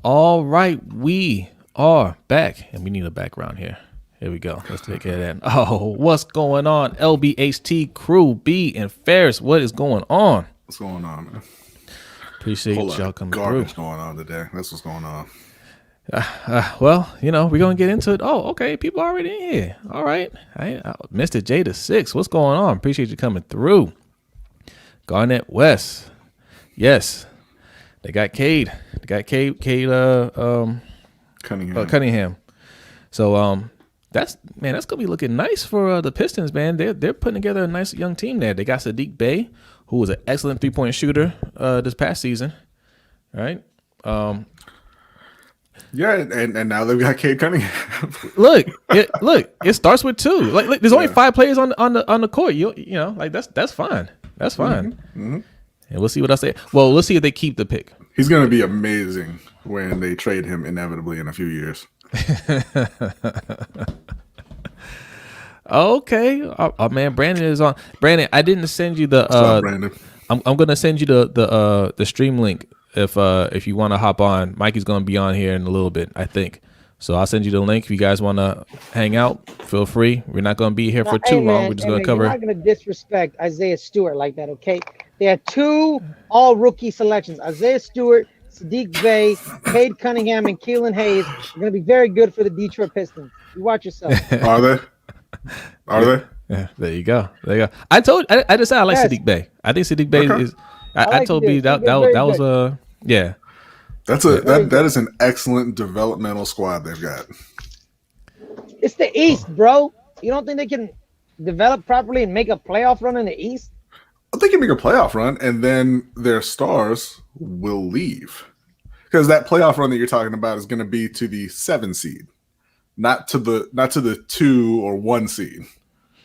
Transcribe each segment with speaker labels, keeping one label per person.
Speaker 1: All right, we are back, and we need a background here. Here we go. Let's take care of that. Oh, what's going on? LBHT crew, B and Ferris, what is going on?
Speaker 2: What's going on, man?
Speaker 1: Appreciate y'all coming
Speaker 2: garbage
Speaker 1: through.
Speaker 2: going on today. That's what's going on.
Speaker 1: Well, we're gonna get into it. Oh, okay, people already in here. All right, Mr. J6, what's going on? Appreciate you coming through. Garnett West, yes, they got Cade. They got Cade. Cunningham. So that's gonna be looking nice for the Pistons, man. They're putting together a nice young team there. They got Sadiq Bey, who was an excellent 3-point shooter this past season, right?
Speaker 2: Yeah, and now they've got Cade Cunningham.
Speaker 1: look, it starts with two. Like there's only 5 players on the court. You know, like that's fine. That's fine. Mm-hmm. And we'll see what I say. Well, let's see if they keep the pick.
Speaker 2: He's gonna be amazing when they trade him inevitably in a few years.
Speaker 1: Okay, oh man, Brandon is on. Brandon, I didn't send you the.
Speaker 2: Brandon?
Speaker 1: I'm gonna send you the stream link if you want to hop on. Mikey's gonna be on here in a little bit, I think. So I'll send you the link if you guys want to hang out. Feel free. We're not gonna be here for too long. We're just gonna cover.
Speaker 3: You're not gonna disrespect Isaiah Stewart like that, okay? They had 2 all-rookie selections: Isaiah Stewart, Sadiq Bey, Cade Cunningham, and Keelan Hayes. Are gonna be very good for the Detroit Pistons. You watch yourself.
Speaker 2: Are they? Are they?
Speaker 1: Yeah, there you go. I just said I like Sadiq Bey. I think Sadiq Bey is. I told B that was yeah.
Speaker 2: That is an excellent developmental squad they've got.
Speaker 3: It's the East, bro. You don't think they can develop properly and make a playoff run in the East?
Speaker 2: They can make a playoff run, and then their stars will leave, because that playoff run that you're talking about is going to be to the 7 seed, not to the 2 or 1 seed.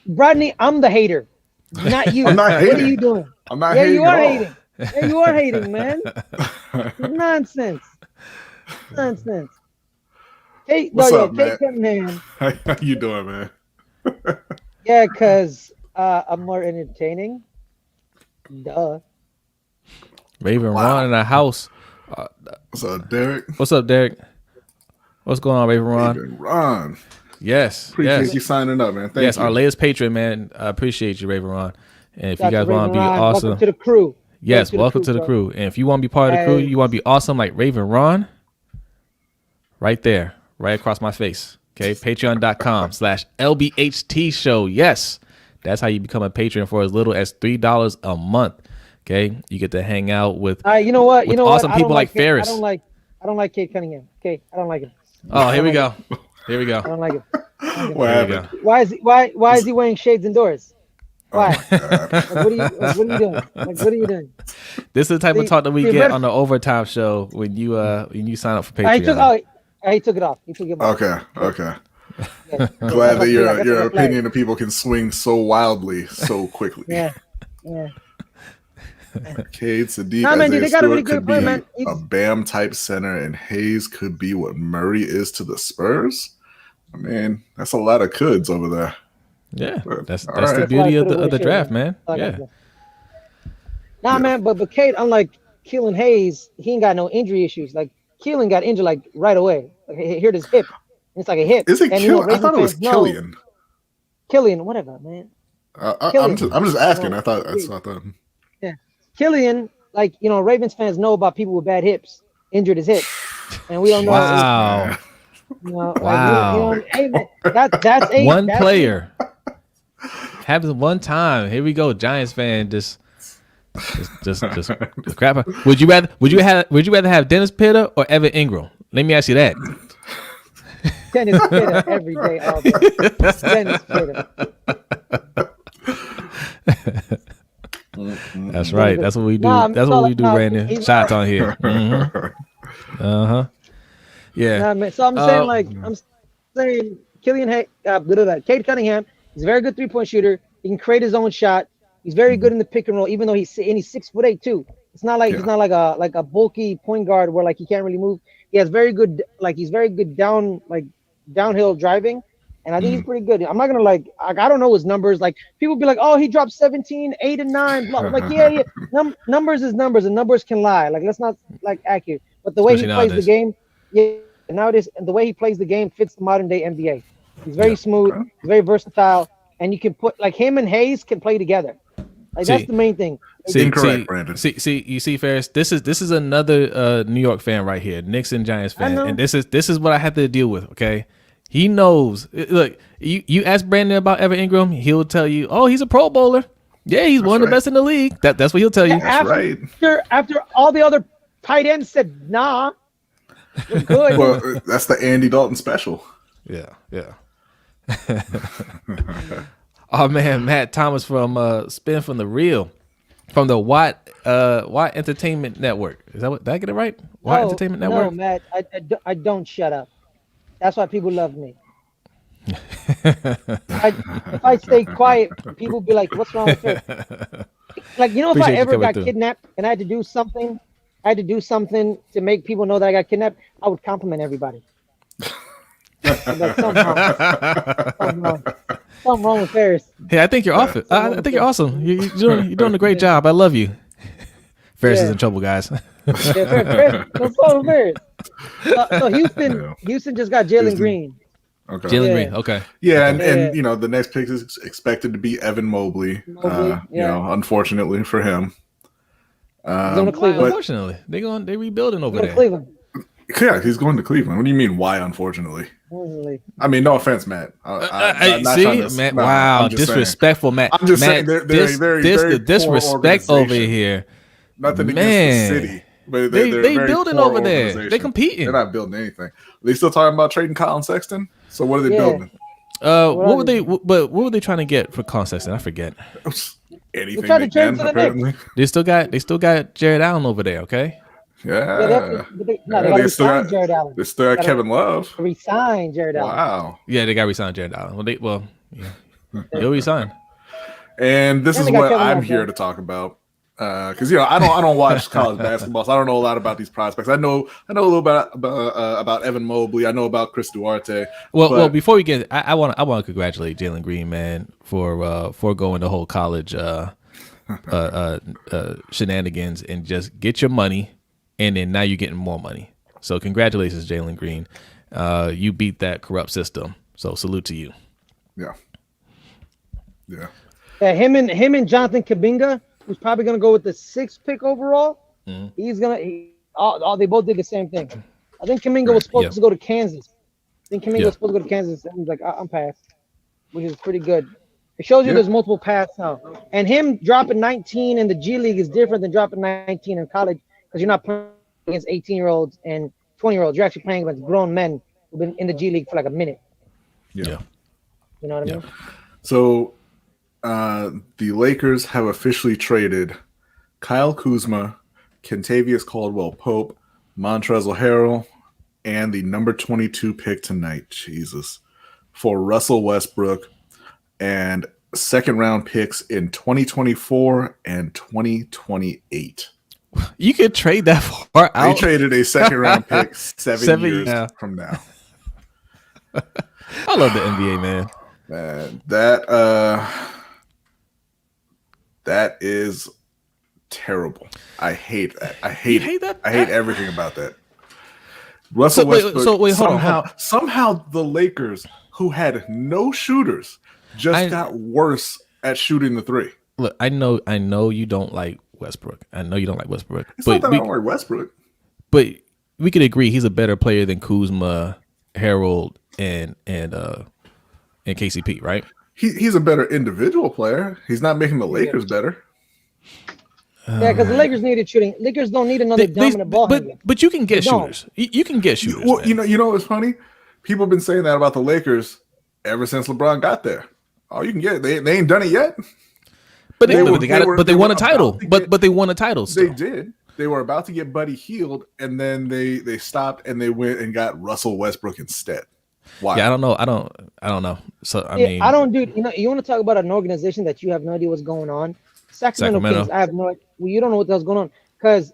Speaker 3: Brodny, I'm the hater, not you.
Speaker 2: I'm not hating.
Speaker 3: What are you doing?
Speaker 2: I'm not hating.
Speaker 3: You are hating. Yeah, you are hating, man. Nonsense. Hey,
Speaker 2: What's up,
Speaker 3: Cade
Speaker 2: man? How you doing, man?
Speaker 3: Yeah, because I'm more entertaining. Duh.
Speaker 1: Raven Ron in the house.
Speaker 2: What's up, Derek?
Speaker 1: What's up, Derek? What's going on, Raven Ron?
Speaker 2: Raven Ron.
Speaker 1: Yes.
Speaker 2: Appreciate you signing up, man. Thank you.
Speaker 1: Our latest patron, man. I appreciate you, Raven Ron. And if you guys want to be awesome.
Speaker 3: Welcome to the crew.
Speaker 1: Yes, welcome to the crew. And if you want to be part of the crew, you want to be awesome like Raven Ron, right there, right across my face. Okay, patreon.com/LBHT show. Yes, that's how you become a patron for as little as $3 a month. Okay, you get to hang out with
Speaker 3: you know what?
Speaker 1: Awesome people like Ferris.
Speaker 3: I don't like Cade Cunningham. Okay, I don't like him.
Speaker 1: Oh, here we go. Here we go.
Speaker 3: I don't like him.
Speaker 2: What happened?
Speaker 3: Why is he wearing shades indoors? Why? What are you doing? What are you doing?
Speaker 1: This is the type of talk that we get on the overtime show when you sign up for Patreon.
Speaker 3: He took it off. He took it off.
Speaker 2: Okay. Yeah. Glad that your opinion of people can swing so wildly so quickly.
Speaker 3: Yeah.
Speaker 2: Cade, Sadiq,
Speaker 3: man, dude, they got a really
Speaker 2: could
Speaker 3: good player,
Speaker 2: be
Speaker 3: man.
Speaker 2: a Bam type center, and Hayes could be what Murray is to the Spurs. I mean, that's a lot of coulds over there.
Speaker 1: Yeah, that's right. The beauty of the draft, man. Yeah.
Speaker 3: Man, but Cade, unlike Keelan Hayes, he ain't got no injury issues. Like Keelan got injured like right away. Like he hurt his hip. It's like a hip.
Speaker 2: Is it Killian? I thought it was Killian.
Speaker 3: Killian, whatever, man.
Speaker 2: I'm just asking. I thought.
Speaker 3: Yeah, Killian. Like Ravens fans know about people with bad hips, injured his hip, and we don't know.
Speaker 1: Wow.
Speaker 3: Wow. Hey, man, that's
Speaker 1: one player. Happens one time. Here we go, Giants fan. Just crap. Would you rather have Dennis Pitta or Evan Ingram? Let me ask you that.
Speaker 3: Dennis Pitta every day, all day. Dennis Pitta.
Speaker 1: That's right. That's what we do. That's what we do, Brandon. Shots on here. Mm-hmm. Yeah.
Speaker 3: Man. So I'm saying, Cade Cunningham is a very good 3-point shooter. He can create his own shot. He's very good in the pick and roll, even though he's 6'8" too. It's not like he's not like a bulky point guard where like he can't really move. He has he's very good downhill driving, and I think he's pretty good. I'm not gonna I don't know his numbers. Like people be like, oh, he dropped 17, 8, and 9. Blah. I'm like numbers is numbers, and numbers can lie. Like let's not accurate. But the way he plays the game, Yeah, nowadays and the way he plays the game fits the modern day NBA. He's very
Speaker 1: Yeah.
Speaker 3: smooth,
Speaker 2: Okay.
Speaker 3: he's very versatile, and you can put like him and Hayes can play together. Like that's
Speaker 1: See,
Speaker 3: the main thing.
Speaker 2: Incorrect, Brandon.
Speaker 1: You see, Ferris. This is another New York fan right here, Knicks and Giants
Speaker 3: I
Speaker 1: fan,
Speaker 3: know.
Speaker 1: and this is what I have to deal with. Okay, he knows. Look, you ask Brandon about Evan Ingram, he'll tell you, oh, he's a Pro Bowler. Yeah, he's one of the
Speaker 2: right.
Speaker 1: best in the league. That's what he'll tell you.
Speaker 2: That's right.
Speaker 3: After all the other tight ends said, nah, we're good.
Speaker 2: Well, that's the Andy Dalton special.
Speaker 1: Yeah. Oh man, Matt Thomas from Spin from the Real, from the Watt Entertainment Network. Is that what? Did I get it right? Watt Entertainment Network.
Speaker 3: No, Matt, I don't shut up. That's why people love me. If I stay quiet, people be like, "What's wrong with her?" Like, you know, if
Speaker 1: Appreciate
Speaker 3: I
Speaker 1: you
Speaker 3: ever
Speaker 1: coming
Speaker 3: got
Speaker 1: through.
Speaker 3: kidnapped and I had to do something, to make people know that I got kidnapped, I would compliment everybody. Like, something wrong with Ferris.
Speaker 1: Hey, I think you're off it. I think you're awesome. You're doing a great job. I love you. Ferris is in trouble, guys.
Speaker 3: Yeah, Ferris. What's wrong with Ferris? So Houston just got Jalen
Speaker 2: Houston.
Speaker 3: Green.
Speaker 2: Okay.
Speaker 1: Jalen
Speaker 3: Yeah.
Speaker 1: Green. Okay.
Speaker 2: Yeah, and
Speaker 3: Yeah.
Speaker 2: you know the next pick is expected to be Evan Mobley. You
Speaker 3: yeah.
Speaker 2: know, unfortunately for him.
Speaker 3: going to
Speaker 1: Why,
Speaker 3: Cleveland.
Speaker 1: unfortunately, they rebuilding over
Speaker 3: Go to
Speaker 1: there.
Speaker 3: Cleveland.
Speaker 2: Yeah, he's going to Cleveland. What do you mean? Why? Unfortunately.
Speaker 3: Usually.
Speaker 2: I mean, no offense, Matt. I'm not
Speaker 1: See,
Speaker 2: trying to-
Speaker 1: Matt.
Speaker 2: no,
Speaker 1: wow,
Speaker 2: I'm just saying.
Speaker 1: disrespectful, Matt.
Speaker 2: I'm just
Speaker 1: Matt,
Speaker 2: saying they're a very, very
Speaker 1: the
Speaker 2: poor
Speaker 1: disrespect over
Speaker 2: organization.
Speaker 1: here.
Speaker 2: Nothing
Speaker 1: Man.
Speaker 2: against the city, but
Speaker 1: They
Speaker 2: they're a very
Speaker 1: building
Speaker 2: poor
Speaker 1: over there.
Speaker 2: organization.
Speaker 1: They competing.
Speaker 2: They're not building anything. They still talking about trading Colin Sexton. So what are they
Speaker 3: Yeah.
Speaker 2: building?
Speaker 1: What were they? But what were they trying to get for Sexton? I forget.
Speaker 2: Anything
Speaker 3: They tried
Speaker 2: they
Speaker 3: to trade
Speaker 2: can,
Speaker 3: for the
Speaker 2: apparently.
Speaker 1: They still got Jared Allen over there. Okay.
Speaker 2: Yeah.
Speaker 3: They got to resign Jared Allen.
Speaker 2: They still got
Speaker 3: Gotta-
Speaker 2: Kevin Love.
Speaker 3: Resign Jared Allen.
Speaker 2: Wow.
Speaker 1: Yeah, they got re-signed Jared Allen. He'll resign.
Speaker 2: And this
Speaker 3: And
Speaker 2: is
Speaker 3: they got
Speaker 2: what
Speaker 3: Kevin
Speaker 2: I'm
Speaker 3: Love,
Speaker 2: here
Speaker 3: yeah.
Speaker 2: to talk about. Because I don't watch college basketball, so I don't know a lot about these prospects. I know a little bit about Evan Mobley. I know about Chris Duarte.
Speaker 1: Well, before we get, I want to congratulate Jalen Green, man, for foregoing the whole college shenanigans and just get your money, and then now you're getting more money. So congratulations, Jalen Green. You beat that corrupt system. So salute to you.
Speaker 2: Yeah.
Speaker 3: Yeah, him and Jonathan Kabinga, who's probably gonna go with the 6th pick overall.
Speaker 1: Mm-hmm.
Speaker 3: He's gonna. They both did the same thing. I think Kaminga was supposed to go to Kansas. I think Kaminga was supposed to go to Kansas, and he's like, I'm passed, which is pretty good. It shows you there's multiple paths now. And him dropping 19 in the G League is different than dropping 19 in college because you're not playing against 18-year-olds and 20-year-olds. You're actually playing against grown men who've been in the G League for like a minute.
Speaker 2: Yeah.
Speaker 3: You know what I mean?
Speaker 2: So the Lakers have officially traded Kyle Kuzma, Kentavious Caldwell-Pope, Montrezl Harrell, and the number 22 pick tonight, Jesus, for Russell Westbrook and second-round picks in 2024 and 2028.
Speaker 1: You could trade that far
Speaker 2: They
Speaker 1: out.
Speaker 2: traded a second-round pick 7 years
Speaker 1: yeah.
Speaker 2: from now.
Speaker 1: I love the NBA, man.
Speaker 2: Man, that is terrible. I hate that. I hate
Speaker 1: hate that?
Speaker 2: I hate everything about that. Russell Westbrook.
Speaker 1: Hold on.
Speaker 2: Somehow the Lakers, who had no shooters, got worse at shooting the three.
Speaker 1: Look, I know you don't like Westbrook. I know you don't like Westbrook.
Speaker 2: It's not that I don't like Westbrook.
Speaker 1: But we could agree he's a better player than Kuzma, Harold, and KCP, right?
Speaker 2: He's a better individual player. He's not making the Lakers better.
Speaker 3: Yeah, because the Lakers needed shooting. Lakers don't need another dominant ball handler.
Speaker 1: But you can get
Speaker 3: They don't.
Speaker 1: shooters. You can get shooters.
Speaker 2: Well,
Speaker 1: man.
Speaker 2: you know what's funny? People have been saying that about the Lakers ever since LeBron got there. Oh, you can get it. They ain't done it yet.
Speaker 1: But they
Speaker 2: They
Speaker 1: won
Speaker 2: were
Speaker 1: a title.
Speaker 2: about to get-
Speaker 1: But they won a title. Still.
Speaker 2: They did. They were about to get Buddy Hield, and then they stopped and they went and got Russell Westbrook instead. Why?
Speaker 1: Yeah, I don't know. I don't know. So I mean,
Speaker 3: I don't, dude. You want to talk about an organization that you have no idea what's going on? Sacramento Kings. I have no. Well, you don't know what the hell's going on because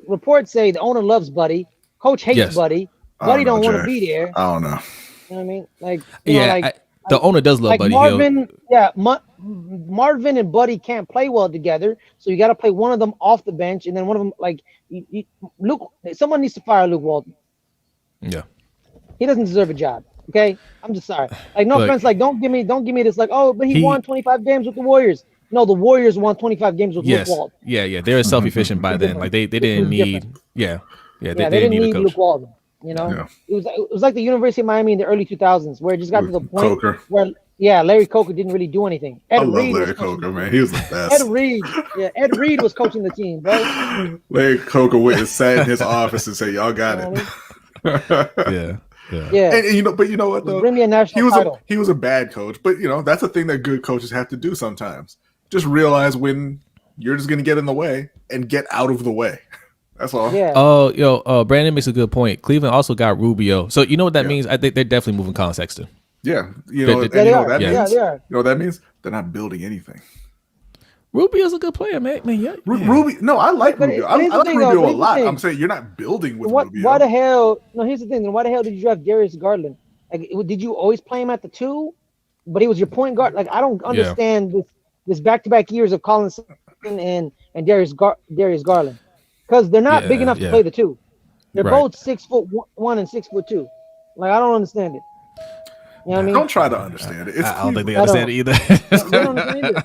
Speaker 3: reports say the owner loves Buddy, coach hates Buddy. Buddy don't want to be there.
Speaker 2: I don't know.
Speaker 3: You know what I mean? Like,
Speaker 1: the owner does love
Speaker 3: like
Speaker 1: Buddy
Speaker 3: Marvin.
Speaker 1: Hield.
Speaker 3: Yeah, Marvin and Buddy can't play well together, so you got to play one of them off the bench, and then one of them Luke. Someone needs to fire Luke Walton.
Speaker 1: Yeah.
Speaker 3: He doesn't deserve a job. Okay, I'm just sorry. Like, no
Speaker 1: Look,
Speaker 3: offense. Like, don't give me this. Like, oh, but he
Speaker 1: he
Speaker 3: won 25 games with the Warriors. No, the Warriors won 25 games with Luke
Speaker 1: yes.
Speaker 3: Walton.
Speaker 1: Yeah. They were self-efficient by
Speaker 3: It's
Speaker 1: then.
Speaker 3: different.
Speaker 1: Like they
Speaker 3: It
Speaker 1: didn't
Speaker 3: was different.
Speaker 1: need. Yeah. Yeah. They
Speaker 3: Yeah, they
Speaker 1: didn't
Speaker 3: didn't
Speaker 1: need a
Speaker 3: need Luke
Speaker 1: coach.
Speaker 3: Walton. You know,
Speaker 2: Yeah.
Speaker 3: it was like the University of Miami in the early 2000s, where it just got to
Speaker 2: With
Speaker 3: the point
Speaker 2: Coker.
Speaker 3: where Larry Coker didn't really do anything.
Speaker 2: I
Speaker 3: Ed
Speaker 2: love
Speaker 3: Reed was
Speaker 2: Larry
Speaker 3: coaching the
Speaker 2: Coker, man.
Speaker 3: team.
Speaker 2: He was the best.
Speaker 3: Ed Reed was coaching the team, bro.
Speaker 2: Larry Coker went and sat in his office and said, "Y'all got
Speaker 3: You know what
Speaker 2: it."
Speaker 1: Yeah. Yeah.
Speaker 3: Yeah,
Speaker 2: And but you know what
Speaker 3: just
Speaker 2: though?
Speaker 3: bring me a national title.
Speaker 2: He was a bad coach, but that's a thing that good coaches have to do sometimes. Just realize when you're just gonna get in the way and get out of the way. That's all.
Speaker 3: Yeah.
Speaker 1: Oh, Brandon makes a good point. Cleveland also got Rubio, so you know what that
Speaker 2: Yeah.
Speaker 1: means. I think they're definitely moving Colin Sexton.
Speaker 2: Yeah.
Speaker 1: They-
Speaker 2: And
Speaker 1: they-
Speaker 2: you know
Speaker 3: are.
Speaker 2: what that
Speaker 1: Yeah.
Speaker 2: means?
Speaker 3: Yeah, they are.
Speaker 2: You know what that means? They're not building anything.
Speaker 1: Rubio's a good player, man. Yeah.
Speaker 2: Rubio. No, I like
Speaker 3: But
Speaker 2: Rubio.
Speaker 3: here's
Speaker 2: I
Speaker 3: the
Speaker 2: like
Speaker 3: thing,
Speaker 2: Rubio
Speaker 3: though.
Speaker 2: a
Speaker 3: Here's the
Speaker 2: lot.
Speaker 3: thing.
Speaker 2: I'm saying you're not building with
Speaker 3: What?
Speaker 2: Rubio.
Speaker 3: Why the hell? No, here's the thing. Then why the hell did you draft Darius Garland? Like, did you always play him at the 2? But he was your point guard. Like, I don't understand this back-to-back years of Colin Sexton and Darius Garland, because they're not big enough to play the 2. They're
Speaker 1: Right.
Speaker 3: both 6'1" and 6'2". Like, I don't understand it. You know what I mean?
Speaker 2: Don't try to understand it. It's
Speaker 1: I don't think they
Speaker 2: Cleveland.
Speaker 1: understand it either.
Speaker 3: They don't understand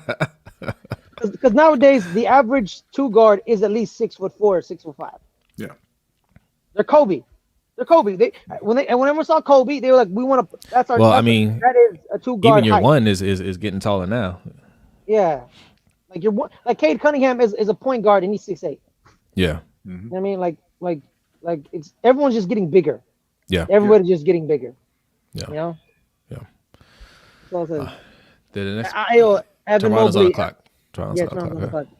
Speaker 3: either. Because nowadays the average 2 guard is at least 6'4", 6'5".
Speaker 2: Yeah.
Speaker 3: They're Kobe. When everyone saw Kobe, they were like, "We want to." That's our.
Speaker 1: Well,
Speaker 3: that's
Speaker 1: I mean,
Speaker 3: that is a 2 guard.
Speaker 1: Even your
Speaker 3: height.
Speaker 1: one is getting taller now.
Speaker 3: Yeah, like your one, like Cade Cunningham is a point guard and he's 6'8".
Speaker 1: Yeah.
Speaker 3: You know what I mean, like it's everyone's just getting bigger.
Speaker 1: Yeah.
Speaker 3: Everybody's just getting bigger.
Speaker 1: Yeah.
Speaker 3: You know.
Speaker 1: Yeah.
Speaker 3: So it's like,
Speaker 1: The next
Speaker 3: Evan
Speaker 1: Toronto's on
Speaker 3: Mobley.
Speaker 1: the clock. Toronto's on the
Speaker 3: Toronto's on the
Speaker 1: clock.
Speaker 3: clock.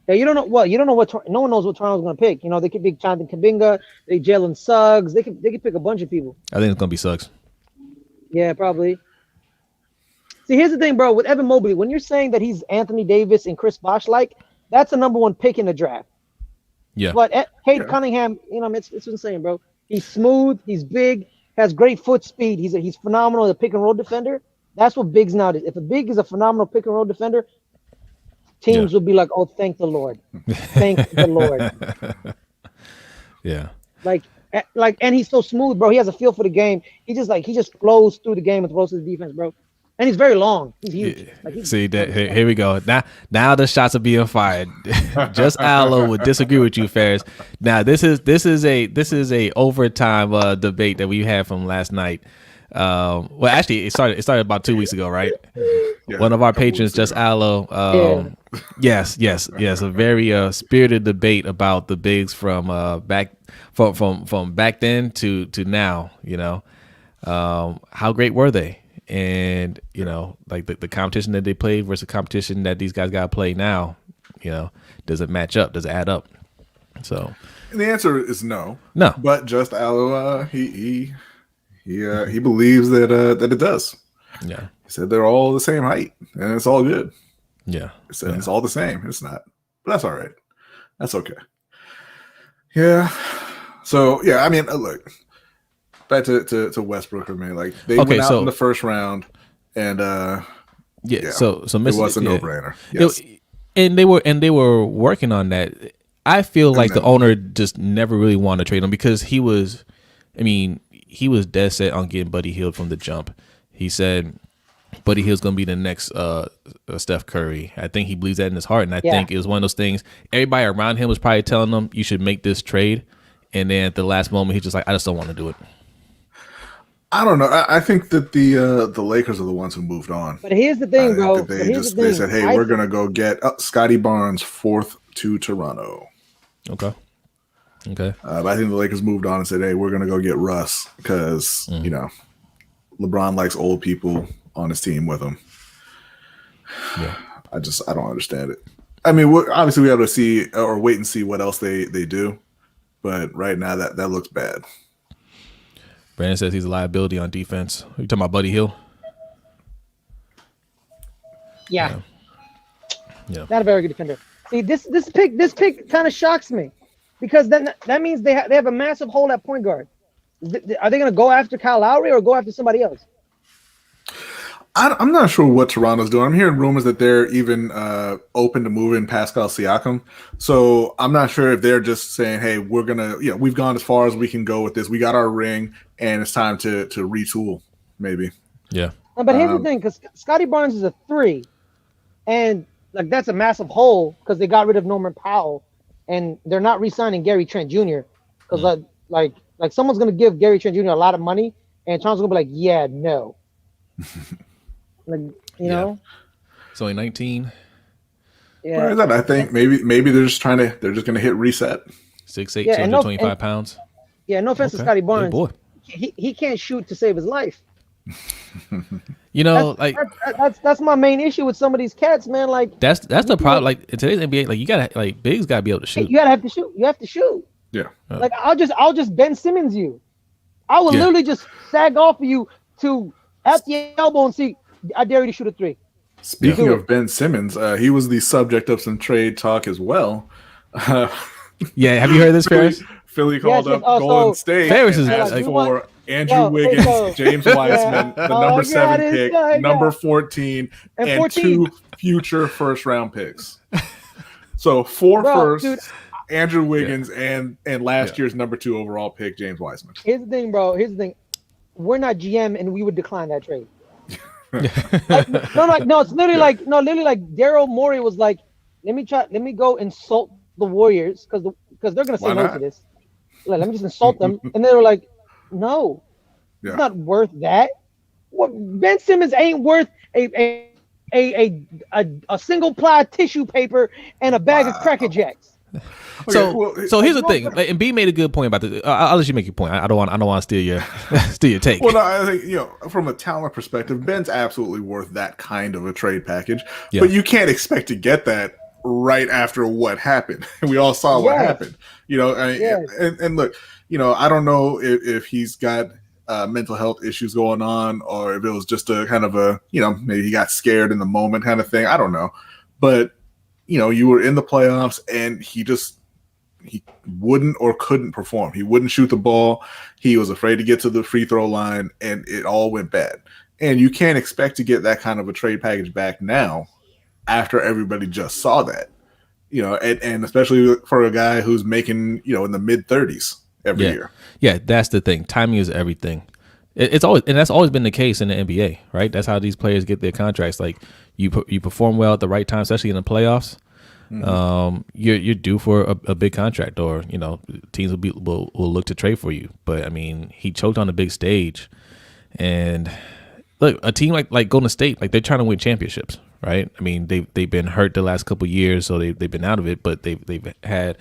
Speaker 3: Yeah, you don't know what. No one knows what Toronto's going to pick. You know, they could pick Jonathan Kuminga, they Jalen Suggs. They could pick a bunch of people.
Speaker 1: I think it's gonna be Suggs.
Speaker 3: Yeah, probably. See, here's the thing, bro. With Evan Mobley, when you're saying that he's Anthony Davis and Chris Bosh like, that's a number 1 pick in the draft.
Speaker 1: Yeah.
Speaker 3: But Cade Cunningham, it's insane, bro. He's smooth. He's big. Has great foot speed. He's phenomenal as a pick and roll defender. That's what bigs nowadays. If a big is a phenomenal pick and roll defender, teams will be like, "Oh, thank the Lord, thank the Lord."
Speaker 1: Yeah.
Speaker 3: Like, and he's so smooth, bro. He has a feel for the game. He just flows through the game and throws to the defense, bro. And he's very long. He's huge.
Speaker 1: See that here we go. Now the shots are being fired. Just Allo would disagree with you, Ferris. Now this is a overtime debate that we had from last night. Well, actually, it started about 2 weeks ago, right?
Speaker 2: Yeah,
Speaker 1: One of our patrons, Just Allo. Yes, a very spirited debate about the bigs from back then to now. You know, how great were they? And like the competition that they played versus the competition that these guys got to play now, does it match up? Does it add up? So,
Speaker 2: and the answer is no.
Speaker 1: No.
Speaker 2: But Just Allo, he believes that it does.
Speaker 1: Yeah.
Speaker 2: He said they're all the same height, and it's all good.
Speaker 1: Yeah.
Speaker 2: He said it's all the same. It's not, but that's all right. That's okay. Yeah. So yeah, I mean, look. Back to Westbrook, man. Like they went out in the first round, and
Speaker 1: So
Speaker 2: it was a no-brainer. Yes.
Speaker 1: And they were working on that. I feel like the owner just never really wanted to trade him because he was dead set on getting Buddy Hield from the jump. He said Buddy Hield's gonna be the next Steph Curry. I think he believes that in his heart, and I think it was one of those things. Everybody around him was probably telling him you should make this trade, and then at the last moment he's just like, I just don't want to do it.
Speaker 2: I don't know. I think that the Lakers are the ones who moved on.
Speaker 3: But here's the thing, bro.
Speaker 2: They said, "Hey, we're gonna go get Scotty Barnes 4th to Toronto."
Speaker 1: Okay.
Speaker 2: But I think the Lakers moved on and said, "Hey, we're gonna go get Russ because LeBron likes old people on his team with him."
Speaker 1: Yeah.
Speaker 2: I don't understand it. I mean, obviously we have to see or wait and see what else they do, but right now that looks bad.
Speaker 1: Brandon says he's a liability on defense. Are you talking about Buddy Hield?
Speaker 3: Yeah.
Speaker 1: Yeah.
Speaker 3: Not a very good defender. See, this pick kind of shocks me because then that means they have a massive hole at point guard. Are they going to go after Kyle Lowry or go after somebody else?
Speaker 2: I'm not sure what Toronto's doing. I'm hearing rumors that they're even open to moving Pascal Siakam. So I'm not sure if they're just saying, "Hey, we're gonna, we've gone as far as we can go with this. We got our ring, and it's time to retool." Maybe.
Speaker 1: Yeah.
Speaker 3: No, but here's the thing, because Scotty Barnes is a 3, and like that's a massive hole because they got rid of Norman Powell, and they're not re-signing Gary Trent Jr. because like someone's gonna give Gary Trent Jr. a lot of money, and Toronto's gonna be like, yeah, no, like you know,
Speaker 1: it's only 19.
Speaker 3: Yeah.
Speaker 2: Where is that? I think maybe they're just gonna hit reset.
Speaker 1: 6'8", 225 pounds.
Speaker 3: Yeah, no offense to Scotty Barnes.
Speaker 1: Boy.
Speaker 3: He can't shoot to save his life.
Speaker 1: You know,
Speaker 3: that's my main issue with some of these cats, man. Like
Speaker 1: that's the problem. Like in today's NBA, like you gotta bigs gotta be able to shoot.
Speaker 3: You gotta have to shoot. You have to shoot.
Speaker 2: Yeah.
Speaker 3: Like I'll just Ben Simmons you. I will literally just sag off of you to at the elbow and see. I dare you to shoot a 3.
Speaker 2: Speaking of Ben Simmons, he was the subject of some trade talk as well.
Speaker 1: Yeah, have you heard this, Ferris?
Speaker 2: Philly called up Golden State
Speaker 1: Ferris is
Speaker 2: asked for Andrew Wiggins, James Wiseman, the number 7 pick, number 14, and 2 future first-round picks. So 4 firsts, dude, Andrew Wiggins, and last year's number 2 overall pick, James Wiseman.
Speaker 3: Here's the thing, bro. We're not GM, and we would decline that trade. It's literally like Daryl Morey was like, let me go insult the Warriors because they're gonna say no to this. Like, let me just insult them, and they were like, no, it's not worth that. What Ben Simmons ain't worth a single ply tissue paper and a bag of Cracker Jacks.
Speaker 1: So here's the thing, and B made a good point about this. I'll let you make your point. I don't want to steal your take.
Speaker 2: Well, no, I think from a talent perspective, Ben's absolutely worth that kind of a trade package. Yeah. But you can't expect to get that right after what happened. We all saw what happened. And look, I don't know if he's got mental health issues going on, or if it was just a kind of a maybe he got scared in the moment kind of thing. I don't know, but you were in the playoffs and he wouldn't or couldn't perform. He wouldn't shoot the ball. He was afraid to get to the free throw line, and it all went bad. And you can't expect to get that kind of a trade package back now after everybody just saw that, and especially for a guy who's making, in the mid-30s every year. Yeah,
Speaker 1: that's the thing. Timing is everything. It's always, and that's always been the case in the NBA, right? That's how these players get their contracts. Like you perform well at the right time, especially in the playoffs. Mm-hmm. You're due for a big contract, or teams will look to trade for you. But I mean, he choked on the big stage, and look, a team like Golden State, like they're trying to win championships, right? I mean, they've been hurt the last couple of years, so they've been out of it, but they've had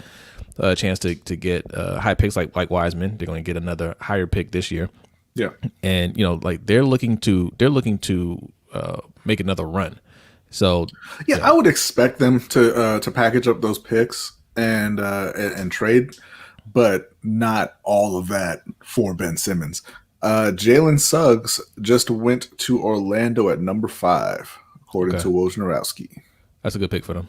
Speaker 1: a chance to get high picks like Wiseman. They're going to get another higher pick this year.
Speaker 2: Yeah,
Speaker 1: and they're looking to make another run. So
Speaker 2: I would expect them to package up those picks and trade, but not all of that for Ben Simmons. Jalen Suggs just went to Orlando at number 5, according to Wojnarowski.
Speaker 1: That's a good pick for them.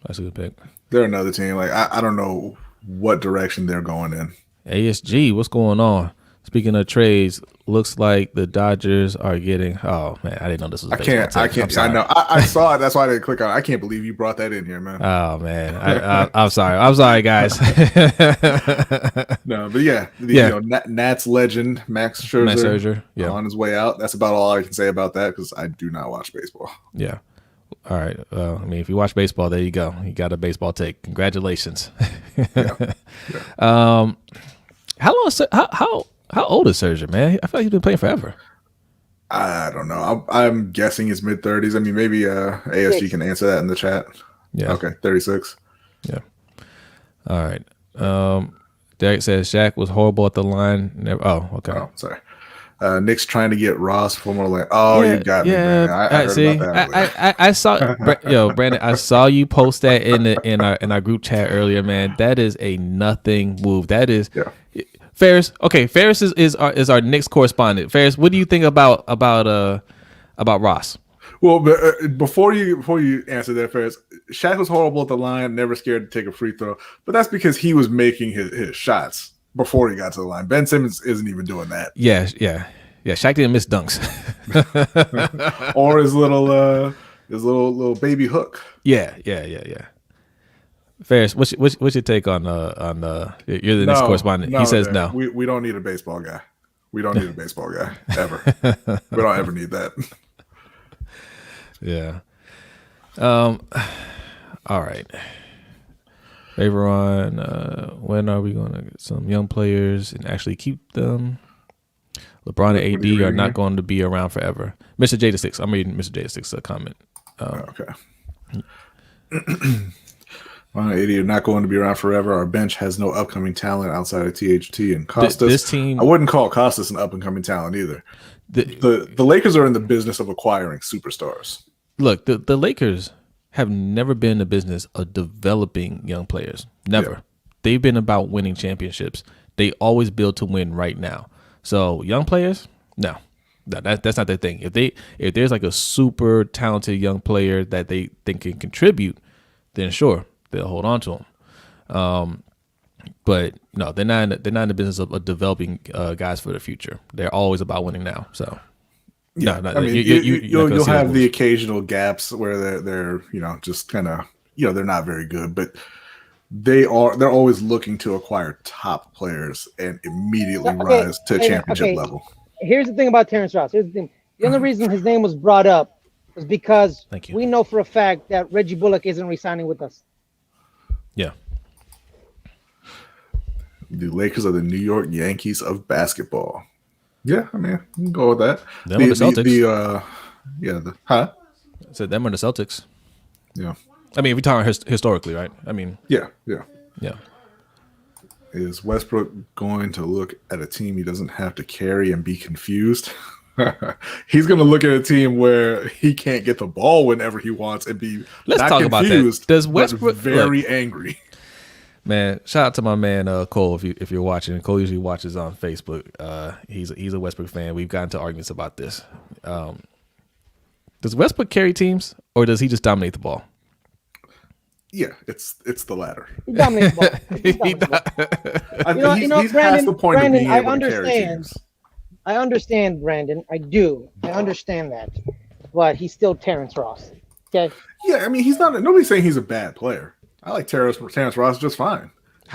Speaker 1: That's a good pick.
Speaker 2: They're another team. Like I don't know what direction they're going in.
Speaker 1: ASG, what's going on? Speaking of trades, looks like the Dodgers are getting. Oh man, I didn't know this was.
Speaker 2: I can't. I know. I saw it. That's why I didn't click on it. I can't believe you brought that in here, man.
Speaker 1: Oh man, I'm sorry. I'm sorry, guys.
Speaker 2: No, but Nats legend Max Scherzer, on his way out. That's about all I can say about that because I do not watch baseball.
Speaker 1: Yeah. All right. I mean, if you watch baseball, there you go. You got a baseball take. Congratulations. How old is Scherzer, man? I feel like he's been playing forever.
Speaker 2: I don't know. I'm guessing it's mid-30s. I mean, maybe ASG can answer that in the chat.
Speaker 1: Yeah.
Speaker 2: Okay, 36.
Speaker 1: Yeah. All right. Derek says Shaq was horrible at the line. Oh, okay.
Speaker 2: Oh, sorry. Nick's trying to get Ross for more land. Oh, you got me, man. I heard about that.
Speaker 1: I saw, Brandon. I saw you post that in our group chat earlier, man. That is a nothing move. That is. Yeah. Ferris, okay. Ferris is our Knicks correspondent. Ferris, what do you think about Ross?
Speaker 2: Well, but, before you answer that, Ferris, Shaq was horrible at the line, never scared to take a free throw, but that's because he was making his shots before he got to the line. Ben Simmons isn't even doing that.
Speaker 1: Yeah. Yeah, Shaq didn't miss dunks.
Speaker 2: Or his little baby hook.
Speaker 1: Yeah. Ferris, what's your take on you're the next correspondent. He says no.
Speaker 2: We don't need a baseball guy. We don't need a baseball guy ever. We don't ever need that.
Speaker 1: Yeah. All right. Favorite when are we going to get some young players and actually keep them? LeBron and AD are not going to be around forever. Mr. J6. I'm reading Mr. J6's comment.
Speaker 2: Okay. LeBron and AD are not going to be around forever. Our bench has no upcoming talent outside of THT and Costas.
Speaker 1: This team,
Speaker 2: I wouldn't call Costas an up-and-coming talent either. The Lakers are in the business of acquiring superstars.
Speaker 1: Look, the Lakers have never been in the business of developing young players. Never. Yeah. They've been about winning championships. They always build to win right now. So young players, no, that's not their thing. If there's like a super talented young player that they think can contribute, then sure, they'll hold on to them. But no, they're not in the business of developing guys for the future. They're always about winning now. So.
Speaker 2: Yeah, I mean, you'll have the occasional gaps where they're just kind of they're not very good, but they're always looking to acquire top players and immediately rise to championship level.
Speaker 3: Here's the thing about Terrence Ross. Here's the thing: the only reason his name was brought up was because we know for a fact that Reggie Bullock isn't re-signing with us.
Speaker 1: Yeah.
Speaker 2: The Lakers are the New York Yankees of basketball. Yeah, I mean, we can go with that.
Speaker 1: Them are the Celtics.
Speaker 2: Huh?
Speaker 1: I said them are the Celtics.
Speaker 2: Yeah.
Speaker 1: I mean, if we're talking historically, right? I mean.
Speaker 2: Yeah. Is Westbrook going to look at a team he doesn't have to carry and be confused? He's going to look at a team where he can't get the ball whenever he wants and be not
Speaker 1: talk
Speaker 2: confused,
Speaker 1: about that. Does Westbrook
Speaker 2: very angry?
Speaker 1: Man, shout out to my man Cole if you're watching. Cole usually watches on Facebook. He's a Westbrook fan. We've gotten to arguments about this. Does Westbrook carry teams or does he just dominate the ball?
Speaker 2: Yeah, it's the latter.
Speaker 3: He dominates the ball.
Speaker 2: He's past the point of being able to carry teams.
Speaker 3: I understand, Brandon. I do. I understand that, but he's still Terrence Ross. Okay.
Speaker 2: Yeah, I mean he's not. Nobody's saying he's a bad player. I like Terrence Ross just fine,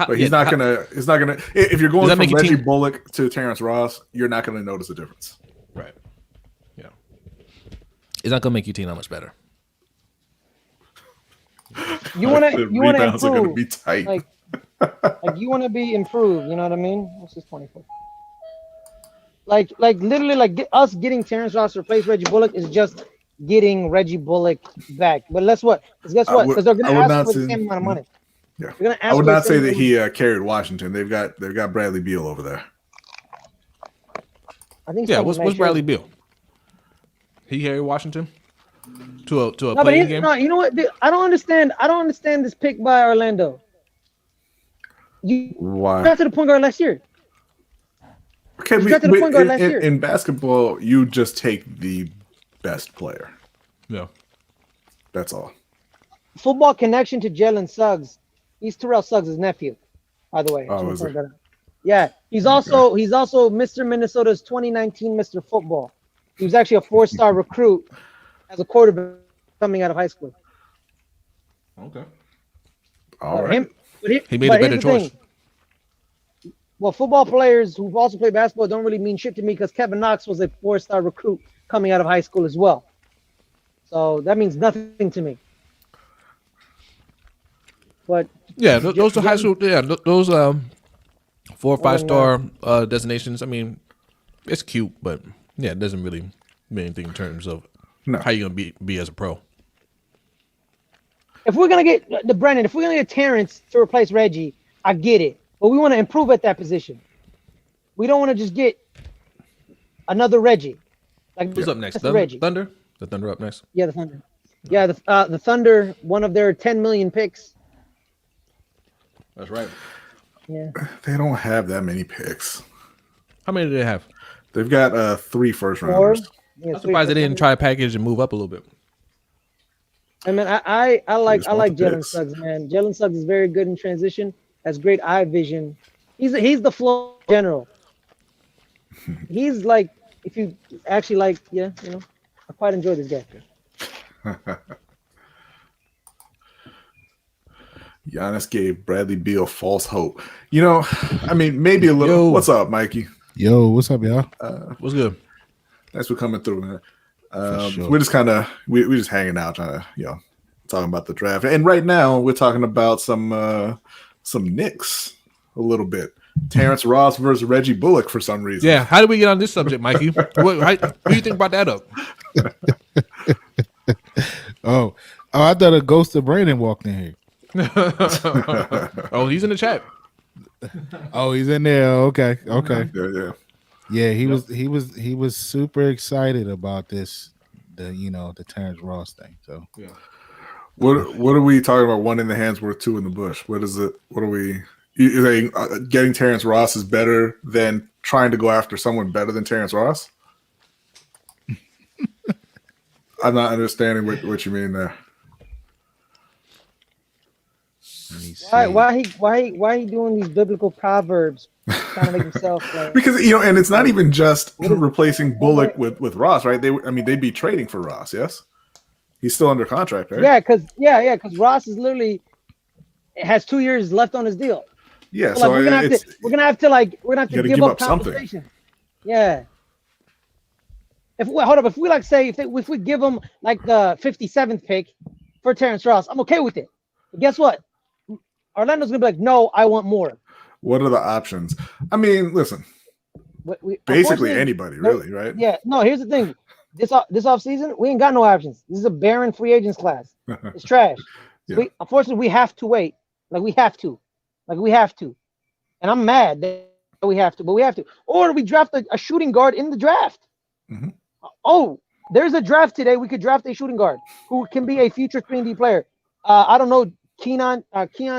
Speaker 2: but he's not gonna. If you're going from Reggie Bullock to Terrence Ross, you're not gonna notice a difference.
Speaker 1: Right. Yeah. It's not gonna make your team that much better.
Speaker 3: You want to improve.
Speaker 2: Rebounds are gonna be tight.
Speaker 3: Like you want to be improved. You know what I mean? What's this 24? Like literally, us getting Terrence Ross to replace Reggie Bullock is just getting Reggie Bullock back. But guess what? Because they're going to ask for the same amount of money.
Speaker 2: Yeah. I would not say that he carried Washington. They've got Bradley Beal over there.
Speaker 3: I think.
Speaker 1: Yeah. What's Bradley Beal? He carried Washington to a playing game.
Speaker 3: No, you know what? I don't understand. I don't understand this pick by Orlando.
Speaker 2: Why?
Speaker 3: Got to the point guard last year.
Speaker 2: Okay, in basketball, you just take the best player.
Speaker 1: Yeah.
Speaker 2: That's all.
Speaker 3: Football connection to Jalen Suggs. He's Terrell Suggs' nephew, by the way.
Speaker 2: Oh, is it?
Speaker 3: Yeah. He's also Mr. Minnesota's 2019 Mr. Football. He was actually a 4-star recruit as a quarterback coming out of high school.
Speaker 2: Okay. All right.
Speaker 1: He made a better choice.
Speaker 3: Well, football players who also play basketball don't really mean shit to me because Kevin Knox was a 4-star recruit coming out of high school as well. So that means nothing to me. But
Speaker 1: yeah, those are high school. Yeah, those 4 or 5-star designations. I mean, it's cute, but yeah, it doesn't really mean anything in terms of how you're gonna be as a pro.
Speaker 3: If we're gonna get if we're gonna get Terrence to replace Reggie, I get it. But we want to improve at that position. We don't want to just get another Reggie.
Speaker 1: Who's up next?
Speaker 3: Reggie.
Speaker 1: Thunder? The Thunder up next?
Speaker 3: Yeah, the Thunder. Yeah, the Thunder, one of their 10 million picks.
Speaker 1: That's right.
Speaker 3: Yeah.
Speaker 2: They don't have that many picks.
Speaker 1: How many do they have?
Speaker 2: They've got 3 first rounders.
Speaker 3: Yeah,
Speaker 1: I'm surprised they didn't try a package and move up a little bit.
Speaker 3: I mean, I like Jalen Suggs, man. Jalen Suggs is very good in transition. Has great eye vision. He's the floor general. He's if you actually like, yeah, I quite enjoy this guy.
Speaker 2: Giannis gave Bradley Beal false hope. I mean, maybe a little.
Speaker 1: Yo.
Speaker 2: What's up, Mikey?
Speaker 4: Yo, what's up, y'all?
Speaker 1: What's good?
Speaker 2: Thanks for coming through, man.
Speaker 4: Sure.
Speaker 2: We're just kind of we're just hanging out, trying to talking about the draft. And right now, we're talking about some Knicks a little bit. Terrence Ross versus Reggie Bullock for some reason.
Speaker 1: Yeah, how did we get on this subject, Mikey? What do you think about that up?
Speaker 4: Oh, I thought a ghost of Brandon walked in here.
Speaker 1: Oh, he's in the chat.
Speaker 4: Oh, he's in there. Okay.
Speaker 2: Yeah.
Speaker 4: He was super excited about this, the Terrence Ross thing. So
Speaker 1: Yeah.
Speaker 2: What are we talking about? One in the hands worth two in the bush. What is it? What are we? You saying getting Terrence Ross is better than trying to go after someone better than Terrence Ross? I'm not understanding what you mean there.
Speaker 3: Why he doing these biblical proverbs, trying to make himself like,
Speaker 2: Because and it's not even just replacing Bullock with Ross, right? They'd be trading for Ross, yes? He's still under contract, right?
Speaker 3: Yeah, because Ross is literally has 2 years left on his deal.
Speaker 2: Yeah,
Speaker 3: So, like, we're gonna have to give up
Speaker 2: something.
Speaker 3: compensation. Yeah. If we like say if we give him like the 57th pick for Terrence Ross, I'm okay with it. But guess what? Orlando's gonna be like, no, I want more.
Speaker 2: What are the options? I mean, listen, basically anybody, really, right?
Speaker 3: Yeah. No, here's the thing. This offseason, we ain't got no options. This is a barren free agents class. It's trash.
Speaker 2: Yeah.
Speaker 3: Unfortunately, we have to wait. We have to. And I'm mad that we have to, but we have to. Or we draft a shooting guard in the draft.
Speaker 2: Mm-hmm.
Speaker 3: Oh, there's a draft today. We could draft a shooting guard who can be a future 3D player. I don't know, Keon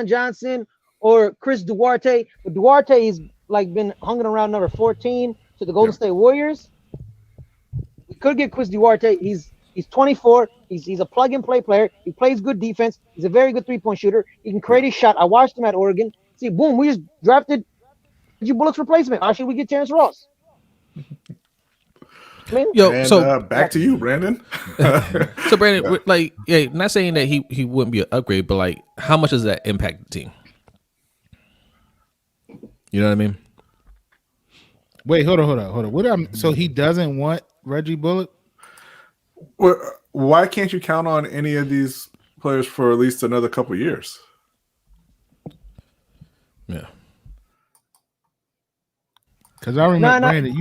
Speaker 3: Johnson or Chris Duarte. But Duarte is been hanging around number 14 to the Golden State Warriors. We could get Chris Duarte. He's 24. He's a plug and play player. He plays good defense. He's a very good 3-point shooter. He can create a shot. I watched him at Oregon. See, boom, we just drafted Reggie Bullock's replacement. Why should we get Terrence Ross?
Speaker 2: Back to you, Brandon.
Speaker 1: So Brandon, not saying that he wouldn't be an upgrade, but how much does that impact the team? You know what I mean?
Speaker 4: wait, hold on. So he doesn't want Reggie Bullock?
Speaker 2: Well, why can't you count on any of these players for at least another couple of years?
Speaker 1: Yeah.
Speaker 4: Because I remember Brandon.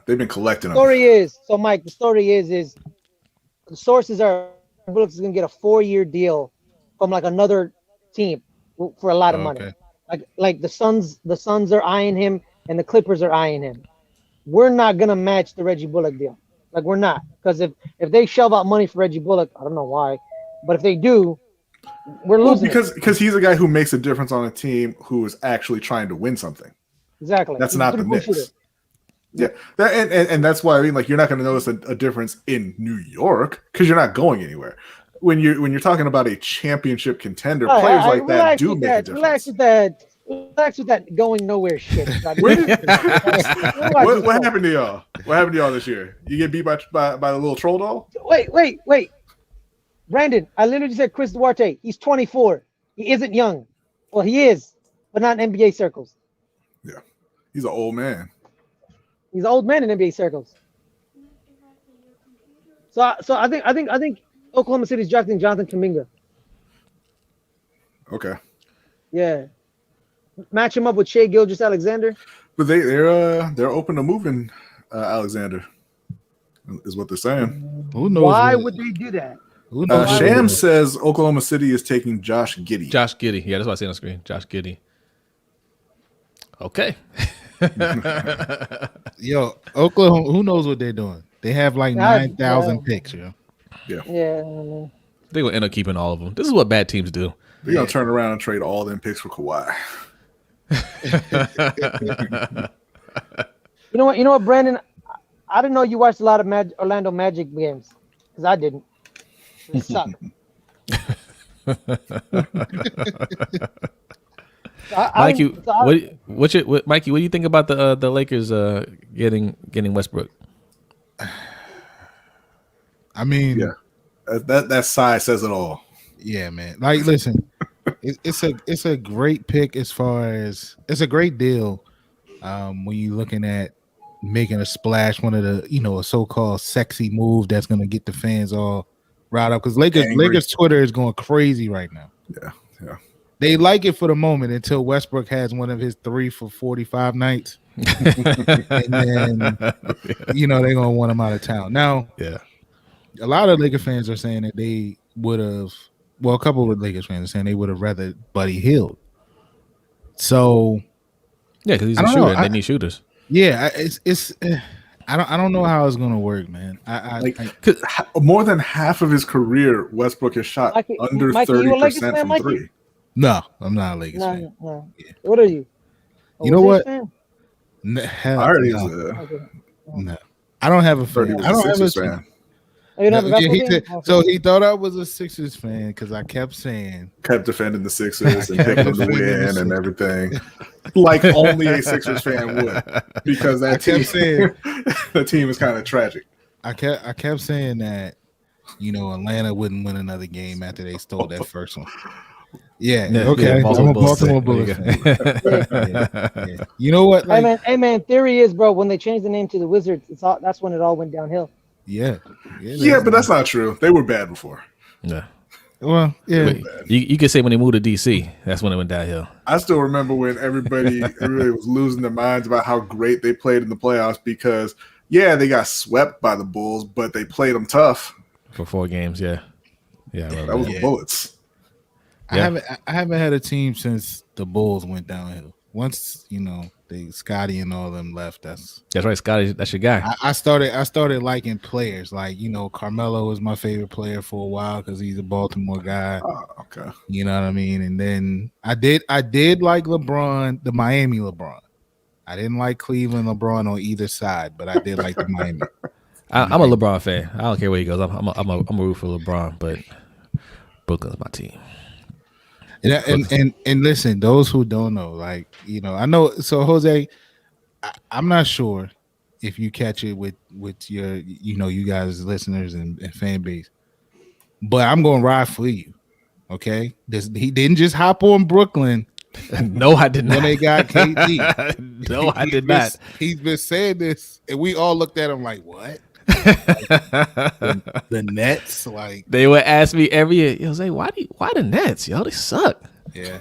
Speaker 2: They've been collecting them.
Speaker 3: Mike, the story is the sources are Bullock is gonna get a 4-year deal from another team for a lot of money. Like the Suns are eyeing him and the Clippers are eyeing him. We're not gonna match the Reggie Bullock deal. We're not, because if they shell out money for Reggie Bullock, I don't know why, but if they do, we're losing.
Speaker 2: Because he's a guy who makes a difference on a team who is actually trying to win something.
Speaker 3: Exactly.
Speaker 2: That's not the Knicks. Yeah, and that's why you're not going to notice a difference in New York because you're not going anywhere. When you're talking about a championship contender, players like that do make a difference.
Speaker 3: Relax with that going nowhere shit.
Speaker 2: What happened to y'all? What happened to y'all this year? You get beat by the little troll doll?
Speaker 3: Wait. Brandon, I literally said Chris Duarte. He's 24. He isn't young. Well, he is, but not in NBA circles.
Speaker 2: Yeah, he's an old man.
Speaker 3: He's an old man in NBA circles. So I think Oklahoma City's drafting Jonathan Kuminga.
Speaker 2: Okay.
Speaker 3: Yeah. Match him up with Shai Gilgeous-Alexander.
Speaker 2: But they're open to moving Alexander, is what they're saying.
Speaker 4: Who knows?
Speaker 3: Why would they do that?
Speaker 2: Sham says Oklahoma City is taking Josh Giddey.
Speaker 1: Josh Giddey. Yeah, that's what I see on the screen. Josh Giddey. Okay.
Speaker 4: Yo, Oklahoma, who knows what they're doing? They have 9,000 picks, yo.
Speaker 2: Yeah.
Speaker 3: Yeah.
Speaker 1: They're going to end up keeping all of them. This is what bad teams do.
Speaker 2: They're going to turn around and trade all them picks for Kawhi.
Speaker 3: You know what, Brandon? I didn't know you watched a lot of Orlando Magic games, because I didn't. It sucked.
Speaker 1: Mikey, Mikey? What do you think about the Lakers getting Westbrook?
Speaker 4: I mean,
Speaker 2: Yeah, that size says it all.
Speaker 4: yeah, man. Like, listen, it's a great pick as far as it's a great deal. When you're looking at making a splash, one of the a so-called sexy move that's gonna get the fans all riled up because
Speaker 2: Angry.
Speaker 4: Lakers Twitter is going crazy right now.
Speaker 2: Yeah.
Speaker 4: They like it for the moment until Westbrook has one of his 3 for 45 nights, and then they're gonna want him out of town. Now,
Speaker 1: Yeah.
Speaker 4: a lot of Laker fans are saying that they would have. Well, a couple of Lakers fans are saying they would have rather Buddy Hield. So
Speaker 1: Yeah, because he's
Speaker 4: I
Speaker 1: a
Speaker 4: don't
Speaker 1: shooter
Speaker 4: know.
Speaker 1: and they need shooters.
Speaker 4: yeah, it's. I don't know how it's gonna work, man.
Speaker 2: More than half of his career, Westbrook has shot under
Speaker 3: Mikey, you a
Speaker 2: 30%
Speaker 3: Lakers fan,
Speaker 2: from
Speaker 3: Mikey?
Speaker 2: three.
Speaker 4: No, I'm not a Lakers fan.
Speaker 3: No.
Speaker 4: Yeah.
Speaker 3: What are you?
Speaker 4: You know what?
Speaker 3: Fan?
Speaker 4: Hell,
Speaker 2: I already
Speaker 4: no.
Speaker 2: was
Speaker 4: No. I don't have a
Speaker 2: heard he
Speaker 4: fan.
Speaker 2: was
Speaker 4: I don't have a
Speaker 2: Sixers
Speaker 4: fan.
Speaker 2: fan.
Speaker 3: Oh, you don't have a
Speaker 4: Yeah,
Speaker 3: basketball fan? Okay.
Speaker 4: so he thought I was a Sixers fan because I kept saying
Speaker 2: Kept defending the Sixers and
Speaker 4: Kept
Speaker 2: picking them to
Speaker 4: defending the
Speaker 2: win and
Speaker 4: Sixers.
Speaker 2: everything, like only a Sixers fan would, because
Speaker 4: I
Speaker 2: that
Speaker 4: kept
Speaker 2: team,
Speaker 4: saying
Speaker 2: the team is kind of tragic.
Speaker 4: I kept saying that Atlanta wouldn't win another game after they stole that first one. Yeah, okay. I'm a Baltimore Bullets fan. Yeah. You know what? Like,
Speaker 3: Hey man. Theory is, bro, when they changed the name to the Wizards, that's when it all went downhill.
Speaker 4: yeah,
Speaker 2: But that's not true. They were bad before.
Speaker 1: Yeah.
Speaker 4: Well, yeah.
Speaker 1: Wait, you could say when they moved to DC, that's when it went downhill.
Speaker 2: I still remember when everybody was losing their minds about how great they played in the playoffs because, they got swept by the Bulls, but they played them tough.
Speaker 1: For 4 games, yeah. Yeah, I remember
Speaker 2: That was
Speaker 1: that.
Speaker 2: the Bullets.
Speaker 4: I haven't had a team since the Bulls went downhill. Once they Scotty and all them left, that's
Speaker 1: right, Scotty. That's your guy.
Speaker 4: I started liking players like Carmelo was my favorite player for a while because he's a Baltimore guy.
Speaker 2: Oh, okay.
Speaker 4: You know what I mean? And then I did like LeBron, the Miami LeBron. I didn't like Cleveland LeBron on either side, but I did like the Miami.
Speaker 1: I'm a LeBron fan. I don't care where he goes. I'm a root for LeBron, but Brooklyn's my team.
Speaker 4: And listen, those who don't know, I know. So Jose, I'm not sure if you catch it with your, you guys listeners and fan base, but I'm gonna ride for you. Okay, he didn't just hop on Brooklyn.
Speaker 1: No, I did not.
Speaker 4: When they got KD.
Speaker 1: No, I did not.
Speaker 4: He's been saying this, and we all looked at him like, what? The Nets, like
Speaker 1: they would ask me every year, yo, say, why the Nets? Yo, they suck.
Speaker 4: Yeah.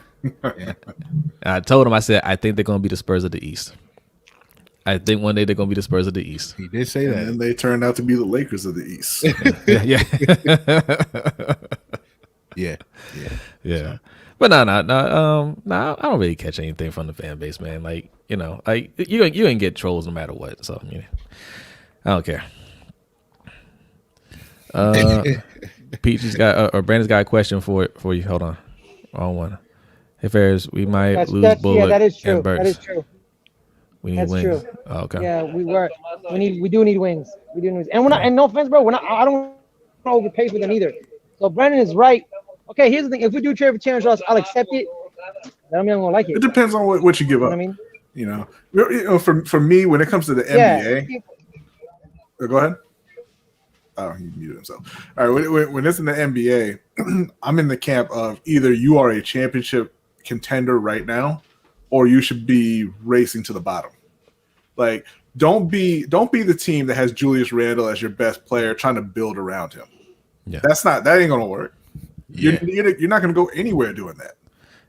Speaker 1: I told him, I said, I think they're gonna be the Spurs of the East. I think one day they're gonna be the Spurs of the East.
Speaker 4: He did say that.
Speaker 2: And they turned out to be the Lakers of the East.
Speaker 1: Yeah. But no, I don't really catch anything from the fan base, man. Like, you ain't get trolls no matter what. So I don't care. Peachy's got or Brandon's got a question for you. Hold on, wrong one. Hey Ferris, we might lose Bullock
Speaker 3: that is true.
Speaker 1: and Burks.
Speaker 3: That is true.
Speaker 1: We need
Speaker 3: That's
Speaker 1: wings.
Speaker 3: true.
Speaker 1: Oh, okay.
Speaker 3: Yeah, we do need wings. We do need wings. And we're not, and no offense, bro, I don't want to overpay for them either. So Brandon is right. Okay, here's the thing. If we do trade for Terrence Ross, I'll accept it. That don't mean I'm gonna like it.
Speaker 2: It depends on what you give up.
Speaker 3: You know what I mean?
Speaker 2: For me, when it comes to the NBA, go ahead. Oh, he muted himself. All right, when it's in the NBA, I'm in the camp of either you are a championship contender right now, or you should be racing to the bottom. Like, don't be the team that has Julius Randle as your best player trying to build around him.
Speaker 1: Yeah,
Speaker 2: that ain't gonna work.
Speaker 1: Yeah.
Speaker 2: You're not gonna go anywhere doing that.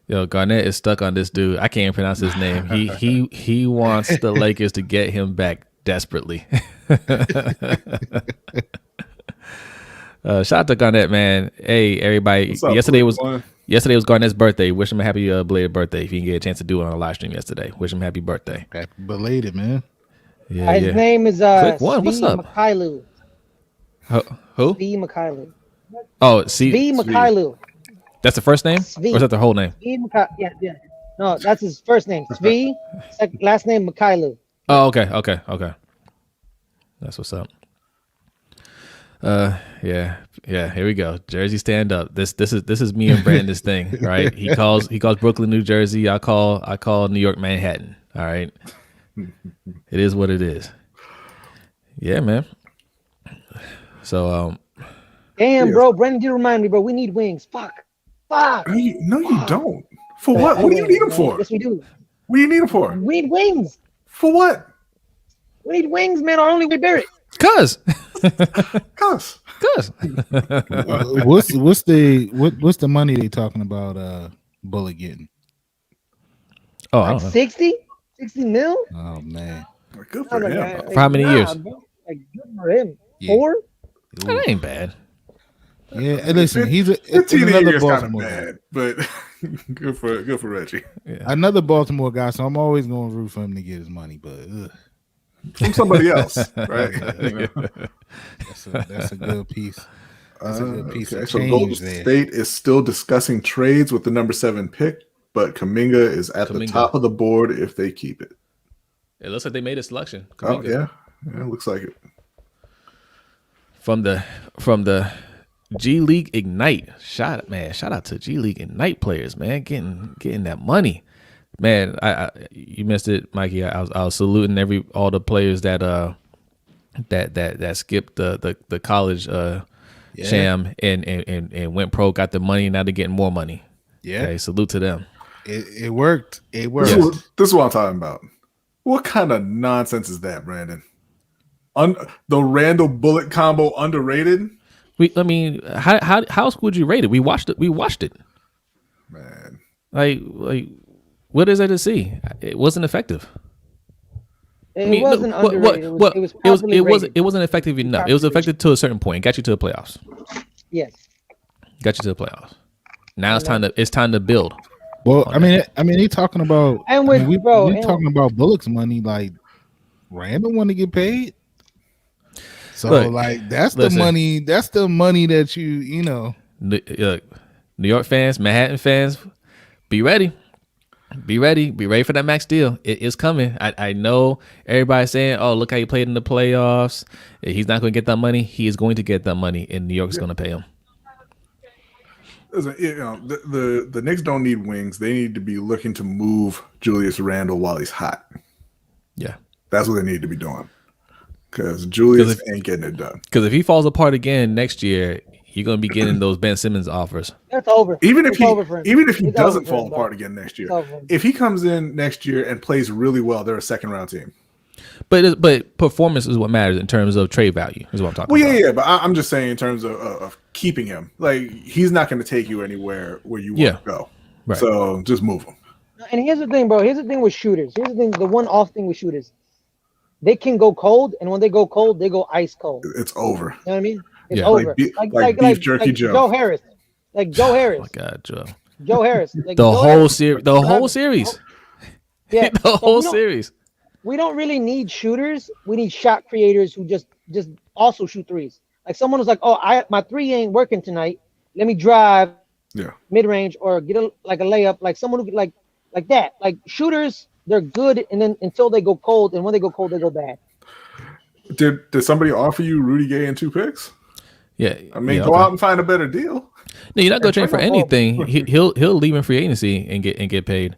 Speaker 1: Yo, Garnett is stuck on this dude. I can't even pronounce his name. He wants the Lakers to get him back desperately. Shout out to Garnett, man. Hey, everybody.
Speaker 2: Up,
Speaker 1: yesterday was Garnett's birthday. Wish him a happy belated birthday. If you can get a chance to do it on a live stream yesterday. Wish him happy birthday.
Speaker 4: Happy belated, man.
Speaker 1: Yeah,
Speaker 3: His name is
Speaker 1: Quick one. What's
Speaker 3: Svi
Speaker 1: up?
Speaker 3: Mykhailiuk.
Speaker 1: Who?
Speaker 3: Svi Mykhailiuk.
Speaker 1: Oh, see,
Speaker 3: Svi Mykhailiuk.
Speaker 1: that's the first name?
Speaker 3: Svi.
Speaker 1: Or is that the whole name?
Speaker 3: Yeah. No, that's his first name. Svi. Last name Mykhailiuk.
Speaker 1: Oh, okay. That's what's up. Yeah. Here we go. Jersey, stand up. This is me and Brandon's thing, right? He calls Brooklyn, New Jersey. I call New York, Manhattan. All right. It is what it is. Yeah, man. So
Speaker 3: Damn, bro. Brandon did remind me, bro. We need wings. Fuck.
Speaker 2: No, you don't. For what? What do you need them for?
Speaker 3: Yes, we do.
Speaker 2: What do you need them for?
Speaker 3: We need wings.
Speaker 2: For what?
Speaker 3: We need wings, man. Our only way to bear it.
Speaker 1: cuz
Speaker 2: Cuz.
Speaker 4: What's the money they talking about? Bullet getting?
Speaker 1: oh, I
Speaker 3: Like
Speaker 1: don't know.
Speaker 3: 60 mil?
Speaker 4: Oh man,
Speaker 2: Good for
Speaker 3: Like,
Speaker 2: him.
Speaker 1: For how many years?
Speaker 3: Bro. Like, good for him.
Speaker 4: Yeah.
Speaker 3: 4?
Speaker 1: That ain't bad.
Speaker 4: Yeah, and listen, it's
Speaker 2: 15
Speaker 4: another
Speaker 2: years kind of
Speaker 4: Baltimore guy.
Speaker 2: bad, but good for Reggie.
Speaker 4: Another Baltimore guy, so I'm always going to root for him to get his money. But
Speaker 2: From somebody else, right?
Speaker 4: that's a good piece. That's a good piece of
Speaker 2: So Golden
Speaker 4: change there.
Speaker 2: State is still discussing trades with the number 7 pick, but Kuminga is at the top of the board if they keep it.
Speaker 1: It looks like they made a selection.
Speaker 2: Oh yeah, it looks like it.
Speaker 1: From the G League Ignite. Shout out to G League Ignite players, man. Getting that money. Man, I you missed it, Mikey. I was saluting all the players that skipped the college sham and went pro, got the money, now they're getting more money.
Speaker 4: Yeah.
Speaker 1: Okay, salute to them.
Speaker 4: It worked. It worked.
Speaker 2: This is what I'm talking about. What kind of nonsense is that, Brandon? The Randall Bullet combo underrated?
Speaker 1: How else would you rate it? We watched it.
Speaker 2: Man.
Speaker 1: Like what is there to see? It wasn't effective.
Speaker 3: It wasn't underrated.
Speaker 1: It wasn't effective enough. It was effective to a certain point. Got you to the playoffs.
Speaker 3: Yes.
Speaker 1: Got you to the playoffs. Now it's time to build.
Speaker 4: Well, I mean, they talking about,
Speaker 3: and with
Speaker 4: we
Speaker 3: bro,
Speaker 4: talking about Bullock's money. Like, Randall want to get paid. So
Speaker 1: Look,
Speaker 4: that's the money. That's the money that you know.
Speaker 1: New York fans, Manhattan fans, be ready. Be ready for that max deal. It is coming. I know everybody's saying, "Oh, look how he played in the playoffs. He's not going to get that money." He is going to get that money, and New York's going to pay him.
Speaker 2: Listen, the Knicks don't need wings. They need to be looking to move Julius Randle while he's hot.
Speaker 1: Yeah,
Speaker 2: that's what they need to be doing. Because Julius ain't getting it done.
Speaker 1: Because if he falls apart again next year, you're going to be getting those Ben Simmons offers.
Speaker 3: That's over.
Speaker 2: Even if he doesn't fall apart again next year, if he comes in next year and plays really well, they're a second-round team.
Speaker 1: But performance is what matters in terms of trade value. Is what I'm talking about.
Speaker 2: Yeah. But I'm just saying in terms of keeping him, like he's not going to take you anywhere where you want to go. Right. So just move him.
Speaker 3: And here's the thing, bro. Here's the thing with shooters. Here's the thing. The one off thing with shooters, they can go cold, and when they go cold, they go ice cold.
Speaker 2: It's over.
Speaker 3: You know what I mean? It's over.
Speaker 2: Like beef jerky Joe.
Speaker 3: Joe Harris. Like Joe Harris.
Speaker 1: Oh my God, Joe.
Speaker 3: Joe Harris. Like
Speaker 1: the whole series. The whole series.
Speaker 3: Yeah.
Speaker 1: The whole series.
Speaker 3: We don't really need shooters. We need shot creators who just also shoot threes. Like someone was like, "Oh, my three ain't working tonight. Let me drive, mid range or get a layup." Like someone who like that. Like shooters, they're good, and then until they go cold, and when they go cold, they go bad.
Speaker 2: Did somebody offer you Rudy Gay and 2 picks?
Speaker 1: Yeah,
Speaker 2: I mean, go out and find a better deal.
Speaker 1: No, you're not gonna trade for anything. He'll leave in free agency and get paid,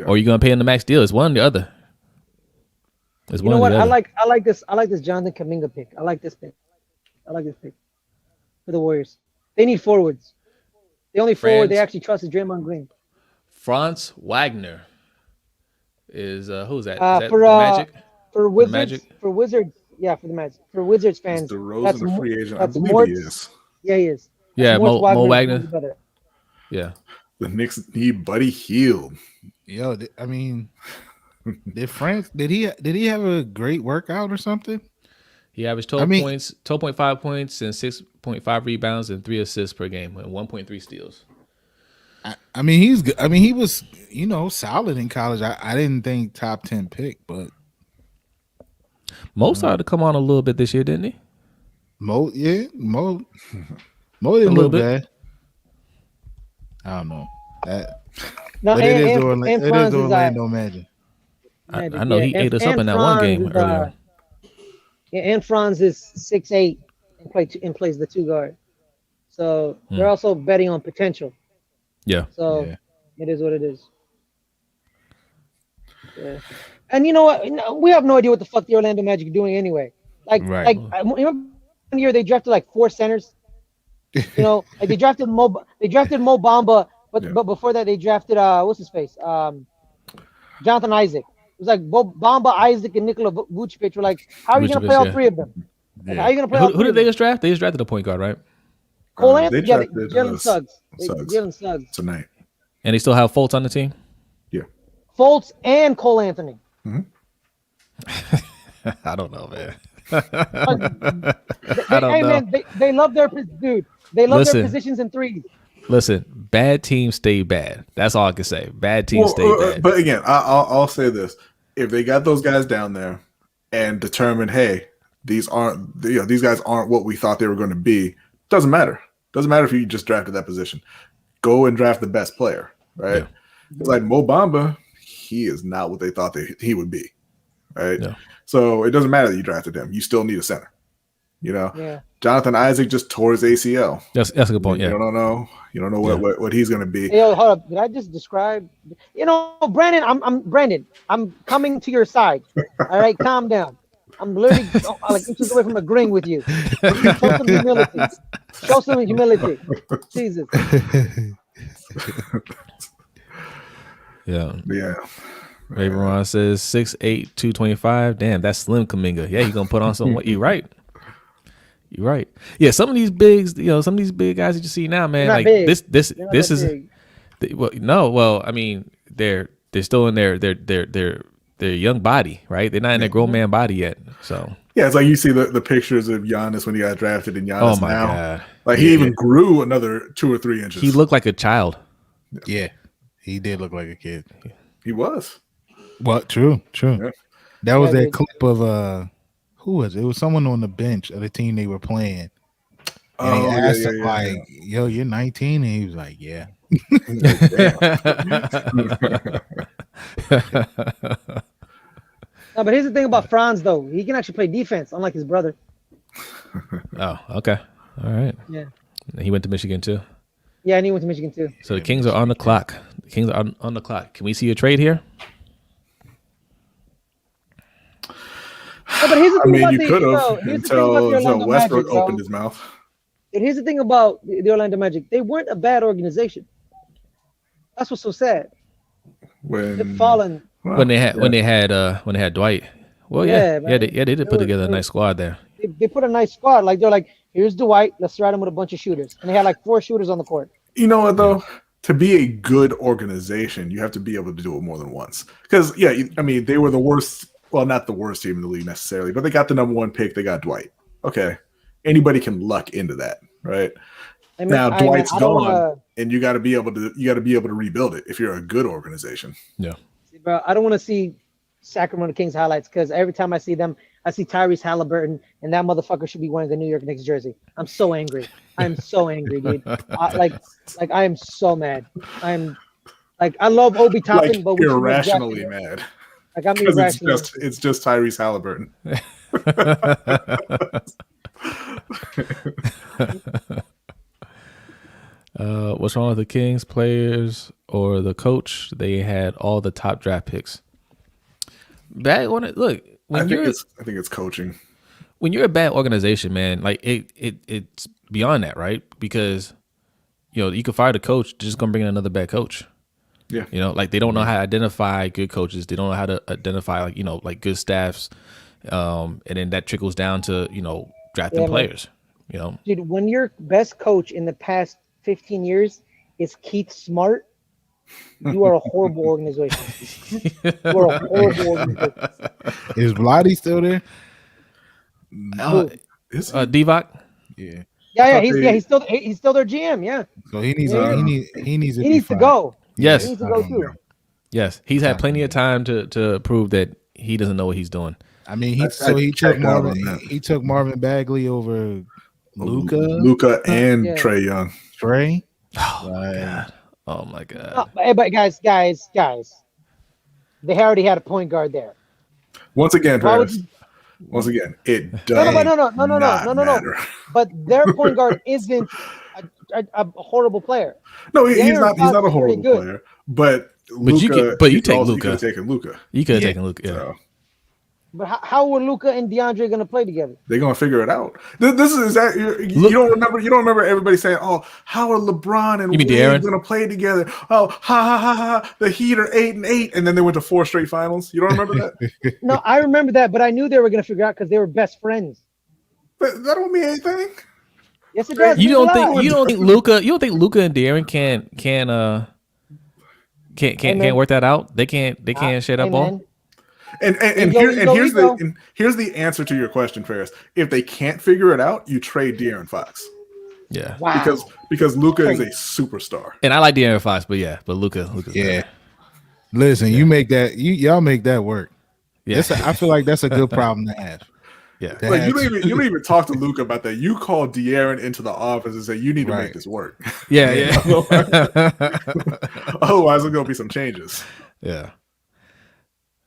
Speaker 1: or you're gonna pay him the max deal. It's one or the other.
Speaker 3: You know what? I like this Jonathan Kuminga pick. I like this pick for the Warriors. They need forwards. The only forward they actually trust is Draymond Green.
Speaker 1: Franz Wagner is who's that? Is that
Speaker 3: for
Speaker 1: Magic?
Speaker 3: For Wizards.
Speaker 1: Magic?
Speaker 3: For Wizards. Yeah, for the Magic. For Wizards fans,
Speaker 2: that's a free agent. I believe he is.
Speaker 3: Yeah, he is.
Speaker 1: Yeah, Mo Wagner. Yeah.
Speaker 2: The Knicks need Buddy Hield.
Speaker 4: Yo, I mean, did he have a great workout or something?
Speaker 1: He averaged 12.5 points, and 6.5 rebounds and 3 assists per game, and 1.3 steals.
Speaker 4: I mean, he's good. I mean, he was, solid in college. I didn't think top 10 pick, but
Speaker 1: Mo started to come on a little bit this year, didn't he?
Speaker 4: Mo didn't look bad. I don't know that.
Speaker 3: No,
Speaker 4: but it is the Orlando Magic.
Speaker 1: I know he ate us up in that one game earlier.
Speaker 3: Yeah, and Franz is 6'8", and plays the 2 guard. So they're also betting on potential.
Speaker 1: Yeah.
Speaker 3: So it is what it is. Yeah. And you know what? We have no idea what the fuck the Orlando Magic are doing anyway.
Speaker 4: Right.
Speaker 3: Remember one year they drafted like 4 centers. You know, like they drafted Mo Bamba, but before that they drafted what's his face? Jonathan Isaac. It was like Bamba, Isaac, and Nikola Vucevic were like, how are you gonna play all 3 of them? Like, how are you gonna play all 3
Speaker 1: Who did
Speaker 3: of
Speaker 1: they
Speaker 3: them?
Speaker 1: just draft? They just drafted a point guard, right?
Speaker 3: Cole
Speaker 2: They
Speaker 3: Anthony,
Speaker 2: drafted
Speaker 3: Jalen Suggs.
Speaker 2: Suggs
Speaker 3: Jalen Suggs.
Speaker 2: tonight.
Speaker 1: And they still have Fultz on the team.
Speaker 2: Yeah.
Speaker 3: Fultz and Cole Anthony.
Speaker 1: I don't know, man.
Speaker 3: I
Speaker 1: don't know.
Speaker 3: Man, they love their dude. They love their positions in threes.
Speaker 1: Listen, bad teams stay bad. That's all I can say. Bad teams stay bad.
Speaker 2: But again, I'll say this: if they got those guys down there and determined, hey, these guys aren't what we thought they were going to be, doesn't matter. Doesn't matter if you just drafted that position. Go and draft the best player, right? Yeah. It's like Mo Bamba, he is not what they thought he would be, right? Yeah. So it doesn't matter that you drafted him. You still need a center. You know, Jonathan Isaac just tore his ACL.
Speaker 1: That's a good point.
Speaker 2: You don't know what he's going to be.
Speaker 3: Hey, yo, hold up. Did I just describe? You know, Brandon. I'm Brandon. I'm coming to your side. All right, calm down. I'm literally like inches away from agreeing with you. Show some humility. Show some humility. Jesus.
Speaker 1: Yeah.
Speaker 2: Ron
Speaker 1: says 6'8", 225. Damn, that's Slim Kuminga. Yeah, he's gonna put on some. You're right. You're right. Yeah, some of these big guys that you see now, man. Like big. This is. I mean, they're still in their young body, right? They're not in their grown man body yet. So
Speaker 2: yeah, it's like you see the pictures of Giannis when he got drafted, and Giannis
Speaker 1: God.
Speaker 2: Like he even grew another 2 or 3 inches.
Speaker 1: He looked like a child.
Speaker 4: Yeah, he did look like a kid.
Speaker 2: He was.
Speaker 4: Well, true. Yeah. That was that clip of who was it? It was someone on the bench of the team they were playing. And he asked him like, "Yo, you're 19?" And he was like, "Yeah."
Speaker 3: No, but here's the thing about Franz, though. He can actually play defense, unlike his brother.
Speaker 1: Oh, okay. All right.
Speaker 3: Yeah.
Speaker 1: He went to Michigan, too?
Speaker 3: Yeah, and he went to Michigan, too.
Speaker 1: So the Kings are on the clock. The Kings are on the clock. Can we see a trade here?
Speaker 3: No, but here's the thing
Speaker 2: you could have until Westbrook opened his mouth.
Speaker 3: And here's the thing about the Orlando Magic. They weren't a bad organization. That's what's so sad. They've fallen.
Speaker 1: When they had Dwight. Well, they did put together a nice squad there.
Speaker 3: They put a nice squad. Like they're like, here's Dwight. Let's thread him with a bunch of shooters. And they had like 4 shooters on the court.
Speaker 2: You know what though? To be a good organization, you have to be able to do it more than once. Because they were the worst. Well, not the worst team in the league necessarily, but they got the number 1 pick. They got Dwight. Okay, anybody can luck into that, right? Now Dwight's gone, and you got to be able to rebuild it if you're a good organization.
Speaker 1: Yeah.
Speaker 3: See, bro, I don't want to see Sacramento Kings highlights because every time I see them, I see Tyrese Halliburton, and that motherfucker should be wearing the New York Knicks jersey. I'm so angry. I'm so angry, dude. I am so mad. I love Obi Toppin, but
Speaker 2: you're irrationally mad.
Speaker 3: Like I'm irrational.
Speaker 2: It's just Tyrese Halliburton.
Speaker 1: What's wrong with the Kings players or the coach? They had all the top draft picks. I think
Speaker 2: it's coaching.
Speaker 1: When you're a bad organization, man, like it's beyond that, right? Because you can fire the coach, just gonna bring in another bad coach.
Speaker 2: Yeah.
Speaker 1: Like they don't know how to identify good coaches. They don't know how to identify like good staffs. And then that trickles down to, drafting players,
Speaker 3: Dude, when your best coach in the past 15 years is Keith Smart, you are a horrible organization. You are a horrible organization.
Speaker 4: Is Brodny still there?
Speaker 1: Divock?
Speaker 4: Yeah.
Speaker 3: Yeah, he's still their GM, yeah.
Speaker 4: So he needs to
Speaker 3: go.
Speaker 1: Yes.
Speaker 3: He needs to go too.
Speaker 1: Yes. He's had plenty of time to prove that he doesn't know what he's doing.
Speaker 4: I mean, he took Marvin Bagley over
Speaker 2: Luka and Trae Young.
Speaker 4: Trae?
Speaker 1: Oh my God. Oh my God.
Speaker 3: But guys, they already had a point guard there.
Speaker 2: Once again, Travis, Once again, it
Speaker 3: No,
Speaker 2: does
Speaker 3: no, but no,
Speaker 2: not
Speaker 3: no.
Speaker 2: matter.
Speaker 3: But their point guard isn't a horrible player.
Speaker 2: No, he's
Speaker 3: De'Aaron
Speaker 2: not. He's
Speaker 3: Fox
Speaker 2: not a
Speaker 3: is pretty
Speaker 2: horrible
Speaker 3: good.
Speaker 2: player. But
Speaker 1: But you
Speaker 2: Luka,
Speaker 1: but you take
Speaker 2: you could
Speaker 1: Luka.
Speaker 2: have taken Luka.
Speaker 1: You could have
Speaker 4: Yeah.
Speaker 1: taken Luka. Yeah.
Speaker 2: So
Speaker 3: But how were Luka and DeAndre going to play together?
Speaker 2: they're gonna figure it out. This is that you don't remember. You don't remember everybody saying, "Oh, how are LeBron and
Speaker 1: You mean
Speaker 2: Wade
Speaker 1: De'Aaron?
Speaker 2: gonna play together?" Oh, ha ha ha ha! The Heat are 8-8, and then they went to 4 straight finals. You don't remember that?
Speaker 3: No, I remember that, but I knew they were going to figure out because they were best friends.
Speaker 2: But that don't mean anything.
Speaker 3: Yes, it does.
Speaker 1: You
Speaker 3: It means a lot.
Speaker 1: don't think Luka and De'Aaron can't
Speaker 3: Amen.
Speaker 1: work that out? They can't share that ball.
Speaker 3: Amen.
Speaker 2: And here's the answer to your question, Ferris. If they can't figure it out, you trade De'Aaron Fox
Speaker 1: Yeah.
Speaker 3: Wow.
Speaker 2: because Luka is a superstar.
Speaker 1: And I like De'Aaron Fox, but Luka's
Speaker 4: Yeah.
Speaker 1: better.
Speaker 4: Listen, you make that. Y'all make that work.
Speaker 1: Yeah.
Speaker 4: I feel like that's a good problem to have.
Speaker 1: Yeah.
Speaker 4: To
Speaker 2: Like
Speaker 4: have-
Speaker 2: you don't even talk to Luka about that. You call De'Aaron into the office and say you need to
Speaker 4: Right.
Speaker 2: make this work.
Speaker 1: Yeah. Yeah.
Speaker 2: Otherwise, there's gonna be some changes.
Speaker 1: Yeah.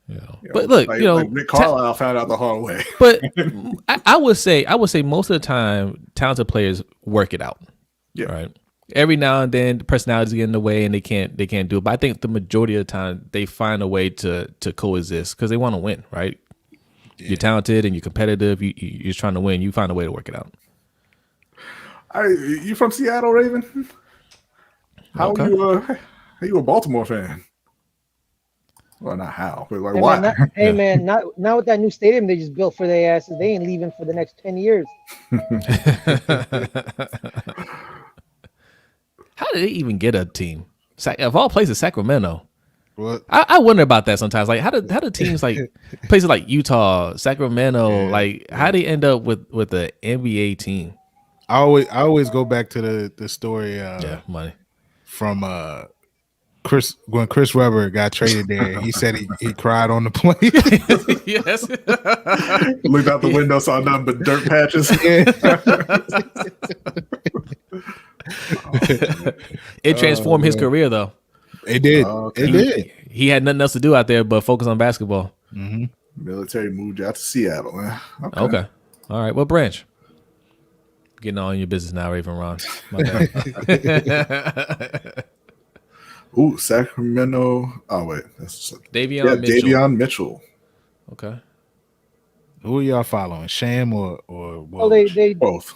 Speaker 1: Yeah.
Speaker 2: You know,
Speaker 1: But look,
Speaker 2: like,
Speaker 1: you know,
Speaker 2: like Rick Carlisle found out the hard way.
Speaker 1: but I would say most of the time, talented players work it out.
Speaker 2: Yeah.
Speaker 1: Right. Every now and then, the personalities get in the way, and they can't do it. But I think the majority of the time, they find a way to coexist because they want to win. Right. Yeah. You're talented and you're competitive. You're just trying to win. You find a way to work it out.
Speaker 2: You from Seattle, Raven? How
Speaker 1: Okay.
Speaker 2: are you a Baltimore fan? Well, not how, but like
Speaker 3: Hey,
Speaker 2: why?
Speaker 3: man, not with that new stadium they just built for their asses. They ain't leaving for the next 10 years.
Speaker 1: How did they even get a team? Of all places, Sacramento.
Speaker 4: Well,
Speaker 1: I wonder about that sometimes. Like, how do teams like places like Utah, Sacramento, like how they end up with the NBA team?
Speaker 4: I always go back to the story
Speaker 1: Money.
Speaker 4: from when Chris Webber got traded there. He said he cried on the plane.
Speaker 1: Yes.
Speaker 2: Looked out the window, saw nothing but dirt patches.
Speaker 1: It transformed his career though.
Speaker 4: It did.
Speaker 2: Okay.
Speaker 4: It did.
Speaker 1: He had nothing else to do out there but focus on basketball.
Speaker 4: Mm-hmm.
Speaker 2: Military moved you out to Seattle. Man.
Speaker 1: Okay. All right. What branch? Getting all in your business now, Raven Ron. My bad.
Speaker 2: Ooh, Sacramento. Oh wait, that's
Speaker 1: Davion Mitchell.
Speaker 2: Davion Mitchell.
Speaker 1: Okay.
Speaker 4: Who are y'all following? Sham or Woj?
Speaker 3: Oh, they
Speaker 2: Both.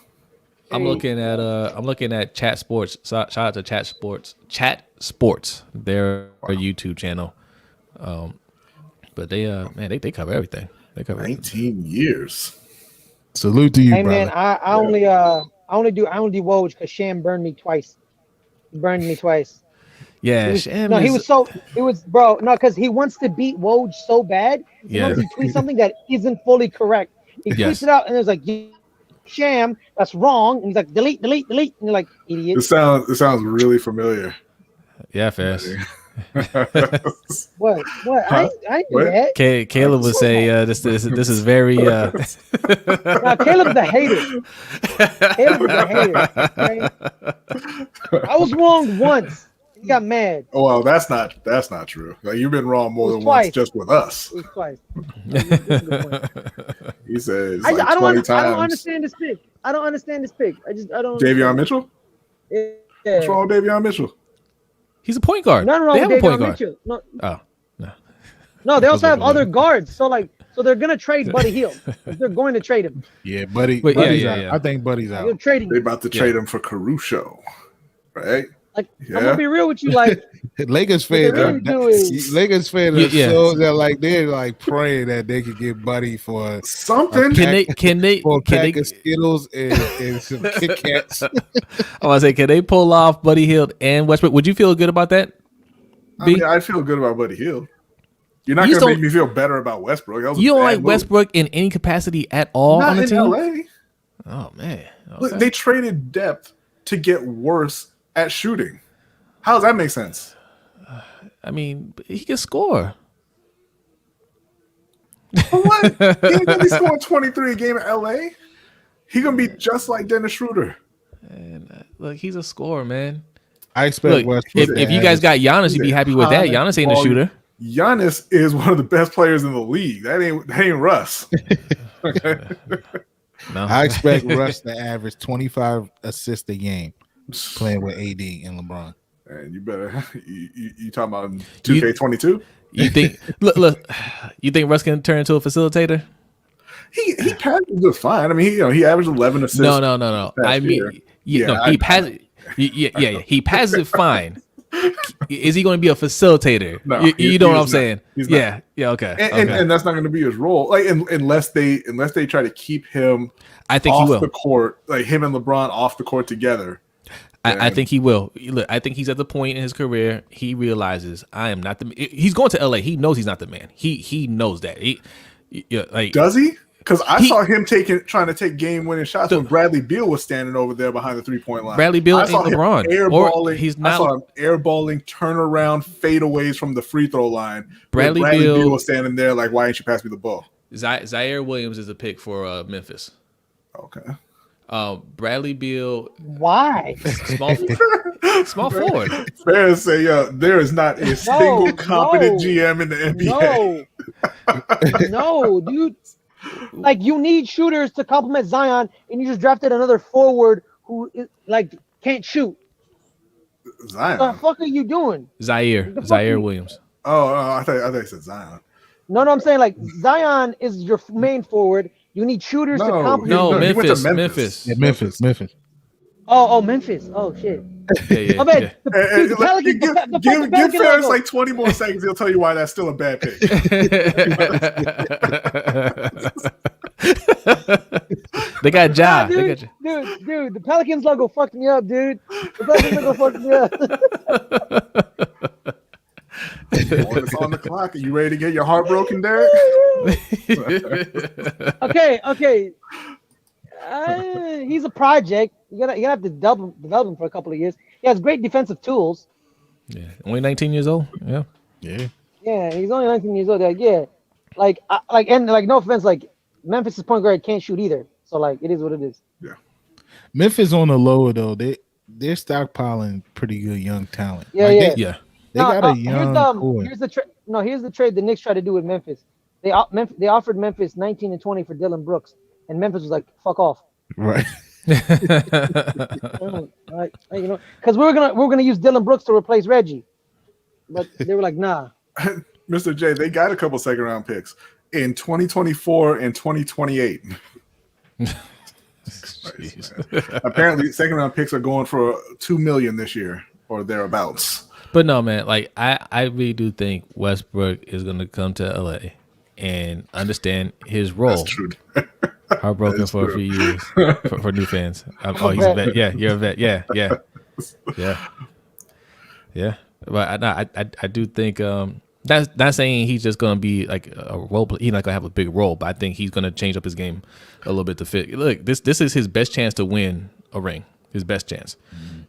Speaker 1: I'm looking at Chat Sports. Shout out to Chat Sports. Chat Sports. Their YouTube channel. But they they cover everything. They cover
Speaker 2: 19 years.
Speaker 4: Salute to you,
Speaker 3: Hey
Speaker 4: brother.
Speaker 3: man, I only do Woj because Sham burned me twice. He burned me twice.
Speaker 1: Yeah,
Speaker 3: because he wants to beat Woj so bad.
Speaker 1: Yeah.
Speaker 3: He tweets something that isn't fully correct. He tweets it out and it's like, Sham, that's wrong. And he's like, delete. And you're like, idiot.
Speaker 2: It sounds really familiar.
Speaker 1: Yeah, fast.
Speaker 3: What? I ain't do
Speaker 2: What?
Speaker 3: that.
Speaker 1: Caleb would say this is very
Speaker 3: Now, Caleb's a hater. Right? I was wrong once. He got mad.
Speaker 2: Oh, well, that's not true. Like, you've been wrong more
Speaker 3: It was
Speaker 2: than
Speaker 3: twice.
Speaker 2: once just with us.
Speaker 3: It was twice.
Speaker 2: He says
Speaker 3: I
Speaker 2: like
Speaker 3: don't
Speaker 2: 20 times.
Speaker 3: I don't understand this pick. I don't understand this pick. I don't.
Speaker 2: Davion Mitchell?
Speaker 3: Yeah.
Speaker 2: What's wrong with Davion Mitchell?
Speaker 1: He's a point guard.
Speaker 3: Nothing wrong
Speaker 1: They
Speaker 3: with
Speaker 1: have a point
Speaker 3: Davion
Speaker 1: guard.
Speaker 3: Mitchell. No,
Speaker 1: Oh, no.
Speaker 3: no, they also have other guards. So they're gonna trade Buddy Hield. They're going to trade him.
Speaker 4: Yeah, Buddy.
Speaker 1: Wait,
Speaker 4: Buddy's
Speaker 1: yeah,
Speaker 4: out.
Speaker 1: yeah.
Speaker 4: I think Buddy's
Speaker 3: They're
Speaker 4: out.
Speaker 3: trading
Speaker 2: They
Speaker 3: him.
Speaker 2: about to trade him for Caruso, right?
Speaker 3: Like,
Speaker 2: Yeah.
Speaker 3: I'm gonna be real with you. Like,
Speaker 4: Lakers
Speaker 3: what they
Speaker 4: fans,
Speaker 3: really do is
Speaker 4: Lakers fans
Speaker 1: Yeah.
Speaker 4: are so that like they're like praying that they could get Buddy for
Speaker 2: Something.
Speaker 1: Can they
Speaker 4: for a
Speaker 1: can
Speaker 4: pack
Speaker 1: they
Speaker 4: of Skittles and some Kit Kats.
Speaker 1: I want to say, can they pull off Buddy Hield and Westbrook? Would you feel good about that?
Speaker 2: I mean, I feel good about Buddy Hield. You're not
Speaker 1: You
Speaker 2: going to
Speaker 1: don't-
Speaker 2: make me feel better about Westbrook. That was a
Speaker 1: You don't
Speaker 2: bad
Speaker 1: like
Speaker 2: move.
Speaker 1: Westbrook in any capacity at all
Speaker 2: Not
Speaker 1: on the
Speaker 2: in
Speaker 1: team?
Speaker 2: LA.
Speaker 1: Oh man,
Speaker 2: Look,
Speaker 1: okay.
Speaker 2: they traded depth to get worse at shooting. How does that make sense?
Speaker 1: I mean, he can score.
Speaker 2: For what? He ain't gonna be scoring 23 a game in LA. He gonna be just like Dennis Schroeder.
Speaker 1: And look, he's a scorer, man.
Speaker 4: I expect
Speaker 1: Look,
Speaker 4: Westbrook.
Speaker 1: if you guys got Giannis, you'd be happy with that. Giannis ain't a shooter.
Speaker 2: Giannis is one of the best players in the league. That ain't Russ.
Speaker 1: No,
Speaker 4: I expect Russ to average 25 assists a game playing with AD and LeBron.
Speaker 2: And you better you talking about 2K22?
Speaker 1: You think look, you think Russ can turn into a facilitator?
Speaker 2: He passes just fine. I mean, he averaged 11 assists.
Speaker 1: No. I mean, he passes. Yeah, he passes it fine. Is he going to be a facilitator?
Speaker 2: No,
Speaker 1: you know what I'm saying?
Speaker 2: He's
Speaker 1: yeah, okay.
Speaker 2: And that's not going to be his role. Like unless they try to keep him,
Speaker 1: I think
Speaker 2: off
Speaker 1: he will.
Speaker 2: the court, like him and LeBron off the court together.
Speaker 1: I think he will. Look, I think he's at the point in his career he realizes I am not the. He's going to LA. He knows he's not the man. He knows that.
Speaker 2: Does he? Because I saw him trying to take game-winning shots when Bradley Beal was standing over there behind the three-point line.
Speaker 1: Bradley Beal ain't LeBron.
Speaker 2: Airballing,
Speaker 1: he's not.
Speaker 2: I saw him airballing turnaround fadeaways from the free throw line.
Speaker 1: Bradley
Speaker 2: Beal was standing there like, why ain't you pass me the ball?
Speaker 1: Zaire Williams is a pick for Memphis.
Speaker 2: Okay.
Speaker 1: Bradley Beal.
Speaker 3: Why?
Speaker 1: Small forward.
Speaker 2: Fair to say, there is not a single competent GM in the NBA.
Speaker 3: No, dude. Like, you need shooters to complement Zion, and you just drafted another forward who can't shoot.
Speaker 2: Zion.
Speaker 3: What the fuck are you doing?
Speaker 1: Zaire Williams.
Speaker 2: Oh, I thought you said Zion.
Speaker 3: No, I'm saying like Zion is your main forward. You need shooters to complement.
Speaker 1: No, Memphis.
Speaker 4: Yeah, Memphis.
Speaker 3: Oh, Memphis. Oh shit.
Speaker 1: Yeah.
Speaker 3: I bet the Pelicans,
Speaker 2: Give Ferris like 20 more seconds. He'll tell you why that's still a bad pick.
Speaker 1: They got Ja.
Speaker 3: Dude, the Pelicans logo fucked me up, dude. The Pelicans logo fucked me up.
Speaker 2: It's on the clock. Are you ready to get your heart broken, Derek?
Speaker 3: Okay. He's a project. You gotta have to develop him for a couple of years. He has great defensive tools.
Speaker 1: Yeah, only 19 years old. Yeah.
Speaker 3: Yeah, he's only 19 years old. No offense, like Memphis' point guard can't shoot either. So like, it is what it is.
Speaker 2: Yeah.
Speaker 4: Memphis on the lower though. They're stockpiling pretty good young talent.
Speaker 3: Yeah.
Speaker 4: They got a young core.
Speaker 3: Here's the trade the Knicks tried to do with Memphis. They offered Memphis 19 and 20 for Dylan Brooks, and Memphis was like, "Fuck off."
Speaker 4: Right.
Speaker 3: Because we're gonna use Dylan Brooks to replace Reggie, but they were like, "Nah."
Speaker 2: Mr. J, they got a couple second-round picks in 2024 and 2028. Apparently, second-round picks are going for $2 million this year or thereabouts.
Speaker 1: But no, man, like I really do think Westbrook is going to come to LA and understand his role.
Speaker 2: That's true.
Speaker 1: Heartbroken for a few years for new fans. He's a vet. Yeah, you're a vet. Yeah. But I do think that's not saying he's just going to be like a role. He's not going to have a big role, but I think he's going to change up his game a little bit to fit. Look, this is his best chance to win a ring. His best chance,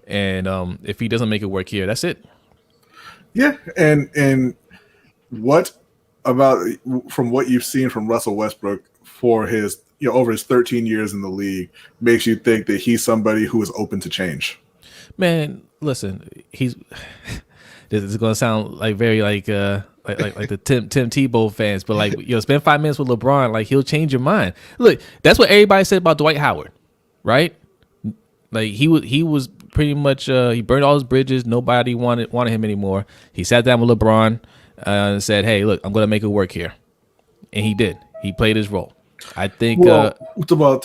Speaker 1: and if he doesn't make it work here, that's it.
Speaker 2: Yeah, and what about from what you've seen from Russell Westbrook for his over his 13 years in the league makes you think that he's somebody who is open to change?
Speaker 1: Man, listen, this is gonna sound like very like the Tim Tebow fans, but like spend 5 minutes with LeBron, like he'll change your mind. Look, that's what everybody said about Dwight Howard, right? Like he was pretty much he burned all his bridges. Nobody wanted him anymore. He sat down with LeBron and said, "Hey, look, I'm going to make it work here," and he did. He played his role. I think.
Speaker 2: To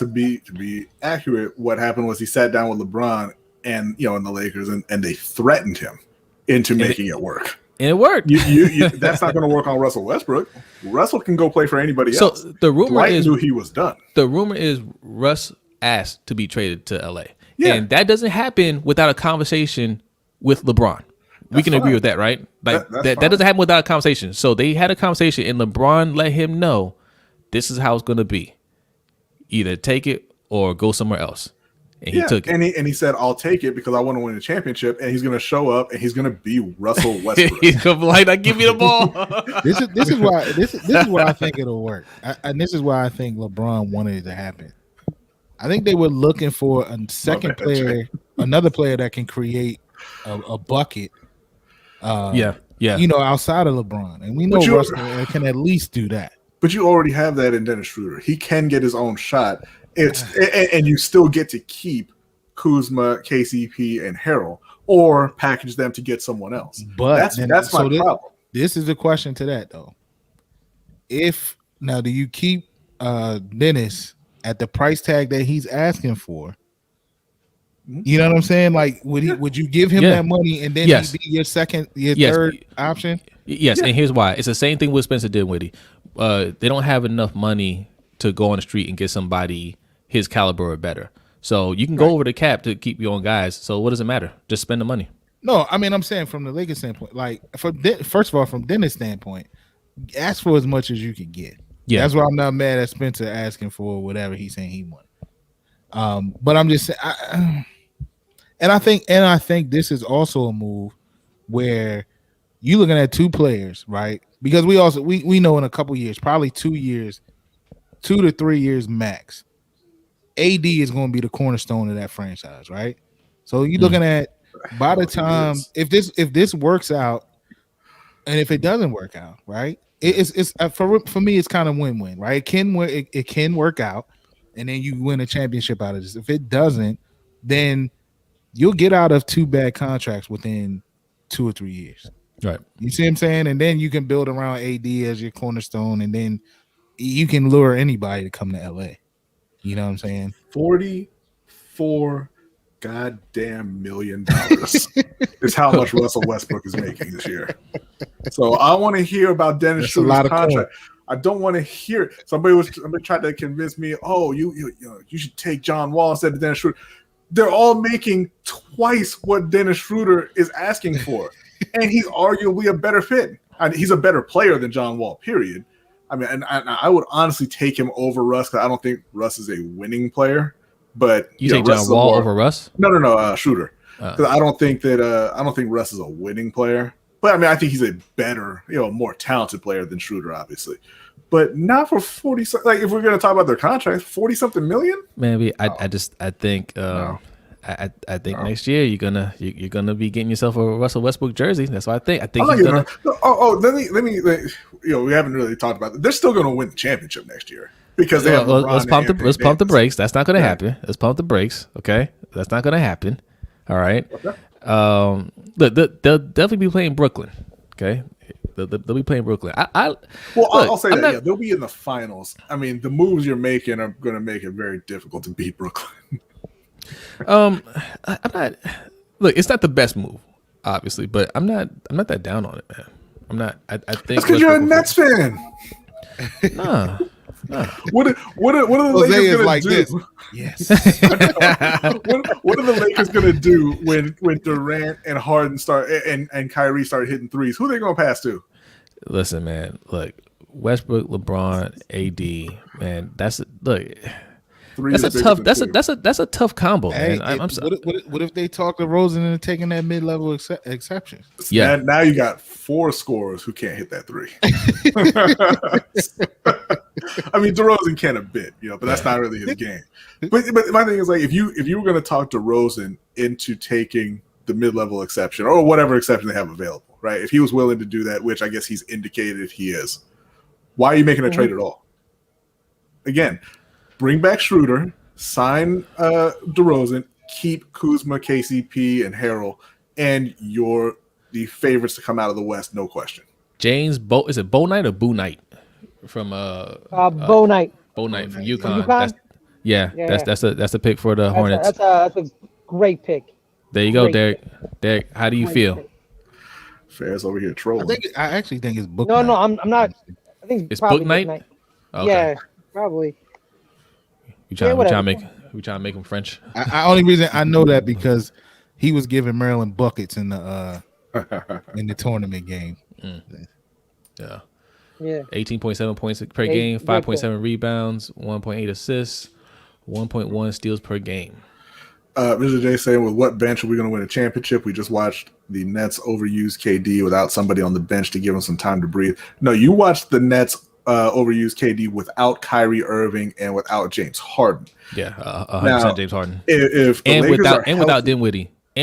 Speaker 2: be accurate, what happened was he sat down with LeBron and in the Lakers, and they threatened him into making it work.
Speaker 1: And it worked.
Speaker 2: That's not going to work on Russell Westbrook. Russell can go play for anybody else.
Speaker 1: So the rumor
Speaker 2: Dwight knew he was done.
Speaker 1: The rumor is Russ asked to be traded to LA.
Speaker 2: Yeah.
Speaker 1: And that doesn't happen without a conversation with LeBron. We can agree with that, right? Like that doesn't happen without a conversation. So they had a conversation, and LeBron let him know this is how it's going to be. Either take it or go somewhere else. And he took it.
Speaker 2: And he said, "I'll take it because I want to win a championship." And he's going to show up, and he's going to be Russell Westbrook.
Speaker 1: He's going to be like, "Give me the ball."
Speaker 4: This is why I think it'll work, and this is why I think LeBron wanted it to happen. I think they were looking for a second player, another player that can create a bucket.
Speaker 1: Yeah.
Speaker 4: Outside of LeBron, and we know Russell can at least do that.
Speaker 2: But you already have that in Dennis Schroeder. He can get his own shot. And you still get to keep Kuzma, KCP, and Harrell, or package them to get someone else.
Speaker 4: But
Speaker 2: that's my problem.
Speaker 4: This is the question to that though. Do you keep Dennis at the price tag that he's asking for? You know what I'm saying? Like, would you give him that money and then he'd be your third option?
Speaker 1: Yes, and here's why. It's the same thing with Spencer Dinwiddie. They don't have enough money to go on the street and get somebody his caliber or better. So you can go over the cap to keep your own guys. So what does it matter? Just spend the money.
Speaker 4: No, I mean, I'm saying from the Lakers standpoint, like first of all, from Dennis' standpoint, ask for as much as you can get. Yeah, that's why I'm not mad at Spencer asking for whatever he's saying he wants. But I'm just saying, I think this is also a move where you looking at two players, right? Because we know in a couple years, probably 2 years, 2 to 3 years max, AD is going to be the cornerstone of that franchise, right? So you're looking at by the time if this works out, and if it doesn't work out, right? It's for me, it's kind of win-win, right? It can work out, and then you win a championship out of this. If it doesn't, then you'll get out of 2 bad contracts within 2 or 3 years.
Speaker 1: Right.
Speaker 4: You see what I'm saying? And then you can build around AD as your cornerstone, and then you can lure anybody to come to LA. You know what I'm saying?
Speaker 2: $44 goddamn million is how much Russell Westbrook is making this year. So I want to hear about Dennis Schroeder's contract. I don't want to hear it. Somebody tried to convince me, you should take John Wall instead of Dennis Schroeder. They're all making twice what Dennis Schroeder is asking for. And he's arguably a better fit. He's a better player than John Wall, period. I mean, and I would honestly take him over Russ because I don't think Russ is a winning player. But
Speaker 1: you take John Wall over Russ?
Speaker 2: No, Schroeder. Because I don't think Russ is a winning player. But I mean, I think he's a better, more talented player than Schroeder, obviously. But not for 40. Like if we're going to talk about their contracts, 40-something million.
Speaker 1: Maybe I think. No. I think next year you're gonna be getting yourself a Russell Westbrook jersey. That's what I think. He's gonna.
Speaker 2: Let me. We haven't really talked about that. They're still gonna win the championship next year because they have.
Speaker 1: Let's pump the brakes. That's not gonna happen. Let's pump the brakes. Okay, that's not gonna happen. All right. Okay. Look, they'll definitely be playing Brooklyn. Okay. They'll be playing Brooklyn.
Speaker 2: I'll say that. They'll be in the finals. I mean, the moves you're making are going to make it very difficult to beat Brooklyn.
Speaker 1: I'm not. Look, it's not the best move, obviously, but I'm not that down on it, man. I'm not. I think
Speaker 2: because you're a Nets fan.
Speaker 1: No.
Speaker 2: What are the Lakers gonna do?
Speaker 4: This. Yes.
Speaker 2: What are the Lakers gonna do when Durant and Harden start and Kyrie start hitting threes? Who are they gonna pass to?
Speaker 1: Listen, man. Look, Westbrook, LeBron, AD, man. That's a tough. That's a tough combo, man. I'm sorry.
Speaker 4: What if they talk to Rosen into taking that mid-level exception?
Speaker 1: Yeah.
Speaker 2: Now you got 4 scorers who can't hit that 3. I mean, DeRozan can a bit, but that's not really his game. But my thing is like if you were going to talk DeRozan into taking the mid-level exception or whatever exception they have available, right? If he was willing to do that, which I guess he's indicated he is, why are you making a trade at all? Again. Bring back Schroeder, sign DeRozan, keep Kuzma, KCP, and Harrell, and you're the favorites to come out of the West, no question.
Speaker 1: James is it Bo Knight or Boo Knight from
Speaker 3: Bo Knight.
Speaker 1: Bo Knight from UConn. That's the pick for the Hornets.
Speaker 3: That's a great pick.
Speaker 1: There you go, Derek. Derek, how do you feel?
Speaker 2: Fairs over here trolling.
Speaker 4: I actually think it's Book.
Speaker 3: No, I'm not. I think
Speaker 1: it's Book Knight.
Speaker 3: Okay. Yeah, probably.
Speaker 1: We trying to make him French.
Speaker 4: I only reason I know that because he was giving Maryland buckets in the tournament game.
Speaker 1: Yeah. 18.7 points per game, 5.7 rebounds, 1.8 assists, 1.1 steals per game.
Speaker 2: Mr. J saying, with what bench are we going to win a championship? We just watched the Nets overuse KD without somebody on the bench to give him some time to breathe. No, you watched the Nets overuse KD without Kyrie Irving and without James Harden.
Speaker 1: Yeah, 100% James Harden.
Speaker 2: If the Lakers are healthy,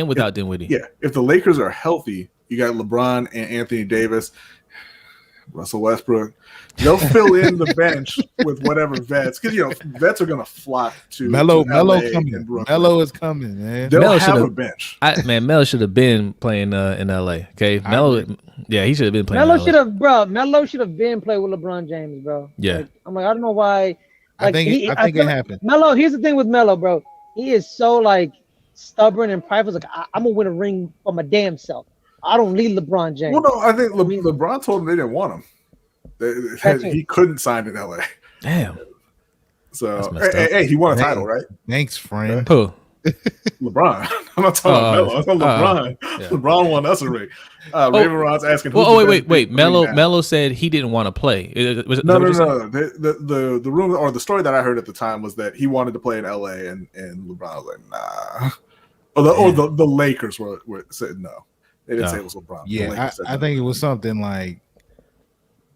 Speaker 1: without Dinwiddie. Yeah,
Speaker 2: if the Lakers are healthy, you got LeBron and Anthony Davis. Russell Westbrook. They'll fill in the bench with whatever vets, because vets are gonna flock to
Speaker 4: Melo
Speaker 2: LA
Speaker 4: coming.
Speaker 2: and Brooklyn.
Speaker 4: Melo is coming, man.
Speaker 2: They'll
Speaker 1: Melo
Speaker 2: have a bench.
Speaker 1: Melo should have been playing in LA. Okay, Melo. Yeah, he should have been playing.
Speaker 3: Melo should have, bro. Melo should have been playing with LeBron James, bro.
Speaker 1: Yeah.
Speaker 3: I'm like, I don't know why.
Speaker 4: I think it happened.
Speaker 3: Melo. Here's the thing with Melo, bro. He is so like stubborn and prideful. Like, I'm gonna win a ring for my damn self. I don't need LeBron James.
Speaker 2: Well, no, I think LeBron told him they didn't want him. He couldn't sign in LA.
Speaker 1: Damn.
Speaker 2: So hey, he won a title, right?
Speaker 4: Thanks, friend.
Speaker 1: Who?
Speaker 2: LeBron. I'm not talking about Melo. I'm talking LeBron.
Speaker 1: Yeah.
Speaker 2: LeBron won us a ring. Raven Rod's asking.
Speaker 1: Wait. Melo said he didn't want to play.
Speaker 2: No. The rumor or the story that I heard at the time was that he wanted to play in LA, and LeBron was like, nah. Or the Lakers were said no. They didn't say it was LeBron.
Speaker 4: Yeah, I think it was something like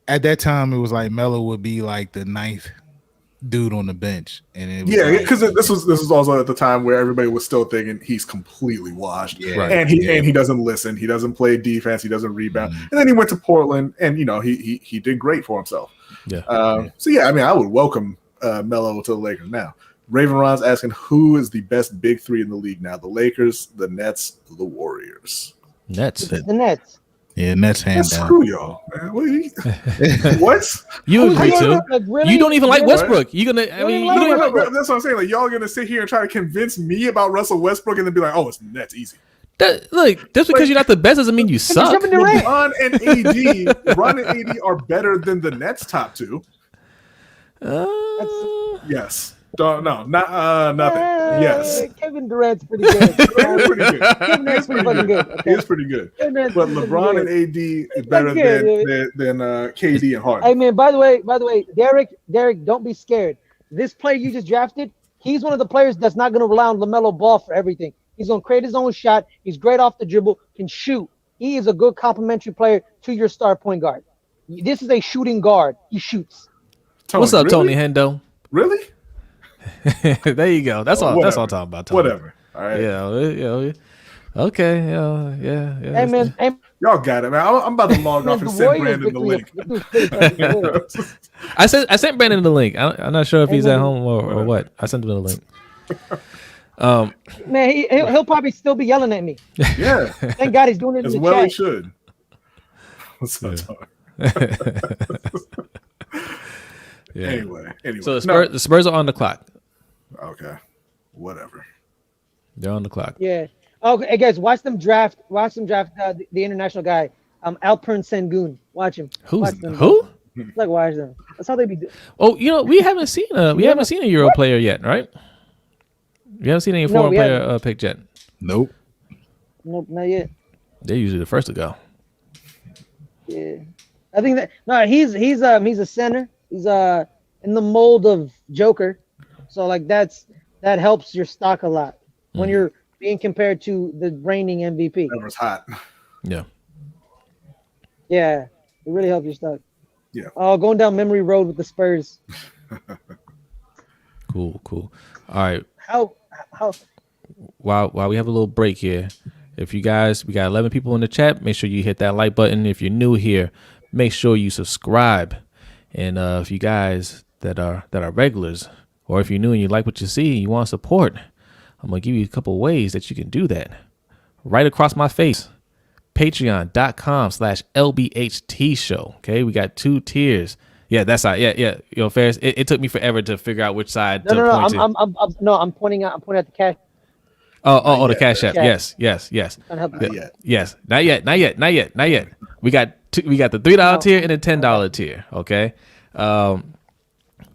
Speaker 4: at that time it was like Melo would be like the ninth dude on the bench, and it was
Speaker 2: because this was also at the time where everybody was still thinking he's completely washed, and he doesn't listen, he doesn't play defense, he doesn't rebound, and then he went to Portland, and he did great for himself. So I mean, I would welcome Melo to the Lakers now. Raven Ron's asking who is the best big three in the league now: the Lakers, the Nets, the Warriors.
Speaker 1: Nets.
Speaker 3: The Nets.
Speaker 4: Yeah, Nets hands down.
Speaker 2: Screw y'all, man. What?
Speaker 1: You agree to?
Speaker 3: Like, really?
Speaker 1: You don't even like Westbrook. You're gonna.
Speaker 3: I mean, you don't even
Speaker 2: like, that's what I'm saying. Like, y'all are gonna sit here and try to convince me about Russell Westbrook, and then be like, "Oh, it's Nets, easy."
Speaker 1: Look, just because you're not the best doesn't mean you suck.
Speaker 2: LeBron and AD are better than the Nets' top two. Yes. No, not nothing. Yes.
Speaker 3: Kevin Durant's pretty good.
Speaker 2: He's pretty good.
Speaker 3: Kevin Durant's pretty fucking good. Okay?
Speaker 2: He's pretty good. But LeBron and AD is better than KD and Harden.
Speaker 3: Hey man, by the way, Derek, don't be scared. This player you just drafted, he's one of the players that's not going to rely on LaMelo Ball for everything. He's going to create his own shot. He's great off the dribble, can shoot. He is a good complementary player to your star point guard. This is a shooting guard. He shoots.
Speaker 1: What's up, Tony Hendo?
Speaker 2: Really?
Speaker 1: There you go. That's all. That's all I'm talking about. Tony.
Speaker 2: Whatever. All right.
Speaker 1: Yeah. Okay. Yeah.
Speaker 3: Hey man.
Speaker 2: Y'all got it, man. I'm about to log off and send Brandon the link.
Speaker 1: I sent Brandon the link. I'm not sure if he's at home or what. I sent him the link.
Speaker 3: Man, he'll probably still be yelling at me.
Speaker 2: Yeah.
Speaker 3: Thank God he's doing it
Speaker 2: as
Speaker 3: in the
Speaker 2: well.
Speaker 3: chat.
Speaker 2: He should. What's up,
Speaker 1: Yeah.
Speaker 2: Anyway.
Speaker 1: So the Spurs are on the clock.
Speaker 2: Okay. Whatever.
Speaker 1: They're on the clock.
Speaker 3: Yeah. Okay, hey guys, watch them draft the international guy, Alpern Sengun. Watch him.
Speaker 1: Who?
Speaker 3: Like watch them. That's how they be doing.
Speaker 1: Oh, we haven't seen a Euro player yet, right? We haven't seen any foreign player picked yet.
Speaker 4: Nope,
Speaker 3: not yet.
Speaker 1: They're usually the first to go.
Speaker 3: Yeah. I think he's a center. He's in the mold of Joker. So like that helps your stock a lot when you're being compared to the reigning MVP.
Speaker 2: That was hot.
Speaker 1: Yeah.
Speaker 3: Yeah, it really helps your stock.
Speaker 2: Yeah.
Speaker 3: Oh, going down memory road with the Spurs.
Speaker 1: Cool. All right.
Speaker 3: How?
Speaker 1: While we have a little break here, if you guys, we got 11 people in the chat. Make sure you hit that like button. If you're new here, make sure you subscribe. And if you guys that are regulars, or if you're new and you like what you see and you want support, I'm going to give you a couple ways that you can do that. Right across my face, patreon.com/LBHT show. Okay, we got 2 tiers. Yeah, that's right. Yeah. Ferris, it took me forever to figure out which side to point to.
Speaker 3: I'm pointing at the cash.
Speaker 1: Oh, the Cash App. Yes.
Speaker 2: Not
Speaker 1: yet. We got the $3 tier and the $10 tier. Okay.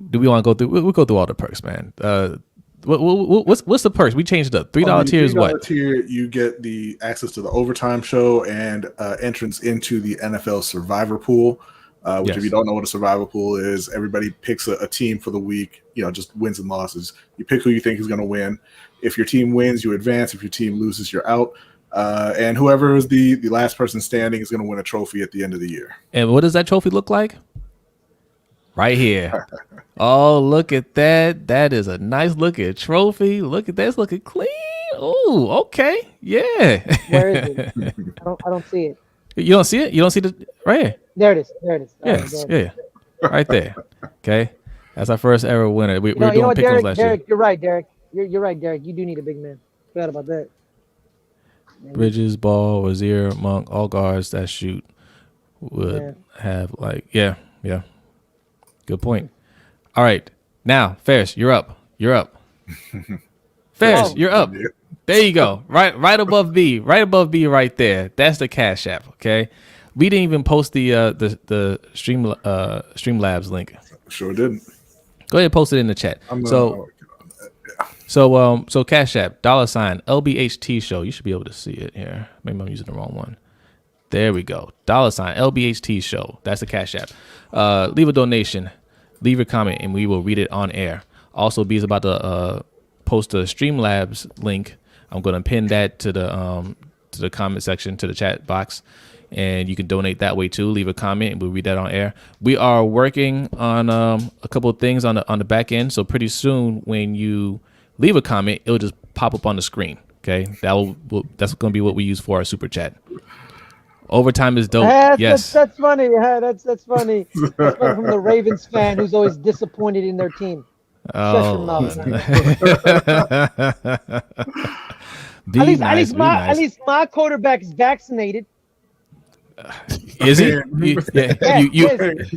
Speaker 1: Do we want to go through? We'll go through all the perks, man. What's the perks? We changed it up. $3 tier is what?
Speaker 2: Tier, you get the access to the overtime show and entrance into the NFL Survivor Pool. Which, if you don't know what a survival pool is, everybody picks a team for the week, just wins and losses. You pick who you think is going to win. If your team wins, you advance. If your team loses, you're out. And whoever is the last person standing is going to win a trophy at the end of the year.
Speaker 1: And what does that trophy look like? Right here. Oh, look at that. That is a nice looking trophy. Look at that. It's looking clean. Oh, okay. Yeah.
Speaker 3: Where is it? I don't see it.
Speaker 1: You don't see it? You don't see the right here?
Speaker 3: There it is. There it is. All right,
Speaker 1: Yes,
Speaker 3: there it is.
Speaker 1: yeah, right there. Okay, that's our first ever winner. We were
Speaker 3: You know
Speaker 1: doing
Speaker 3: what,
Speaker 1: pick 'ems
Speaker 3: Derek?
Speaker 1: last
Speaker 3: Derek,
Speaker 1: year.
Speaker 3: you're right, Derek. You're right, Derek. You do need a big man. Forgot about that.
Speaker 1: Bridges, Ball, Wazir, Monk, all guards that shoot would have like yeah. Good point. All right, now Ferris, you're up. Ferris, you're up. There you go. Right above B. Right there. That's the Cash App. Okay. We didn't even post the Streamlabs link.
Speaker 2: Sure didn't.
Speaker 1: Go ahead and post it in the chat. So Cash App, $ LBHT show. You should be able to see it here. Maybe I'm using the wrong one. There we go. $ LBHT show. That's the Cash App. Leave a donation, leave a comment, and we will read it on air. Also, B is about to post a Streamlabs link. I'm going to pin that to the comment section, to the chat box, and you can donate that way too. Leave a comment, and we'll read that on air. We are working on a couple of things on the back end, so pretty soon when you leave a comment, it'll just pop up on the screen. Okay, that's going to be what we use for our super chat. Overtime is dope. Yes,
Speaker 3: that's funny. That's funny. That's coming from the Ravens fan who's always disappointed in their team. Shut your mouth. At least my quarterback is vaccinated.
Speaker 1: Is he? You think?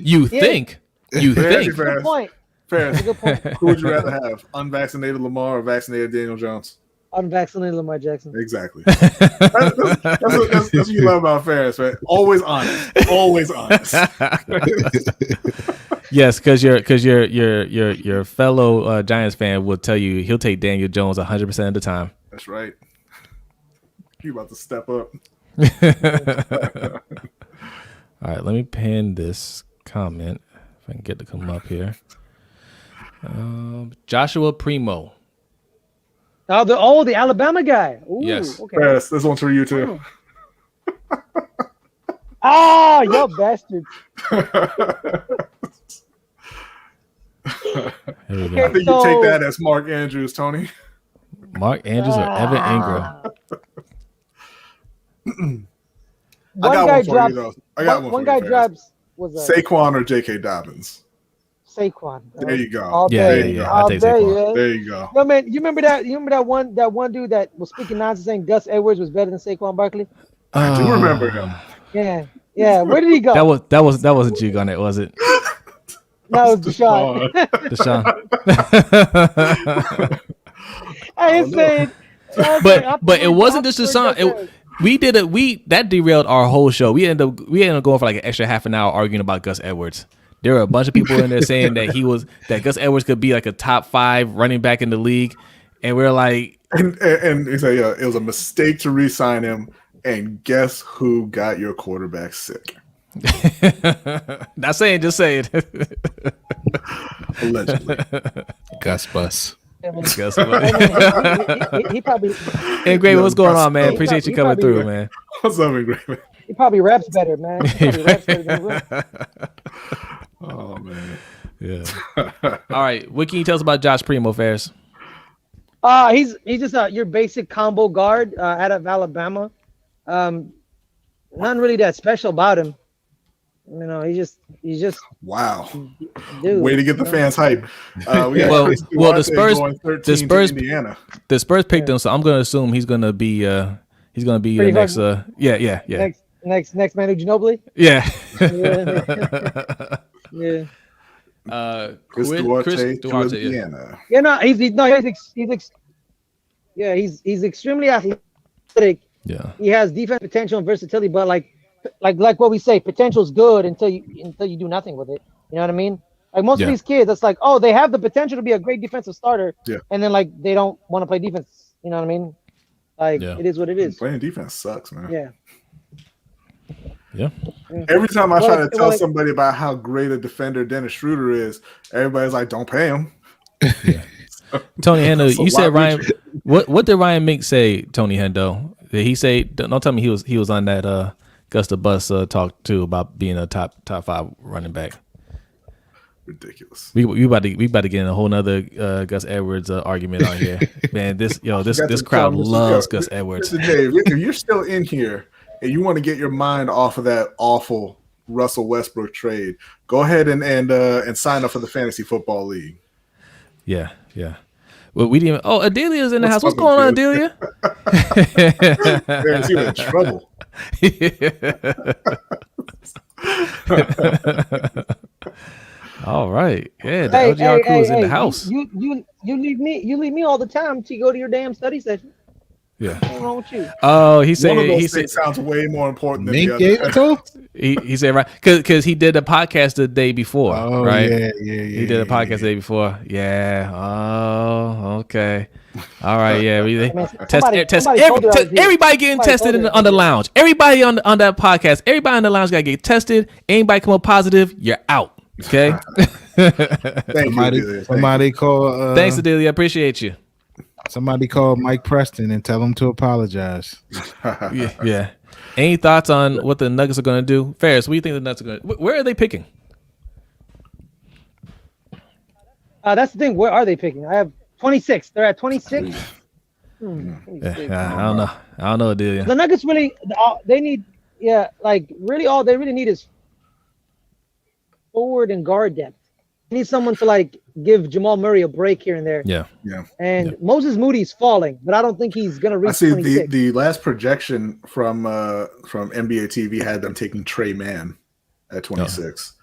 Speaker 1: You think?
Speaker 3: Good point.
Speaker 2: Ferris,
Speaker 3: Good point.
Speaker 2: who would you rather have? Unvaccinated Lamar or vaccinated Daniel Jones?
Speaker 3: Unvaccinated Lamar Jackson.
Speaker 2: Exactly. That's what you love about Ferris, right? Always honest. Always honest.
Speaker 1: Yes, because your fellow Giants fan will tell you he'll take Daniel Jones 100% of the time.
Speaker 2: That's right. You about to step up.
Speaker 1: All right, let me pin this comment if I can get to come up here. Joshua Primo.
Speaker 3: The Alabama guy. Ooh,
Speaker 1: yes.
Speaker 3: Okay.
Speaker 2: Ferris, this one's for you too.
Speaker 3: Ah, yo bastards.
Speaker 1: Here we
Speaker 2: I
Speaker 1: go.
Speaker 2: think you take that as Mark Andrews, Tony.
Speaker 1: Mark Andrews or Evan Ingram?
Speaker 2: I got one for you though. I got one.
Speaker 3: One guy drops was
Speaker 2: Saquon or J.K. Dobbins.
Speaker 3: Saquon.
Speaker 2: There you go.
Speaker 3: All
Speaker 1: Yeah.
Speaker 3: day.
Speaker 1: I'll take Saquon.
Speaker 2: There you go.
Speaker 3: No man, you remember that one dude that was speaking nonsense saying Gus Edwards was better than Saquon Barkley?
Speaker 2: I do remember him.
Speaker 3: Yeah. Where did he go?
Speaker 1: That wasn't you on it, was it?
Speaker 3: That was Deshaun.
Speaker 1: Deshaun.
Speaker 3: I was saying,
Speaker 1: but it wasn't just Deshaun. That derailed our whole show. We ended up going for like an extra half an hour arguing about Gus Edwards. There were a bunch of people in there saying that Gus Edwards could be like a top 5 running back in the league, and we're like,
Speaker 2: and he said, yeah, it was a mistake to re-sign him. And guess who got your quarterback sick?
Speaker 1: Not saying, just saying.
Speaker 2: Allegedly.
Speaker 4: Gus Bus.
Speaker 1: Guess what?
Speaker 3: He probably.
Speaker 1: Hey, Gravy, what's going on, man? Appreciate you coming through, man.
Speaker 2: What's up, Gravy?
Speaker 3: He probably raps better, man. He probably raps better than Will.
Speaker 2: Oh man.
Speaker 1: Yeah. All right. What can you tell us about Josh Primo, Ferris?
Speaker 3: He's just your basic combo guard out of Alabama. Nothing really that special about him. You know, he's just
Speaker 2: wow.
Speaker 3: Dude,
Speaker 2: way to get the fans hype.
Speaker 1: The Spurs
Speaker 2: Indiana.
Speaker 1: The Spurs picked him, so I'm gonna assume he's gonna be the next
Speaker 3: next Manu Ginobili.
Speaker 1: Yeah.
Speaker 3: Yeah.
Speaker 2: Chris Duarte, Indiana.
Speaker 3: Yeah, no, he's extremely athletic.
Speaker 1: Yeah.
Speaker 3: He has defense potential and versatility, but like what we say, potential is good until you do nothing with it. You know what I mean? Like most of these kids, it's like, oh, they have the potential to be a great defensive starter, and then like they don't want to play defense. You know what I mean? Like it is what it is.
Speaker 2: Playing defense sucks, man.
Speaker 1: Yeah.
Speaker 2: Every time I try to tell somebody about how great a defender Dennis Schroeder is, everybody's like, "Don't pay him."
Speaker 1: Yeah. Tony Hendo, you said Ryan. What did Ryan Mink say? Tony Hendo, did he say? Don't tell me he was on that Gus the Bus talk too about being a top 5 running back.
Speaker 2: Ridiculous.
Speaker 1: We about to get in a whole nother Gus Edwards argument on here, man. This crowd loves Gus Edwards.
Speaker 2: Mr. Dave, if you're still in here and you want to get your mind off of that awful Russell Westbrook trade, go ahead and sign up for the fantasy football league.
Speaker 1: Yeah. Well, we didn't even. Oh, Adelia's in the house. What's
Speaker 2: up,
Speaker 1: going on, Adelia?
Speaker 2: There's you in trouble.
Speaker 1: All right. Yeah, the LGR crew is in the house.
Speaker 3: You leave me all the time to go to your damn study session.
Speaker 1: Yeah.
Speaker 3: What's wrong with you?
Speaker 1: Oh, he
Speaker 2: One
Speaker 1: said
Speaker 2: of those
Speaker 1: he
Speaker 2: things
Speaker 1: said
Speaker 2: sounds way more important than
Speaker 4: Mink
Speaker 2: the
Speaker 4: gave
Speaker 2: other.
Speaker 4: it to him?
Speaker 1: he said right because he did a podcast the day before.
Speaker 4: Oh,
Speaker 1: right?
Speaker 4: yeah.
Speaker 1: He did a podcast the day before. Yeah. Oh, okay. All right. Yeah. Everybody getting tested on the lounge. Everybody on that podcast. Everybody in the lounge got to get tested. Anybody come up positive, you're out. Okay.
Speaker 4: Somebody call.
Speaker 1: Thanks, Adelia. I appreciate you.
Speaker 4: Somebody call Mike Preston and tell him to apologize.
Speaker 1: Yeah. Any thoughts on what the Nuggets are going to do? Ferris, what do you think the Nuggets are going to do? Where are they picking?
Speaker 3: That's the thing. Where are they picking? I have 26. They're at 26.
Speaker 1: I don't know. I don't know, Adelia.
Speaker 3: The Nuggets really, they need, really all they really need is forward and guard depth. They need someone to give Jamal Murray a break here and there.
Speaker 1: Yeah.
Speaker 3: And Moses Moody's falling, but I don't think he's gonna reach.
Speaker 2: I see
Speaker 3: 26.
Speaker 2: the last projection from NBA TV had them taking Trey Mann at 26.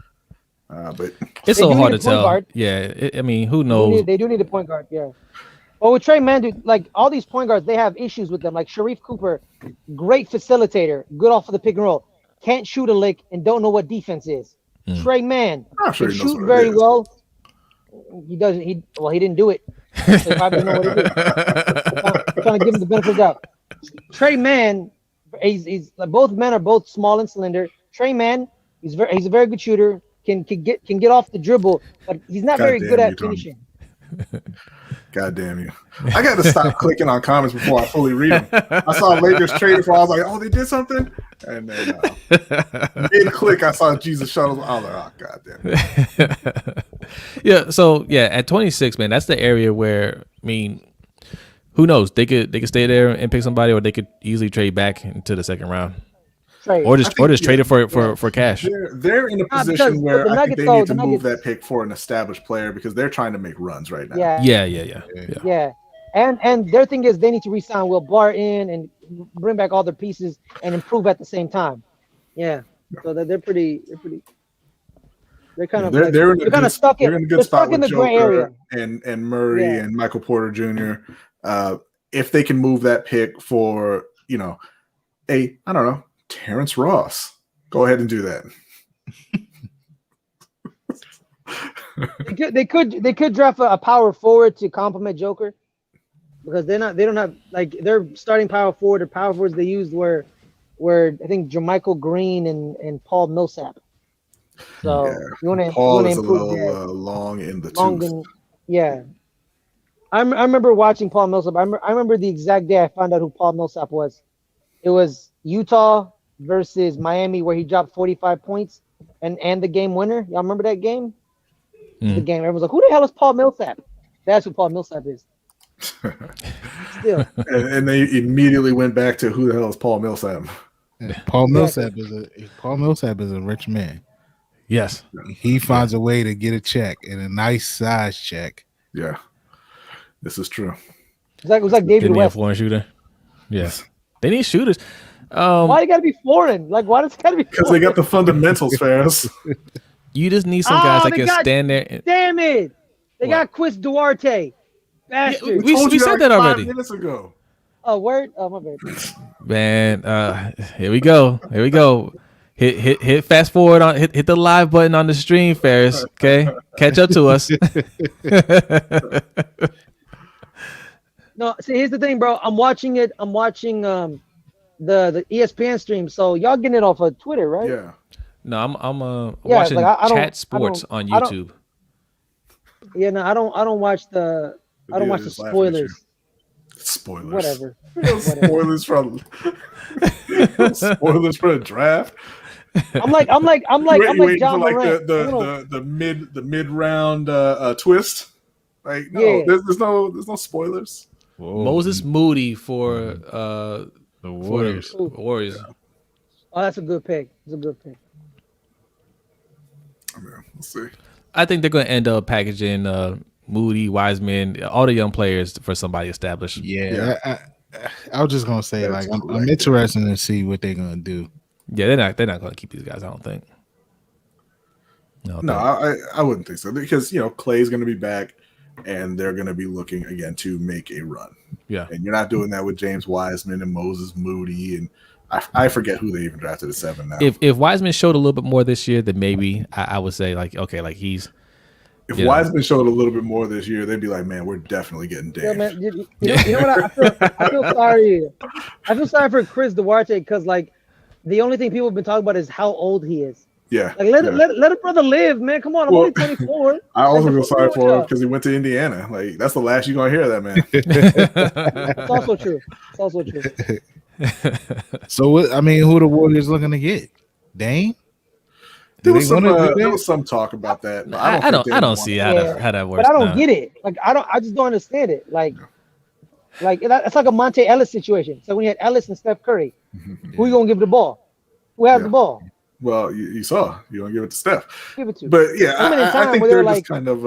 Speaker 2: But
Speaker 1: it's so hard to tell. Guard. Yeah, I mean, who knows?
Speaker 3: They do need a point guard. Yeah. Well, with Trey Mann, all these point guards, they have issues with them. Like Sharif Cooper, great facilitator, good off of the pick and roll, can't shoot a lick and don't know what defense is. Trey Mann can shoot very well. He doesn't. He didn't do it. So he probably doesn't know what it is. I'm trying to give him the benefit of the doubt. Trey Mann, he's both men are both small and slender. Trey Mann, he's a very good shooter. Can get off the dribble, but he's not very good at finishing.
Speaker 2: God damn you. I got to stop clicking on comments before I fully read them. I saw Lakers trade before. I was like, oh, they did something? And then mid-click, I saw Jesus Shuttles. I was like, oh, God damn it.
Speaker 1: Yeah, so, at 26, man, that's the area where, I mean, who knows? They could stay there and pick somebody, or they could easily trade back into the second round. Or just trade it for cash.
Speaker 2: They're in a position where I think they need to move that pick for an established player because they're trying to make runs right now.
Speaker 1: Yeah.
Speaker 3: And their thing is they need to re-sign Will Barton and bring back all their pieces and improve at the same time. Yeah. So they're kind of stuck in a good spot with Joker
Speaker 2: and Murray and Michael Porter Jr. If they can move that pick for I don't know, Terrence Ross. Go ahead and do that.
Speaker 3: They could draft a power forward to complement Joker because they don't have their starting power forward or power forwards they used were I think Jermichael Green and Paul Millsap. So you want to improve a little
Speaker 2: long in the tooth.
Speaker 3: I remember watching Paul Millsap. I remember the exact day I found out who Paul Millsap was. It was Utah versus Miami where he dropped 45 points and the game winner. Y'all remember that game? The game. Everyone's like, who the hell is Paul Millsap? That's who Paul Millsap is. Still.
Speaker 2: And they immediately went back to who the hell is Paul Millsap?
Speaker 4: Paul Millsap is a rich man.
Speaker 1: Yes.
Speaker 4: He finds a way to get a check and a nice size check.
Speaker 2: Yeah. This is true.
Speaker 3: It was like David West.
Speaker 1: A foreign shooter. Yes. They need shooters.
Speaker 3: Why you gotta be foreign? Why does it gotta be?
Speaker 2: Because they got the fundamentals, Ferris.
Speaker 1: You just need some guys that can stand there.
Speaker 3: Damn it! They got Chris Duarte. Bastard.
Speaker 1: We said that already
Speaker 2: 5 minutes ago.
Speaker 3: Oh, word? Oh, my bad.
Speaker 1: Man, here we go. Hit fast forward on hit the live button on the stream, Ferris. Okay, catch up to us.
Speaker 3: No, see, here's the thing, bro. I'm watching the ESPN stream. So y'all getting it off of Twitter, right?
Speaker 2: Yeah.
Speaker 1: No, I'm watching Chat Sports on YouTube.
Speaker 3: Yeah, no, I don't watch the spoilers.
Speaker 2: Spoilers.
Speaker 3: Whatever.
Speaker 2: Spoilers for the draft.
Speaker 3: I'm like John Morant.
Speaker 2: The mid round twist. There's no spoilers.
Speaker 1: Whoa. Moses Moody for the
Speaker 4: Warriors.
Speaker 1: Warriors.
Speaker 3: Oh, that's a good pick. It's a good pick.
Speaker 2: I mean, we'll see.
Speaker 1: I think they're going to end up packaging Moody, Wiseman, all the young players for somebody established.
Speaker 4: Yeah. I was just gonna say,
Speaker 2: That's
Speaker 4: like, I'm
Speaker 2: correct.
Speaker 4: interested to see what they're gonna do.
Speaker 1: Yeah, they're not going to keep these guys. I don't think.
Speaker 2: No, I wouldn't think so because Clay's going to be back, and they're going to be looking again to make a run.
Speaker 1: Yeah,
Speaker 2: And you're not doing that with James Wiseman and Moses Moody, and I forget who they even drafted at 7 now.
Speaker 1: if Wiseman showed a little bit more this year, then maybe I would say like okay, like he's.
Speaker 2: If Wiseman showed a little bit more this year, they'd be like, man, we're definitely getting
Speaker 3: Yeah,
Speaker 2: Dave.
Speaker 3: man, you know what? I feel sorry. I feel sorry for Chris Duarte because like the only thing people have been talking about is how old he is.
Speaker 2: Yeah.
Speaker 3: Like let a brother live, man. Come on, I'm only 24.
Speaker 2: I also feel sorry for him because he went to Indiana. Like that's the last you're gonna hear of that man.
Speaker 3: It's also true. It's also true.
Speaker 4: So, who the Warriors looking to get? Dame?
Speaker 2: There was some talk about that. But
Speaker 1: I don't see how that works.
Speaker 3: But I don't get it. Like I just don't understand it. Like it's like a Monte Ellis situation. So when you had Ellis and Steph Curry, who you gonna give the ball? Who has the ball?
Speaker 2: Well, you saw you don't give it to Steph.
Speaker 3: Give it to.
Speaker 2: But yeah, I think they're just
Speaker 3: like,
Speaker 2: kind of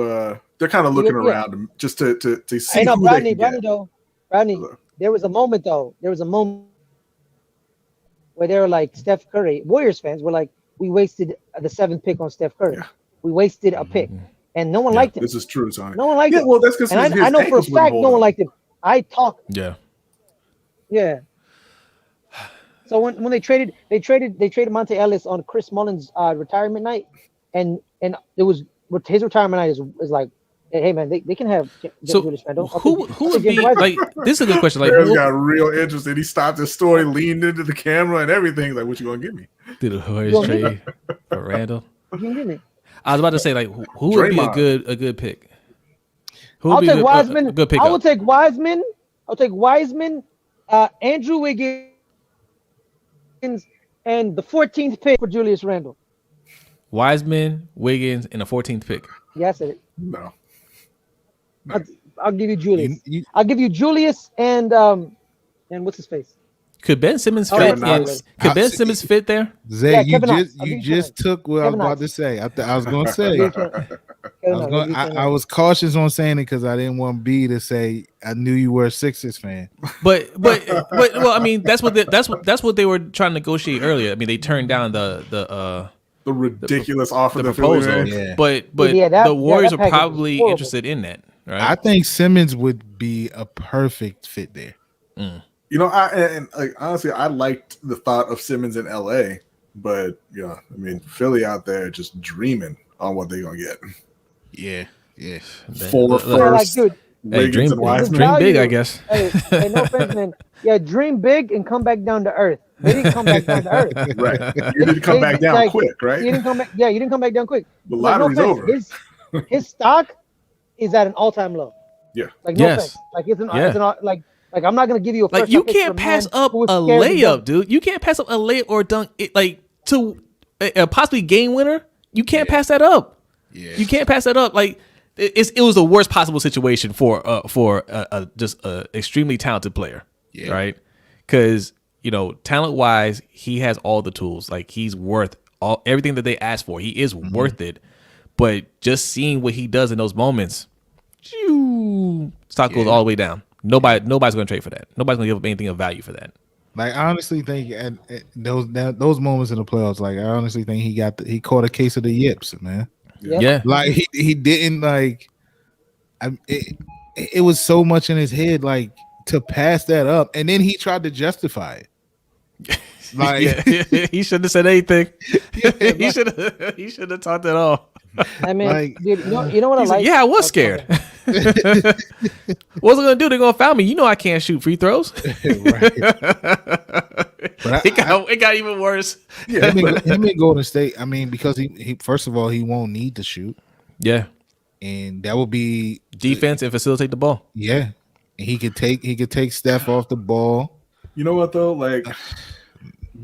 Speaker 2: looking around just to see.
Speaker 3: I know,
Speaker 2: who
Speaker 3: Brodny,
Speaker 2: they can get.
Speaker 3: Brodny. There was a moment where they were like Steph Curry. Warriors fans were like, we wasted the 7th pick on Steph Curry. Yeah. We wasted a pick, and no one liked him.
Speaker 2: This is true, Sonny.
Speaker 3: No one liked him.
Speaker 2: Well, that's because
Speaker 3: I know for a fact no one liked him. I talk.
Speaker 1: Yeah.
Speaker 3: Yeah. So when they traded Monte Ellis on Chris Mullins' retirement night, and it was his retirement night is like, hey man, they can have Julius Randle.
Speaker 1: Who would be like? This is a good question. Like,
Speaker 2: Bears got real interested. He stopped his story, leaned into the camera, and everything. Like, what you gonna give me?
Speaker 1: Did the Warriors trade for Randall?
Speaker 3: What you give me?
Speaker 1: I was about to say like, who would be a good pick?
Speaker 3: I'll take Wiseman. Good pick. I will take Wiseman. I'll take Wiseman. Andrew Wiggins. And the 14th pick for Julius Randle.
Speaker 1: Wiseman, Wiggins, and the 14th pick.
Speaker 3: Yeah, I said it.
Speaker 2: No.
Speaker 3: I'll give you Julius. I'll give you Julius and what's his face?
Speaker 1: Could Ben Simmons fit? Could Ben Simmons fit there?
Speaker 4: Zay, you just took what I was about to say. I was going to say. I was cautious on saying it because I didn't want B to say I knew you were a Sixers fan.
Speaker 1: But well, I mean that's what they were trying to negotiate earlier. I mean they turned down the
Speaker 2: ridiculous offer, the
Speaker 1: proposal.
Speaker 2: Yeah.
Speaker 1: But the Warriors are probably interested in that, right?
Speaker 4: I think Simmons would be a perfect fit there.
Speaker 2: Honestly, I liked the thought of Simmons in LA, but Philly out there just dreaming on what they're gonna get.
Speaker 4: Yeah.
Speaker 2: 4 first.
Speaker 3: Dude,
Speaker 1: dream big, I guess.
Speaker 3: Hey, no offense, man. Yeah, dream big and come back down to earth. They didn't come back down to earth.
Speaker 2: Right. You didn't come back down quick, right?
Speaker 3: You didn't come back. Yeah, you didn't come back down quick.
Speaker 2: The lottery's over.
Speaker 3: His stock is at an all-time low.
Speaker 2: Yeah.
Speaker 3: Like no offense. Like like I'm not gonna give you a first
Speaker 1: you can't pass up a layup, dude. You can't pass up a layup or a dunk to a possibly game winner. You can't pass that up. Yeah. You can't pass that up. Like it was the worst possible situation for just a extremely talented player. Yeah. Right? Because talent wise, he has all the tools. Like he's worth everything that they asked for. He is worth it. But just seeing what he does in those moments, stock goes all the way down. Nobody's going to trade for that. Nobody's going to give up anything of value for that.
Speaker 4: Like I honestly think at those moments in the playoffs, like I honestly think he caught a case of the yips, man.
Speaker 1: Yeah.
Speaker 4: Like he didn't like. It was so much in his head, like to pass that up, and then he tried to justify it. Like
Speaker 1: he shouldn't have said anything. He should have talked at all.
Speaker 3: I mean, dude, you know what I like?
Speaker 1: Yeah, I was scared. What's it gonna do? They're gonna foul me. I can't shoot free throws. It got even worse.
Speaker 4: Yeah, him in Golden State. I mean, because he first of all he won't need to shoot.
Speaker 1: Yeah,
Speaker 4: and that will be
Speaker 1: defense and facilitate the ball.
Speaker 4: Yeah, and he could take Steph off the ball.
Speaker 2: You know what though? Like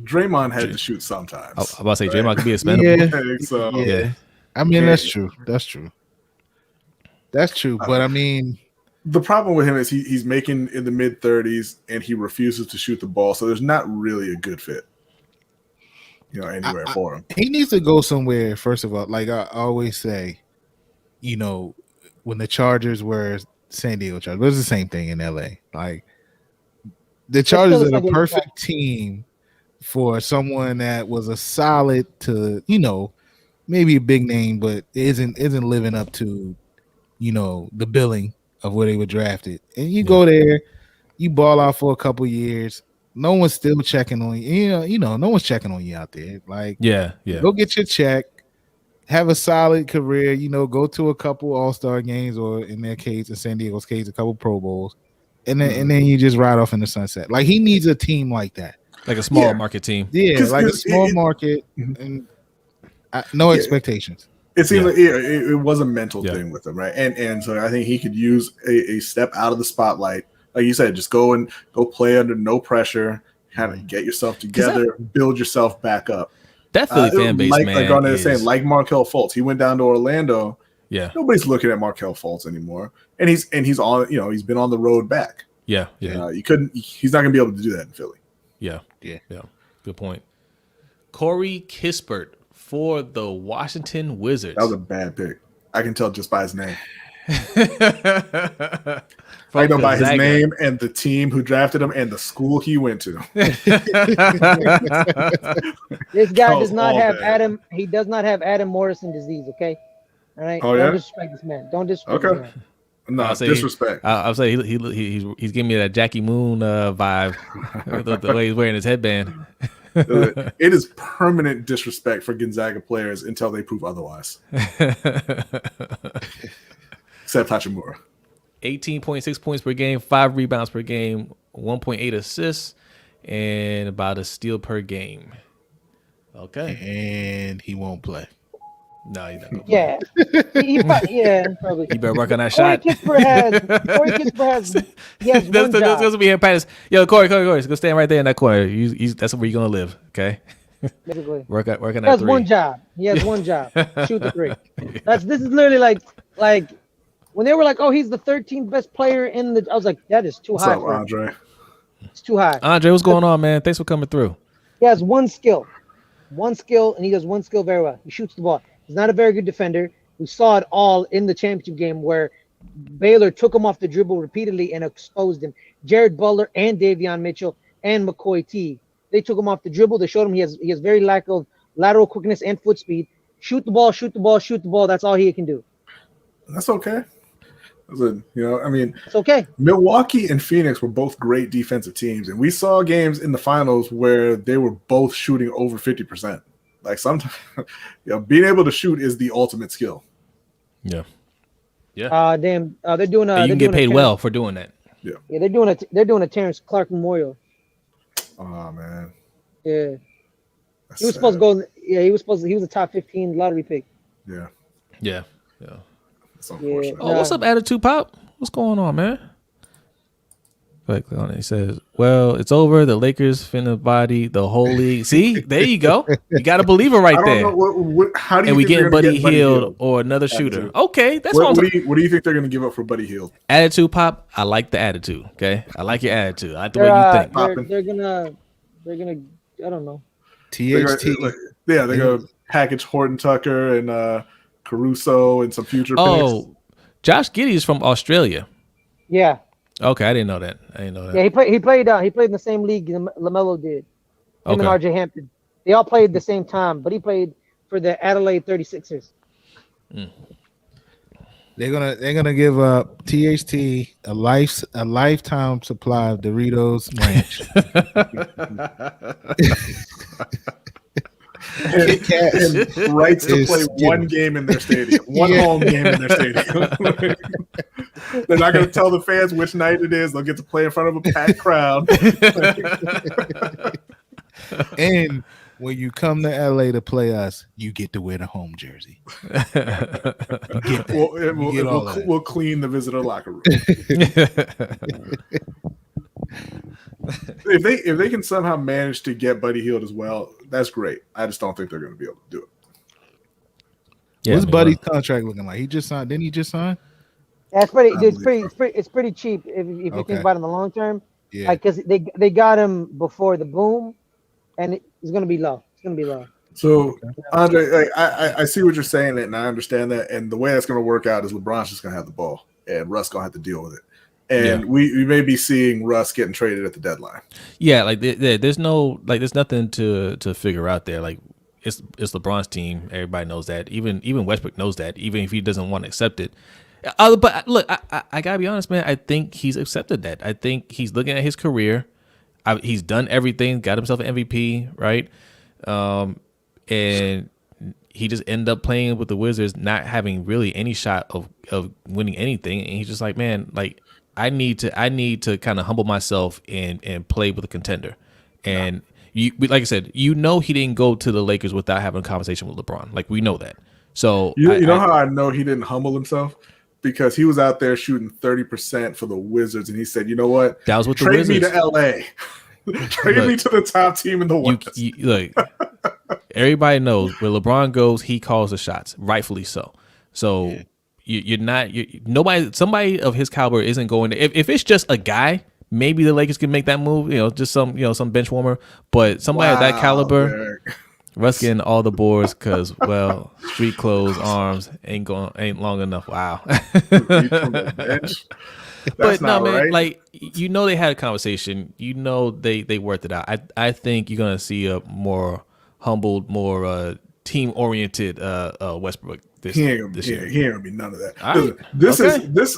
Speaker 2: Draymond had to shoot sometimes.
Speaker 1: I'm about to say Draymond could be expendable.
Speaker 4: Yeah. I mean, that's true. But I mean,
Speaker 2: the problem with him is he's making in the mid-30s and he refuses to shoot the ball. So there's not really a good fit. anywhere for him.
Speaker 4: He needs to go somewhere. First of all, like I always say, when the Chargers were San Diego Chargers, it was the same thing in LA. Like the Chargers are the perfect team for someone that was a solid to, maybe a big name, but isn't living up to, the billing of where they were drafted. And you go there, you ball out for a couple years. No one's still checking on you. No one's checking on you out there. Like, go get your check, have a solid career. Go to a couple All-Star games, or in their case, in San Diego's case, a couple Pro Bowls, and then you just ride off in the sunset. Like he needs a team like that,
Speaker 1: like a small market team.
Speaker 4: Yeah, like a small market, and no expectations.
Speaker 2: It seems like it was a mental thing with him, right? And so I think he could use a step out of the spotlight. Like you said, just go play under no pressure, kind of get yourself together, build yourself back up.
Speaker 1: That Philly fan base, man.
Speaker 2: Like Garnett is saying, like Markelle Fultz. He went down to Orlando.
Speaker 1: Yeah.
Speaker 2: Nobody's looking at Markelle Fultz anymore. And he's on, he's been on the road back.
Speaker 1: Yeah.
Speaker 2: He's not gonna be able to do that in Philly.
Speaker 1: Yeah. Good point. Corey Kispert for the Washington Wizards.
Speaker 2: That was a bad pick. I can tell just by his name. I know by his name and the team who drafted him and the school he went to.
Speaker 3: This guy does not have Adam. He does not have Adam Morrison disease. Okay, all right.
Speaker 2: Oh,
Speaker 3: Don't disrespect this man. Don't disrespect this man.
Speaker 2: No, disrespect.
Speaker 1: I'll say he's giving me that Jackie Moon vibe. the way he's wearing his headband.
Speaker 2: It is permanent disrespect for Gonzaga players until they prove otherwise. Except Hachimura.
Speaker 1: 18.6 points per game, 5 rebounds per game, 1.8 assists, and about a steal per game. Okay.
Speaker 4: And he won't play.
Speaker 1: No, he's not going to
Speaker 3: play. Probably.
Speaker 1: He better work on that shot.
Speaker 3: Corey Kispert has one job.
Speaker 1: That's be here, Pattis. Yo, Corey, go stand right there in that corner. That's where you're going to live, okay?
Speaker 3: Basically.
Speaker 1: Work on that three.
Speaker 3: He has one job. Shoot the three. This is literally like when they were like, oh, he's the 13th best player in the. I was like, that is too high.
Speaker 2: What's up, Andre?
Speaker 3: It's too high.
Speaker 1: Andre, what's going on, man? Thanks for coming through.
Speaker 3: He has one skill, and he does one skill very well. He shoots the ball. He's not a very good defender. We saw it all in the championship game where Baylor took him off the dribble repeatedly and exposed him. Jared Butler and Davion Mitchell and McCoy T. They took him off the dribble. They showed him he has very lack of lateral quickness and foot speed. Shoot the ball. That's all he can do.
Speaker 2: That's okay.
Speaker 3: It's okay.
Speaker 2: Milwaukee and Phoenix were both great defensive teams, and we saw games in the finals where they were both shooting over 50%. Like sometimes, being able to shoot is the ultimate skill.
Speaker 1: Yeah.
Speaker 3: They're doing.
Speaker 1: You can get paid well for doing that.
Speaker 2: Yeah.
Speaker 3: They're doing a Terrence Clark Memorial.
Speaker 2: Oh man.
Speaker 3: Yeah. He was supposed to go. Yeah, he was a top 15 lottery pick.
Speaker 2: Yeah. That's unfortunate.
Speaker 1: Oh, what's up, Attitude Pop? What's going on, man? Click on it. He says, well, it's over. The Lakers finna body the whole league. See, there you go. You got a believer right there.
Speaker 2: How do you
Speaker 1: and we
Speaker 2: think
Speaker 1: getting Buddy Hield or another shooter. Okay, that's
Speaker 2: what do you think they're going to give up for Buddy Hield?
Speaker 1: Attitude Pop. I like the attitude. Okay, I like your attitude. I like the way you
Speaker 3: think. They're gonna. I don't know.
Speaker 4: THT.
Speaker 2: They're gonna package Horton Tucker and Caruso and some future picks.
Speaker 1: Josh Giddey is from Australia.
Speaker 3: Yeah.
Speaker 1: Okay, I didn't know that.
Speaker 3: Yeah, he played in the same league LaMelo did. Him and RJ Hampton. They all played at the same time, but he played for the Adelaide 36ers.
Speaker 4: They're gonna give THT a lifetime supply of Doritos Ranch.
Speaker 2: and rights to play one game in their stadium, one home game in their stadium. They're not going to tell the fans which night it is. They'll get to play in front of a packed crowd.
Speaker 4: And when you come to LA to play us, you get to wear the home jersey.
Speaker 2: We'll clean the visitor locker room. If they can somehow manage to get Buddy Hield as well, that's great. I just don't think they're going to be able to do it.
Speaker 4: Yeah, what's Buddy's contract looking like? He just signed. Didn't he just sign?
Speaker 3: Yeah, it's pretty cheap if you think about it in the long term.
Speaker 4: Yeah,
Speaker 3: because they got him before the boom, and it's going to be low. gonna be low.
Speaker 2: So, Andre, like, I see what you're saying, and I understand that. And the way that's going to work out is LeBron's just going to have the ball, and Russ going to have to deal with it. And we may be seeing Russ getting traded at the deadline.
Speaker 1: Yeah, like there's nothing to figure out there. Like it's LeBron's team. Everybody knows that. Even Westbrook knows that. Even if he doesn't want to accept it. But look, I gotta be honest, man. I think he's accepted that. I think he's looking at his career. He's done everything. Got himself an MVP, right? And he just ended up playing with the Wizards, not having really any shot of winning anything. And he's just like, man, like I need to kind of humble myself and play with a contender. And like I said, he didn't go to the Lakers without having a conversation with LeBron. Like we know that. So
Speaker 2: you know how I know he didn't humble himself? Because he was out there shooting 30% for the Wizards, and he said, "You know what?
Speaker 1: That was with the
Speaker 2: Trade
Speaker 1: Wizards.
Speaker 2: me to LA. Trade me to the top team in the West."
Speaker 1: Look, everybody knows where LeBron goes, he calls the shots, rightfully so. So somebody of his caliber isn't going to. If it's just a guy, maybe the Lakers can make that move. Just some bench warmer. But somebody of that caliber,
Speaker 2: Derek.
Speaker 1: Russ getting all the boards because street clothes arms ain't long enough. Wow.
Speaker 2: From the bench.
Speaker 1: But no, man,
Speaker 2: right.
Speaker 1: like they had a conversation. They worked it out. I think you're gonna see a more humbled, more team oriented Westbrook this year.
Speaker 2: He ain't gonna be none of that.
Speaker 1: Right.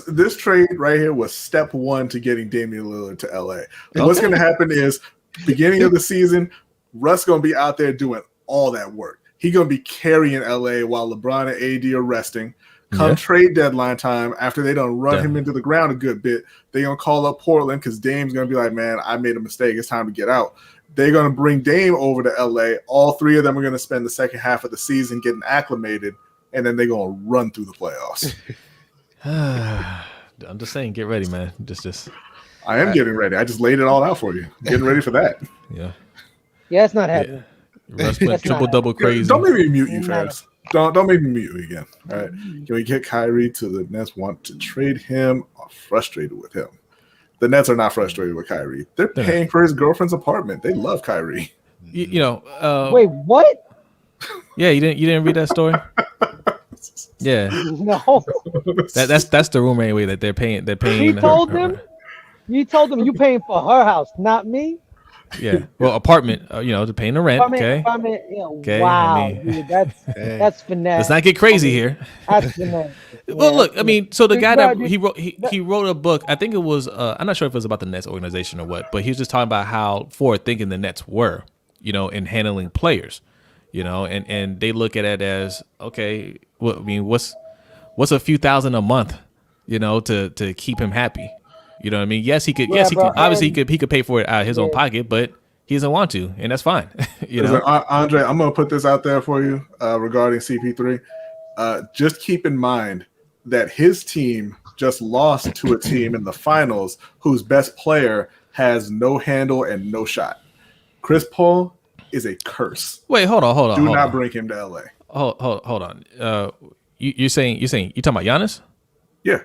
Speaker 2: This trade right here was step one to getting Damian Lillard to LA. What's gonna happen is beginning of the season, Russ gonna be out there doing all that work. He gonna be carrying LA while LeBron and AD are resting. Come trade deadline time, after they done run him into the ground a good bit, they gonna call up Portland because Dame's gonna be like, man, I made a mistake. It's time to get out. They're gonna bring Dame over to LA. All three of them are gonna spend the second half of the season getting acclimated, and then they're gonna run through the playoffs.
Speaker 1: I'm just saying, get ready, man. Just.
Speaker 2: I am getting ready. I just laid it all out for you. Getting ready for that.
Speaker 1: Yeah.
Speaker 3: Yeah, it's not happening.
Speaker 1: Russ went triple-double crazy.
Speaker 2: Don't make me mute you, Travis. Don't make me mute you again. All right. Can we get Kyrie to the Nets want to trade him or frustrated with him? The Nets are not frustrated with Kyrie. They're paying for his girlfriend's apartment. They love Kyrie.
Speaker 3: Wait, what?
Speaker 1: Yeah, you didn't read that story? Yeah.
Speaker 3: No.
Speaker 1: That's the rumor anyway that they're paying.
Speaker 3: You told them you paying for her house, not me.
Speaker 1: Yeah, well, apartment, they're paying the rent.
Speaker 3: Apartment,
Speaker 1: okay.
Speaker 3: Wow, dude, that's finesse.
Speaker 1: Let's not get crazy here.
Speaker 3: That's finesse.
Speaker 1: Well, look, I mean, so the guy that he wrote a book. I think it was. I'm not sure if it was about the Nets organization or what, but he was just talking about how forward thinking the Nets were, in handling players, and they look at it as okay. Well, I mean, what's a few thousand a month, to keep him happy. You know what I mean? Yes, he could. Yes, he could. Obviously, he could pay for it out of his own pocket, but he doesn't want to, and that's fine.
Speaker 2: Andre, I'm gonna put this out there for you regarding CP3. Just keep in mind that his team just lost to a team in the finals whose best player has no handle and no shot. Chris Paul is a curse.
Speaker 1: Wait, hold on.
Speaker 2: Do not bring him to LA.
Speaker 1: Hold on. You're talking about Giannis?
Speaker 2: Yeah.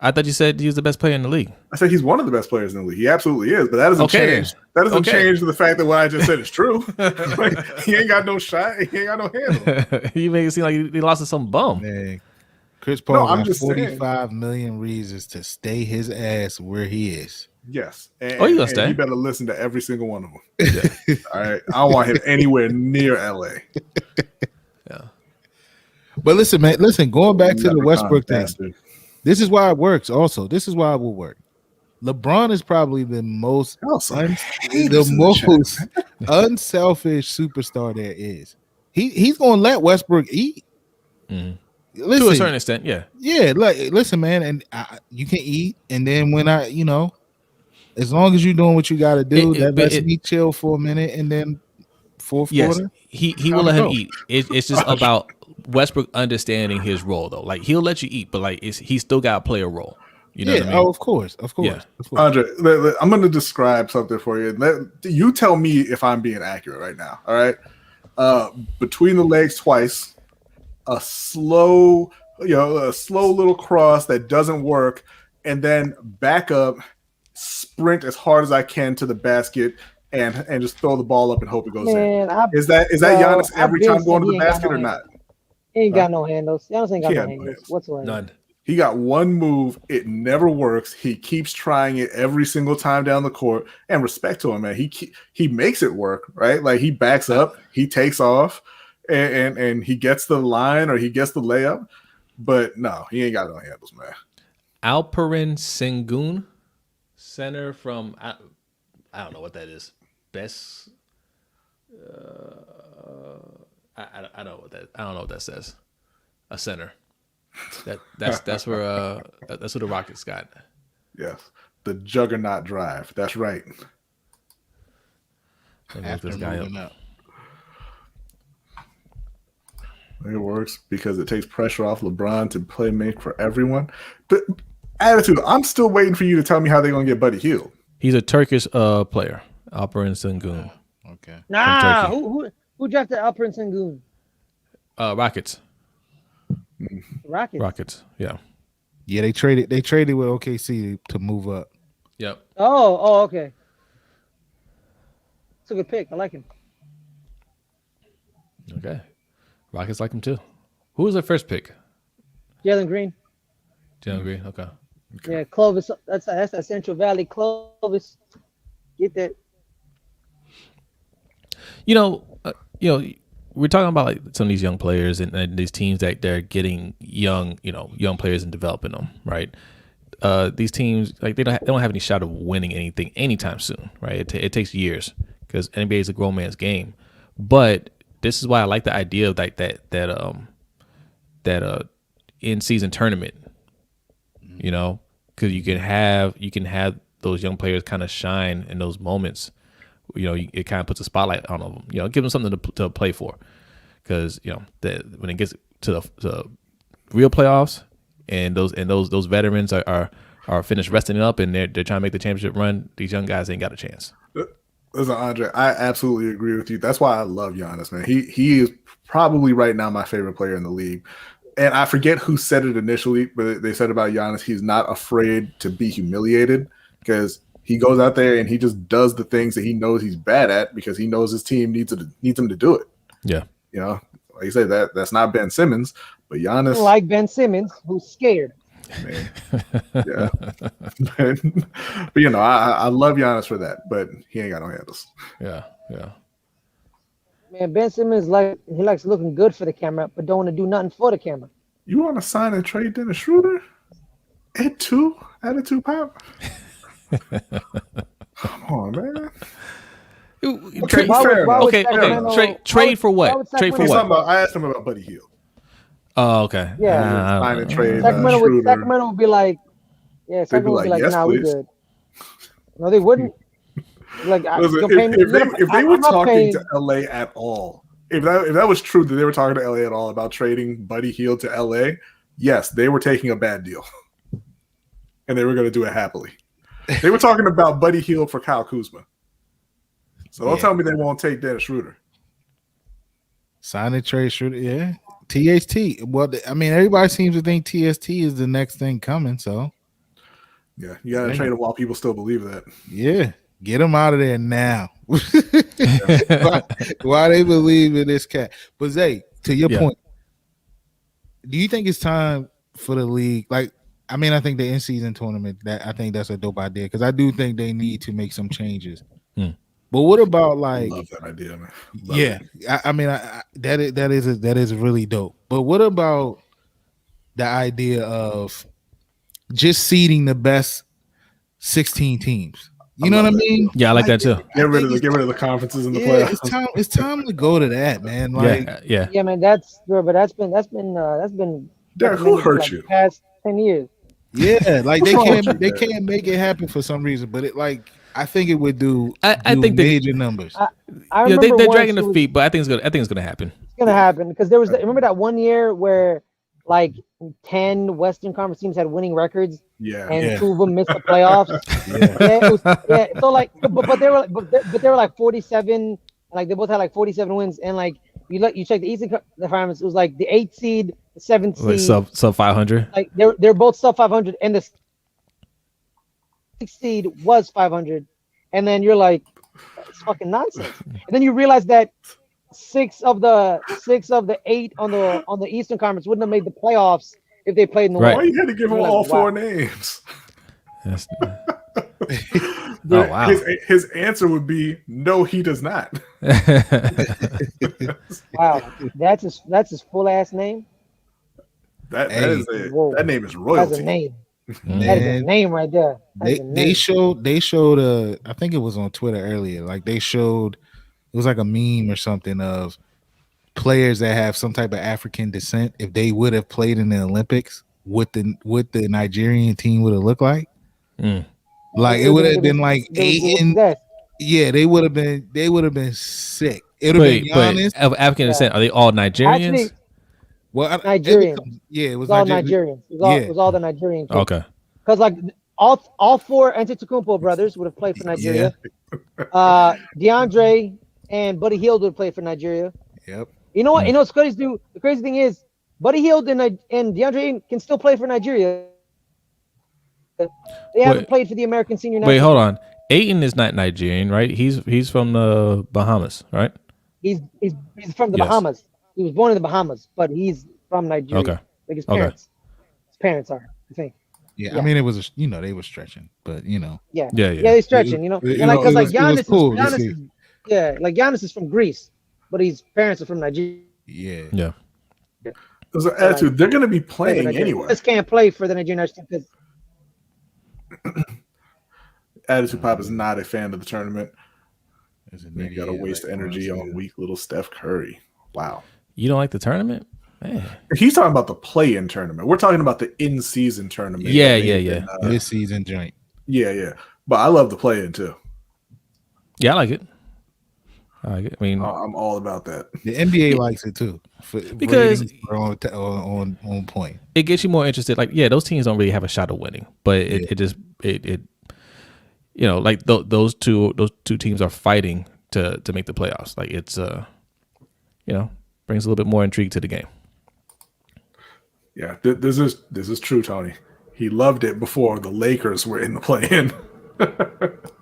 Speaker 1: I thought you said he was the best player in the league.
Speaker 2: I said he's one of the best players in the league. He absolutely is, but that doesn't change. That doesn't change the fact that what I just said is true. Like, he ain't got no shot. He ain't got no handle.
Speaker 1: You make it seem like he lost to some bum.
Speaker 4: Man, Chris Paul got 45 million reasons to stay his ass where he is.
Speaker 2: Yes.
Speaker 1: You gonna stay?
Speaker 2: You better listen to every single one of them. Yeah. All right. I don't want him anywhere near LA.
Speaker 1: Yeah.
Speaker 4: But listen, man. Going back to the Westbrook thing. This is why it works. Also, this is why it will work. LeBron is probably the most unselfish superstar there is. He's going to let Westbrook eat.
Speaker 1: Mm-hmm. Listen, to a certain extent, yeah.
Speaker 4: Yeah, listen, man, and you can eat, and then when as long as you're doing what you got to do, lets me chill for a minute, and then fourth quarter,
Speaker 1: he will let him eat. It's just about Westbrook understanding his role, though. Like, he'll let you eat, but he's still got to play a role. You know what I mean?
Speaker 4: Oh, of course.
Speaker 1: Yeah.
Speaker 2: Andre, I'm going to describe something for you. You tell me if I'm being accurate right now. All right. Between the legs twice, a slow little cross that doesn't work, and then back up, sprint as hard as I can to the basket, and just throw the ball up and hope it goes
Speaker 3: Man,
Speaker 2: in. Is that Giannis every time going to the
Speaker 3: he ain't got
Speaker 2: basket
Speaker 3: no
Speaker 2: or not?
Speaker 3: He ain't got no handles. Giannis ain't got
Speaker 2: He
Speaker 3: no
Speaker 2: had no
Speaker 3: handles
Speaker 2: handles.
Speaker 3: whatsoever.
Speaker 1: None.
Speaker 2: He got one move. It never works. He keeps trying it every single time down the court. And respect to him, man. He makes it work, right? Like he backs up, he takes off, and he gets the line or he gets the layup. But no, he ain't got no handles, man.
Speaker 1: Alperen Sengun, center from I don't know what that is. Best. I don't know what that says. A center. That's where that's who the Rockets got.
Speaker 2: Yes, the Juggernaut drive. That's right.
Speaker 1: Let me look this guy up.
Speaker 2: It works because it takes pressure off LeBron to play make for everyone. The attitude. I'm still waiting for you to tell me how they're gonna get Buddy Hield.
Speaker 1: He's a Turkish player, Alperen Sengun.
Speaker 4: Okay.
Speaker 3: Nah, who drafted Alperen Sengun?
Speaker 1: Rockets.
Speaker 3: Rockets.
Speaker 1: Yeah.
Speaker 4: Yeah, they traded with OKC to move up.
Speaker 1: Yep.
Speaker 3: Oh, okay. It's a good pick. I like him.
Speaker 1: Okay. Rockets like him too. Who was their first pick?
Speaker 3: Jalen Green.
Speaker 1: Jalen Green. Okay.
Speaker 3: Yeah, Clovis. That's that Central Valley Clovis. Get that.
Speaker 1: We're talking about like some of these young players and these teams that they're getting young players and developing them, right? These teams like they don't have any shot of winning anything anytime soon, right? It takes years because NBA is a grown man's game. But this is why I like the idea of like that in season tournament, because you can have those young players kind of shine in those moments. It kind of puts a spotlight on them. Give them something to play for, because when it gets to the real playoffs and those veterans are finished resting up and they're trying to make the championship run, these young guys ain't got a chance.
Speaker 2: Listen, Andre, I absolutely agree with you. That's why I love Giannis, man. He is probably right now my favorite player in the league. And I forget who said it initially, but they said about Giannis, he's not afraid to be humiliated because he goes out there and he just does the things that he knows he's bad at because he knows his team needs him to do it.
Speaker 1: Yeah.
Speaker 2: Like you say, that's not Ben Simmons, but Giannis.
Speaker 3: Like Ben Simmons, who's scared.
Speaker 2: Man. Yeah. but I love Giannis for that, but he ain't got no handles.
Speaker 1: Yeah.
Speaker 3: Man, Ben Simmons he likes looking good for the camera, but don't want to do nothing for the camera.
Speaker 2: You want to sign and trade Dennis Schroeder? Attitude pop? Come on, man.
Speaker 1: Okay, fair enough. Trade for what? Trade for what?
Speaker 2: I asked him about Buddy Hield.
Speaker 1: Oh, okay.
Speaker 3: Yeah.
Speaker 2: Sign and trade.
Speaker 3: Sacramento would be like, Sacramento would be like,
Speaker 2: yes,
Speaker 3: nah,
Speaker 2: please.
Speaker 3: we good. No, they wouldn't. Like,
Speaker 2: Listen, if they were talking to LA at all, if that was true that they were talking to LA at all about trading Buddy Hield to LA, yes, they were taking a bad deal, and they were going to do it happily. They were talking about Buddy Hield for Kyle Kuzma, so don't tell me they won't take Dennis Schroeder.
Speaker 4: Sign and trade Schroeder, yeah. THT. Well, I mean, everybody seems to think TST is the next thing coming. So,
Speaker 2: yeah, you got to trade him while people still believe that.
Speaker 4: Yeah. Get him out of there now. Why they believe in this cat? But Zay, to your point, do you think it's time for the league? Like, I mean, I think the in-season tournament, I think that's a dope idea because I do think they need to make some changes. But what about like?
Speaker 2: I love that idea, man.
Speaker 4: That is really dope. But what about the idea of just seeding the best 16 teams? You know what I mean?
Speaker 1: Yeah, I like that too.
Speaker 2: Get rid of the conferences in the playoffs.
Speaker 4: It's time to go to that, man. Like,
Speaker 3: yeah, man. That's been.
Speaker 2: Derek, who hurt you?
Speaker 3: Past 10 years.
Speaker 4: Yeah, like they can't make it happen for some reason, but I think it would do. I think major numbers.
Speaker 1: They're dragging the feet, but I think it's gonna happen.
Speaker 3: It's gonna happen because there was remember that one year where like 10 Western Conference teams had winning records. And 2 of them missed the playoffs. So like, but they were like 47. Like they both had like 47 wins, and like you check the Eastern Conference, it was like the 8th seed, the 7th seed,
Speaker 1: sub 500.
Speaker 3: Like they're both sub 500, and the 6th seed was 500, and then you're like, fucking nonsense. And then you realize that six of the 8 on the Eastern Conference wouldn't have made the playoffs if they played in the
Speaker 1: Right.
Speaker 2: Why
Speaker 3: West.
Speaker 2: you had to give him
Speaker 3: You're like,
Speaker 2: all
Speaker 3: wow.
Speaker 2: 4 names?
Speaker 1: That's,
Speaker 2: The-
Speaker 1: wow.
Speaker 2: His answer would be no, he does not.
Speaker 3: Wow, that's his full ass name.
Speaker 2: That
Speaker 4: Hey.
Speaker 2: is
Speaker 3: Whoa.
Speaker 2: that name is
Speaker 3: That's a
Speaker 2: royalty.
Speaker 3: name. That is a
Speaker 4: Man,
Speaker 3: name right there. That is a
Speaker 4: they
Speaker 3: name.
Speaker 4: showed I think it was on Twitter earlier. Like they showed it was like a meme or something of players that have some type of African descent. If they would have played in the Olympics, what the Nigerian team would have looked like.
Speaker 1: Mm.
Speaker 4: Like it would have been like
Speaker 3: They would
Speaker 4: Aiden.
Speaker 3: possess.
Speaker 4: Yeah, they would have been sick. It would have been
Speaker 1: But
Speaker 4: Giannis.
Speaker 1: of African descent, are they all Nigerians?
Speaker 3: Actually,
Speaker 4: Well,
Speaker 3: Nigerian.
Speaker 4: it was
Speaker 3: It's all
Speaker 4: Nigerian.
Speaker 3: Nigerians. It was all the Nigerian kids.
Speaker 1: Okay.
Speaker 3: Because like all 4 Antetokounmpo brothers would have played for Nigeria. DeAndre and Buddy Hield would have played for Nigeria.
Speaker 4: Yep.
Speaker 3: You know what? You know what's crazy? The crazy thing is, Buddy Hield and DeAndre can still play for Nigeria. They haven't played for the American senior national.
Speaker 1: Wait, hold on. Aiden is not Nigerian, right? He's from the Bahamas, right?
Speaker 3: He's from the
Speaker 1: Yes.
Speaker 3: Bahamas. He was born in the Bahamas, but he's from Nigeria.
Speaker 1: Okay.
Speaker 3: Like his
Speaker 1: Okay.
Speaker 3: parents. His parents are, I think.
Speaker 4: Yeah,
Speaker 3: Yeah.
Speaker 4: I mean, it was they were stretching, but
Speaker 3: Yeah.
Speaker 1: Yeah.
Speaker 3: They're stretching, you know.
Speaker 4: It-
Speaker 3: And like, because
Speaker 4: it
Speaker 3: like
Speaker 4: was- it was
Speaker 3: Giannis,
Speaker 4: cool to
Speaker 3: Giannis
Speaker 4: see.
Speaker 3: is, yeah, like Giannis is from Greece, but his parents are from Nigeria.
Speaker 4: Yeah.
Speaker 1: Yeah.
Speaker 2: There's an attitude. They're going to be playing anyway.
Speaker 3: Just can't play for the Nigerian national team because
Speaker 2: Attitude Pop is not a fan of the tournament.
Speaker 4: There's a
Speaker 2: You
Speaker 4: nigga,
Speaker 2: got to
Speaker 4: yeah,
Speaker 2: waste
Speaker 4: like,
Speaker 2: energy
Speaker 4: honestly,
Speaker 2: on weak little Steph Curry. Wow.
Speaker 1: You don't like the tournament? Man.
Speaker 2: He's talking about the play-in tournament. We're talking about the in-season tournament.
Speaker 1: Yeah,
Speaker 2: that they've
Speaker 1: yeah.
Speaker 2: been,
Speaker 4: This season joint.
Speaker 2: yeah. But I love the play-in too.
Speaker 1: Yeah, I like it. I mean,
Speaker 2: I'm all about that.
Speaker 4: The NBA likes it too.
Speaker 1: Because-
Speaker 4: ratings are on point.
Speaker 1: it gets you more interested. Like, yeah, those teams don't really have a shot of winning, but it you know, like those two teams are fighting to make the playoffs. Like it's you know, brings a little bit more intrigue to the game.
Speaker 2: Yeah, this is true, Tony. He loved it before the Lakers were in the play-in.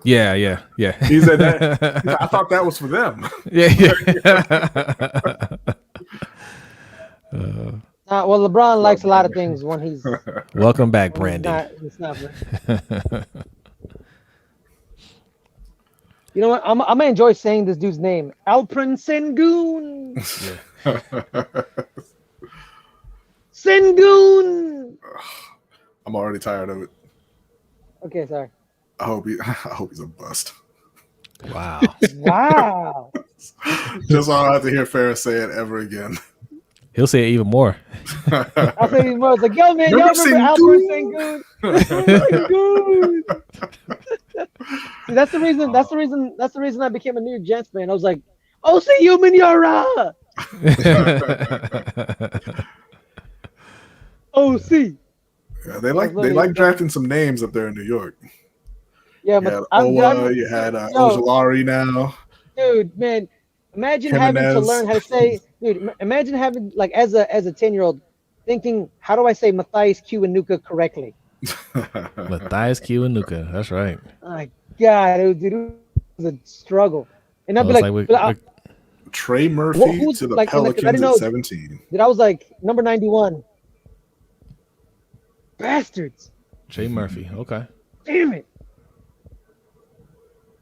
Speaker 1: Yeah.
Speaker 2: He said that. I thought that was for them.
Speaker 1: Yeah.
Speaker 3: well, LeBron likes a lot of things when he's
Speaker 1: Welcome back,
Speaker 3: when
Speaker 1: Brandon.
Speaker 3: it's not. You know what? I'm gonna enjoy saying this dude's name, Alperen Sengun. Sengun.
Speaker 2: I'm already tired of it.
Speaker 3: Okay, sorry.
Speaker 2: I hope he's a bust.
Speaker 1: Wow.
Speaker 3: Wow.
Speaker 2: Just so I don't have to hear Ferris say it ever again.
Speaker 1: He'll say it even more.
Speaker 3: I'll say these words like, yo, man, y'all
Speaker 2: Remember
Speaker 3: remember Alperen Sengun? See, that's the reason I became a New York Jets fan. I was like, oh, see you, Minyara. Oh, see.
Speaker 2: Yeah, they like drafting some names up there in New York.
Speaker 3: Yeah,
Speaker 2: You
Speaker 3: but
Speaker 2: had
Speaker 3: I'm
Speaker 2: Owa, you had Ojolari now.
Speaker 3: dude, man. Imagine having to
Speaker 2: Jimenez.
Speaker 3: learn how to say, dude. Imagine having like as a 10-year-old thinking, how do I say Matthias Kiwanuka correctly?
Speaker 1: Matthias Kiwanuka. That's right.
Speaker 3: My God, dude, it was a struggle. And I'd be
Speaker 1: It's
Speaker 3: like,
Speaker 1: we're-
Speaker 2: Trey Murphy
Speaker 3: who's,
Speaker 2: to the
Speaker 3: like, and, like, I
Speaker 2: Pelicans
Speaker 3: didn't
Speaker 2: at
Speaker 3: know-
Speaker 2: 17.
Speaker 3: dude, I was like number 91. Bastards!
Speaker 1: Jay Murphy. Okay.
Speaker 3: Damn it!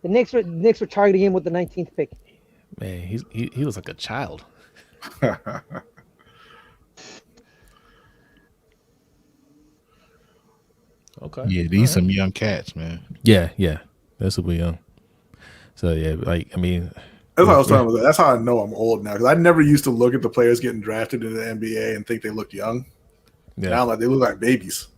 Speaker 3: The Knicks were targeting him with the 19th pick.
Speaker 1: Man, he looks like a child. Okay.
Speaker 4: Yeah, these some young cats, man.
Speaker 1: Yeah. That's super young. So yeah, like I mean,
Speaker 2: That's what I was talking about. That's how I know I'm old now, because I never used to look at the players getting drafted in the NBA and think they look young.
Speaker 1: yeah.
Speaker 2: Now, like, they look like babies.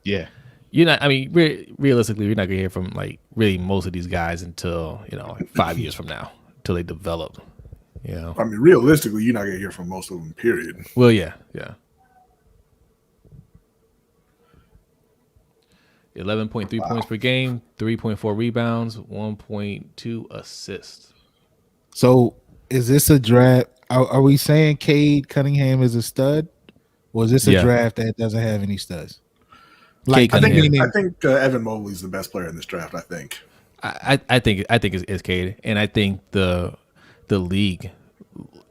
Speaker 4: Yeah.
Speaker 1: You're not. I mean, realistically, you're not gonna hear from like really most of these guys until like 5 years from now, until they develop. You know.
Speaker 2: I mean, realistically, you're not going to hear from most of them, period.
Speaker 1: Well, yeah. 11.3 points per game, 3.4 rebounds, 1.2 assists.
Speaker 4: So is this a draft? Are we saying Cade Cunningham is a stud, or is this a
Speaker 1: Yeah.
Speaker 4: draft that doesn't have any studs?
Speaker 1: Cade
Speaker 2: I
Speaker 1: Cunningham.
Speaker 2: think Evan Mobley's the best player in this draft, I think.
Speaker 1: I think it's Cade, and I think the league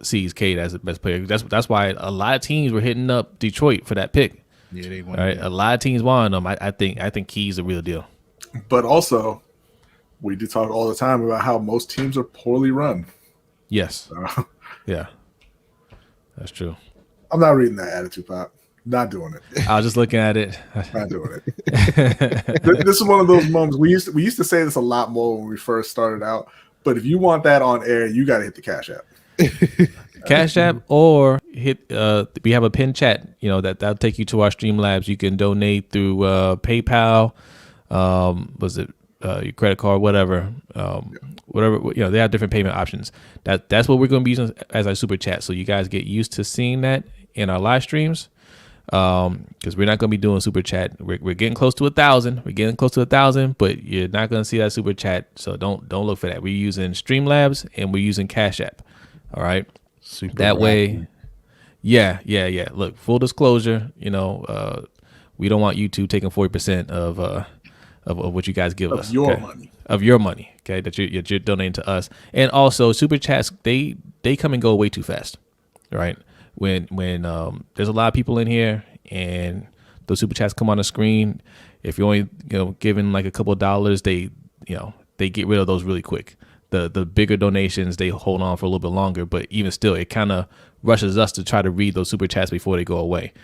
Speaker 1: sees Cade as the best player. That's why a lot of teams were hitting up Detroit for that pick.
Speaker 4: Yeah, they won.
Speaker 1: All right, a lot of teams wanted him. I think he's the real deal.
Speaker 2: But also, we do talk all the time about how most teams are poorly run.
Speaker 1: Yes. Yeah. That's true.
Speaker 2: I'm not reading that attitude pop. Not doing it.
Speaker 1: I was just looking at it.
Speaker 2: Not doing it. This is one of those moments. We used to say this a lot more when we first started out. But if you want that on air, you got to hit the Cash App.
Speaker 1: Cash App or hit. We have a pin chat. You know that'll take you to our Streamlabs. You can donate through PayPal. Was it your credit card? Whatever. Whatever. You know they have different payment options. That's what we're going to be using as our super chat. So you guys get used to seeing that in our live streams. Because we're not going to be doing super chat. We're getting close to 1,000. We're getting close to 1,000, but you're not going to see that super chat. So don't look for that. We're using Streamlabs and we're using Cash App. All right.
Speaker 4: Super
Speaker 1: that
Speaker 4: rapid.
Speaker 1: way. Yeah. Look, full disclosure, we don't want YouTube taking 40% of what you guys give us.
Speaker 2: Your money.
Speaker 1: Of your money. Okay. That you're donating to us. And also super chats, they come and go way too fast. Right. When there's a lot of people in here and those super chats come on the screen, if you're only giving like a couple of dollars, they get rid of those really quick. The bigger donations, they hold on for a little bit longer, but even still, it kind of rushes us to try to read those super chats before they go away.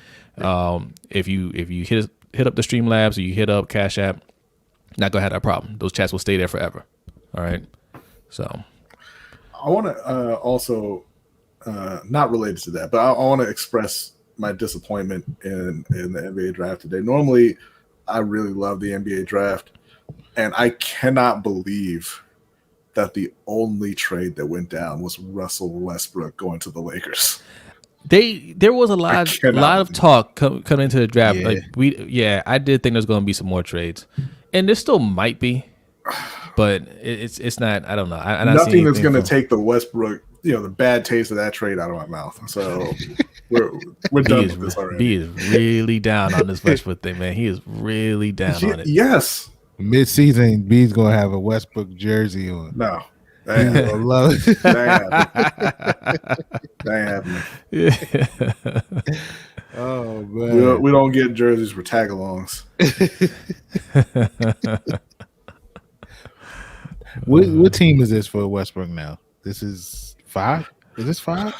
Speaker 1: If you hit up the Streamlabs or you hit up Cash App, not gonna have that problem. Those chats will stay there forever. All right. So
Speaker 2: I want to also. Not related to that, but I want to express my disappointment in the NBA draft today. Normally, I really love the NBA draft, and I cannot believe that the only trade that went down was Russell Westbrook going to the Lakers.
Speaker 1: There was a lot of talk coming into the draft.
Speaker 4: Yeah.
Speaker 1: I did think there's going to be some more trades, and there still might be, but it's not. I don't know.
Speaker 2: Nothing that's going to take the Westbrook. The bad taste of that trade out of my mouth. So we're done with this already.
Speaker 1: He is really down on this Westbrook thing, man. He is really down on it.
Speaker 2: Yes.
Speaker 4: Mid-season, B's gonna have a Westbrook jersey on.
Speaker 2: No.
Speaker 4: He's gonna love it.
Speaker 2: That ain't happening.
Speaker 4: Oh man.
Speaker 2: We don't get jerseys for tag-alongs.
Speaker 4: What team is this for Westbrook now? This is 5? Is this 5?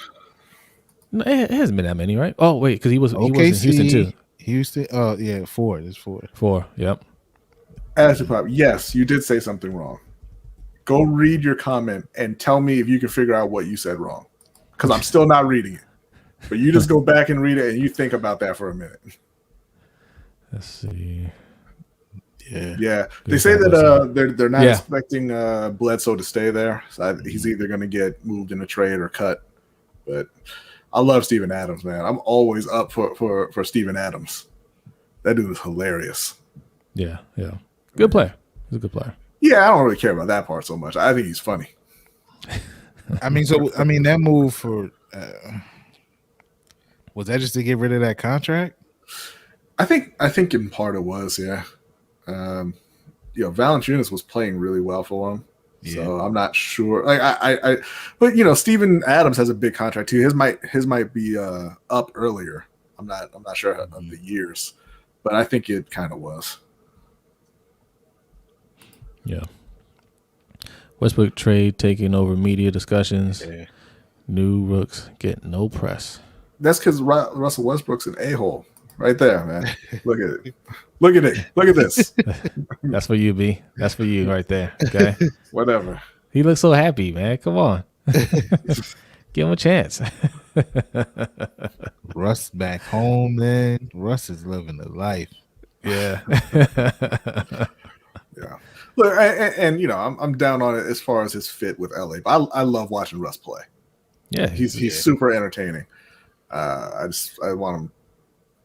Speaker 1: No, it hasn't been that many, right? Oh wait, because he was in Houston too.
Speaker 4: Houston. Oh yeah, 4. It's 4.
Speaker 1: 4. Yep.
Speaker 2: As pop, yes, you did say something wrong. Go read your comment and tell me if you can figure out what you said wrong, because I'm still not reading it. But you just go back and read it and you think about that for a minute.
Speaker 1: Let's see.
Speaker 2: Yeah. They say that they're not expecting Bledsoe to stay there. So he's either going to get moved in a trade or cut. But I love Steven Adams, man. I'm always up for Steven Adams. That dude is hilarious.
Speaker 1: Yeah. Good player. He's a good player.
Speaker 2: Yeah, I don't really care about that part so much. I think he's funny.
Speaker 4: That move for was that just to get rid of that contract?
Speaker 2: I think in part it was, yeah. Valanciunas was playing really well for him, so I'm not sure. But Steven Adams has a big contract too. His might be up earlier. I'm not sure of the years, but I think it kind of was.
Speaker 1: Yeah. Westbrook trade taking over media discussions. Yeah. New rooks get no press.
Speaker 2: That's because Russell Westbrook's an a-hole. Right there, man. Look at it. Look at it. Look at this.
Speaker 1: That's for you, B. That's for you right there. Okay.
Speaker 2: Whatever.
Speaker 1: He looks so happy, man. Come on. Give him a chance.
Speaker 4: Russ back home, man. Russ is living the life.
Speaker 1: Yeah.
Speaker 2: Yeah. Look, and I'm down on it as far as his fit with LA. But I love watching Russ play.
Speaker 1: Yeah.
Speaker 2: He's super entertaining. I want him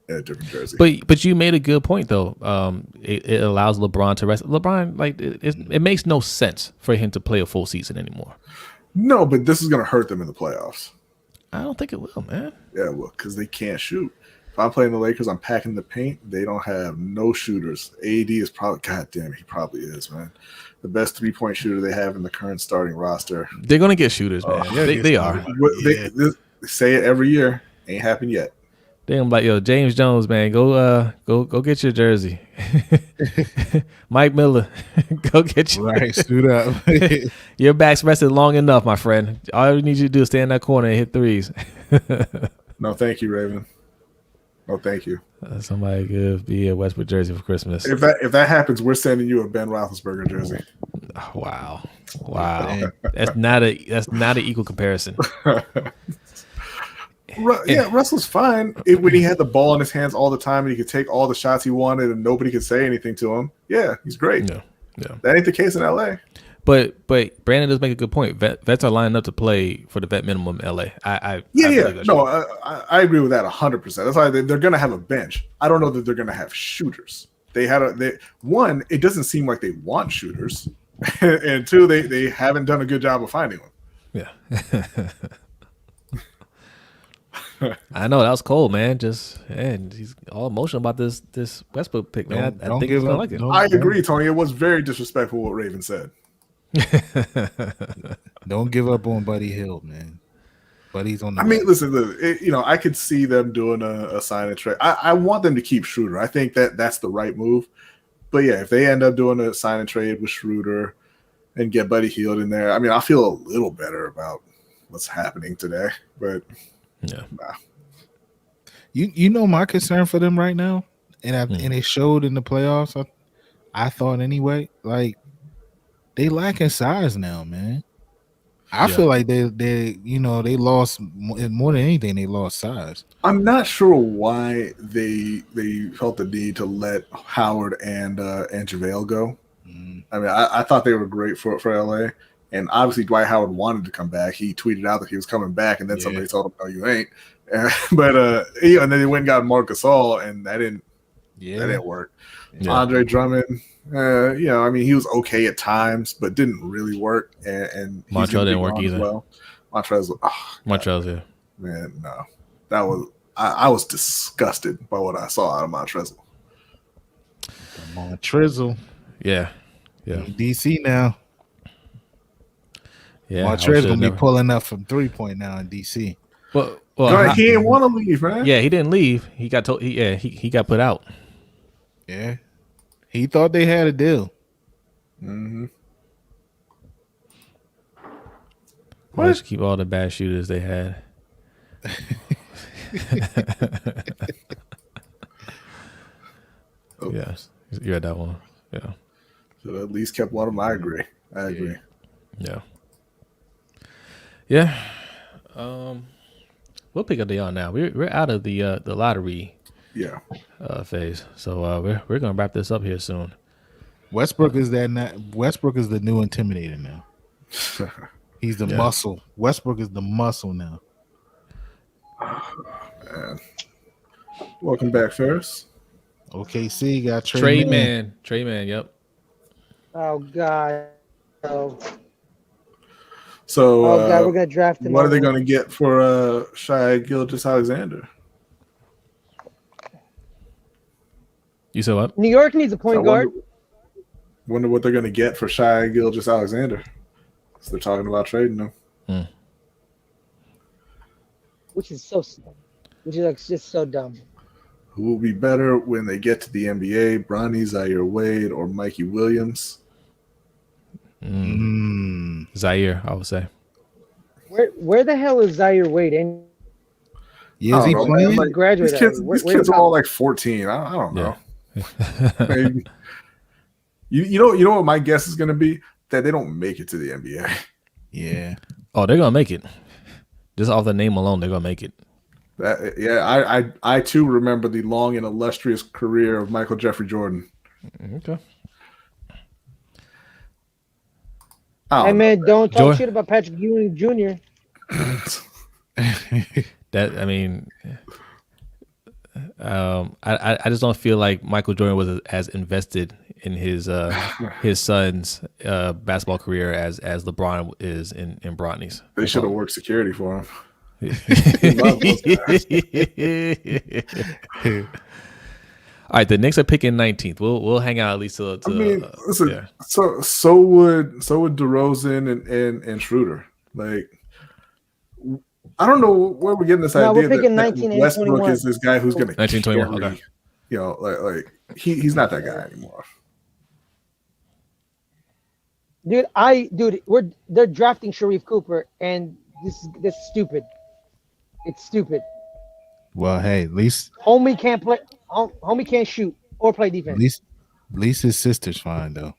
Speaker 2: in a different jersey.
Speaker 1: But you made a good point though. It allows LeBron to rest. LeBron, it makes no sense for him to play a full season anymore.
Speaker 2: No, but this is going to hurt them in the playoffs.
Speaker 1: I don't think it will, man.
Speaker 2: Yeah, well, because they can't shoot. if I'm playing the Lakers, I'm packing the paint. They don't have no shooters. AD is probably, goddamn, he probably is, man, the best 3-point shooter they have in the current starting roster.
Speaker 1: They're gonna get shooters, man. They are.
Speaker 2: They say it every year. Ain't happened yet.
Speaker 1: They're like, yo, James Jones, man, go get your jersey. Mike Miller, go get your
Speaker 4: Right, suit up.
Speaker 1: Your back's rested long enough, my friend. All you need you to do is stand in that corner and hit threes.
Speaker 2: No, thank you, Raven. No, thank you.
Speaker 1: Somebody give me a Westbrook jersey for Christmas.
Speaker 2: If that happens, we're sending you a Ben Roethlisberger jersey.
Speaker 1: Oh, wow. That's not an equal comparison.
Speaker 2: Yeah, Russell's fine when he had the ball in his hands all the time and he could take all the shots he wanted and nobody could say anything to him. Yeah, he's great.
Speaker 1: Yeah.
Speaker 2: That ain't the case in LA.
Speaker 1: But Brandon does make a good point. Vets are lining up to play for the vet minimum in LA. I
Speaker 2: agree with that 100%. That's why they're going to have a bench. I don't know that they're going to have shooters. One, it doesn't seem like they want shooters, and two, they haven't done a good job of finding one.
Speaker 1: Yeah. I know that was cold, man. And he's all emotional about this Westbrook pick, man. I think he's gonna like it.
Speaker 2: I agree, Tony. It was very disrespectful what Raven said.
Speaker 4: Don't give up on Buddy Hield, man. Buddy's on the.
Speaker 2: Listen, I could see them doing a sign and trade. I want them to keep Schroeder. I think that's the right move. But yeah, if they end up doing a sign and trade with Schroeder and get Buddy Hield in there, I'll feel a little better about what's happening today. But
Speaker 1: yeah,
Speaker 2: nah.
Speaker 4: You know my concern for them right now, and it showed in the playoffs. I thought anyway, like they lacking size now, man. I feel like they lost more than anything. They lost size. I'm
Speaker 2: not sure why they felt the need to let Howard and JaVale go. I thought they were great for LA, and obviously Dwight Howard wanted to come back. He tweeted out that he was coming back, and then somebody told him, "No, you ain't." But and then they went and got Marc Gasol, and that didn't work. Yeah. Andre Drummond, he was okay at times, but didn't really work. And
Speaker 1: Montrezl didn't work either.
Speaker 2: Well. Montrezl,
Speaker 1: yeah.
Speaker 2: Man, no, that was I was disgusted by what I saw out of Montrezl.
Speaker 1: Yeah.
Speaker 4: DC now.
Speaker 1: Yeah,
Speaker 4: Montrezl gonna be pulling up from 3-point now in DC.
Speaker 2: Well, he didn't want to leave, man.
Speaker 1: Yeah, he didn't leave. He got told. He got put out.
Speaker 4: Yeah, he thought they had a deal.
Speaker 2: Mm-hmm.
Speaker 1: Let's keep all the bad shooters they had. Yeah, you had that one. Yeah.
Speaker 2: So at least kept one of them. I agree.
Speaker 1: Yeah. What pick are they on now? We're out of the lottery phase, so we're gonna wrap this up here soon.
Speaker 4: Westbrook is the new Intimidator now. He's the muscle. Westbrook is the muscle now.
Speaker 2: Man. Welcome back, Ferris.
Speaker 4: OKC got
Speaker 1: Trade man. Yep.
Speaker 3: Oh God. Oh.
Speaker 2: So,
Speaker 3: God, we're gonna draft him.
Speaker 2: What are they gonna get for Shai Gilgeous-Alexander?
Speaker 1: You said what?
Speaker 3: New York needs a point guard.
Speaker 2: Wonder what they're gonna get for Shai Gilgeous-Alexander. So they're talking about trading him.
Speaker 3: Which is so dumb. Just so dumb.
Speaker 2: Who will be better when they get to the NBA? Bronny, Zaire Wade, or Mikey Williams?
Speaker 1: Zaire, I would say.
Speaker 3: Where the hell is Zaire Wade?
Speaker 4: Is he playing?
Speaker 3: Like, graduate.
Speaker 2: These kids are all like 14. I don't know. Yeah. you know what my guess is going to be? That they don't make it to the NBA.
Speaker 4: Yeah.
Speaker 1: Oh, they're gonna make it. Just off the name alone, they're gonna make it.
Speaker 2: I too remember the long and illustrious career of Michael Jeffrey Jordan.
Speaker 1: Okay.
Speaker 3: Hey man, don't talk shit about Patrick Ewing Jr.
Speaker 1: I just don't feel like Michael Jordan was as invested in his son's basketball career as LeBron is in Brodny's.
Speaker 2: They should have worked security for him. He loves those guys.
Speaker 1: All right, the Knicks are picking 19th. We'll hang out at least till.
Speaker 2: I mean, listen.
Speaker 1: Yeah.
Speaker 2: So would DeRozan and Schroeder. Like, I don't know where we're getting this
Speaker 3: No,
Speaker 2: idea
Speaker 3: we're picking
Speaker 2: that
Speaker 3: 19 and
Speaker 2: Westbrook
Speaker 3: 21.
Speaker 2: is this guy who's going to
Speaker 1: 19, 21,
Speaker 2: carry.
Speaker 1: okay.
Speaker 2: You know, like he's not that guy anymore.
Speaker 3: They're drafting Sharif Cooper, and this is stupid. It's stupid.
Speaker 4: Well, hey, at least
Speaker 3: Homie can't play. Homie can't shoot or play
Speaker 4: at
Speaker 3: defense.
Speaker 4: least his sister's fine though.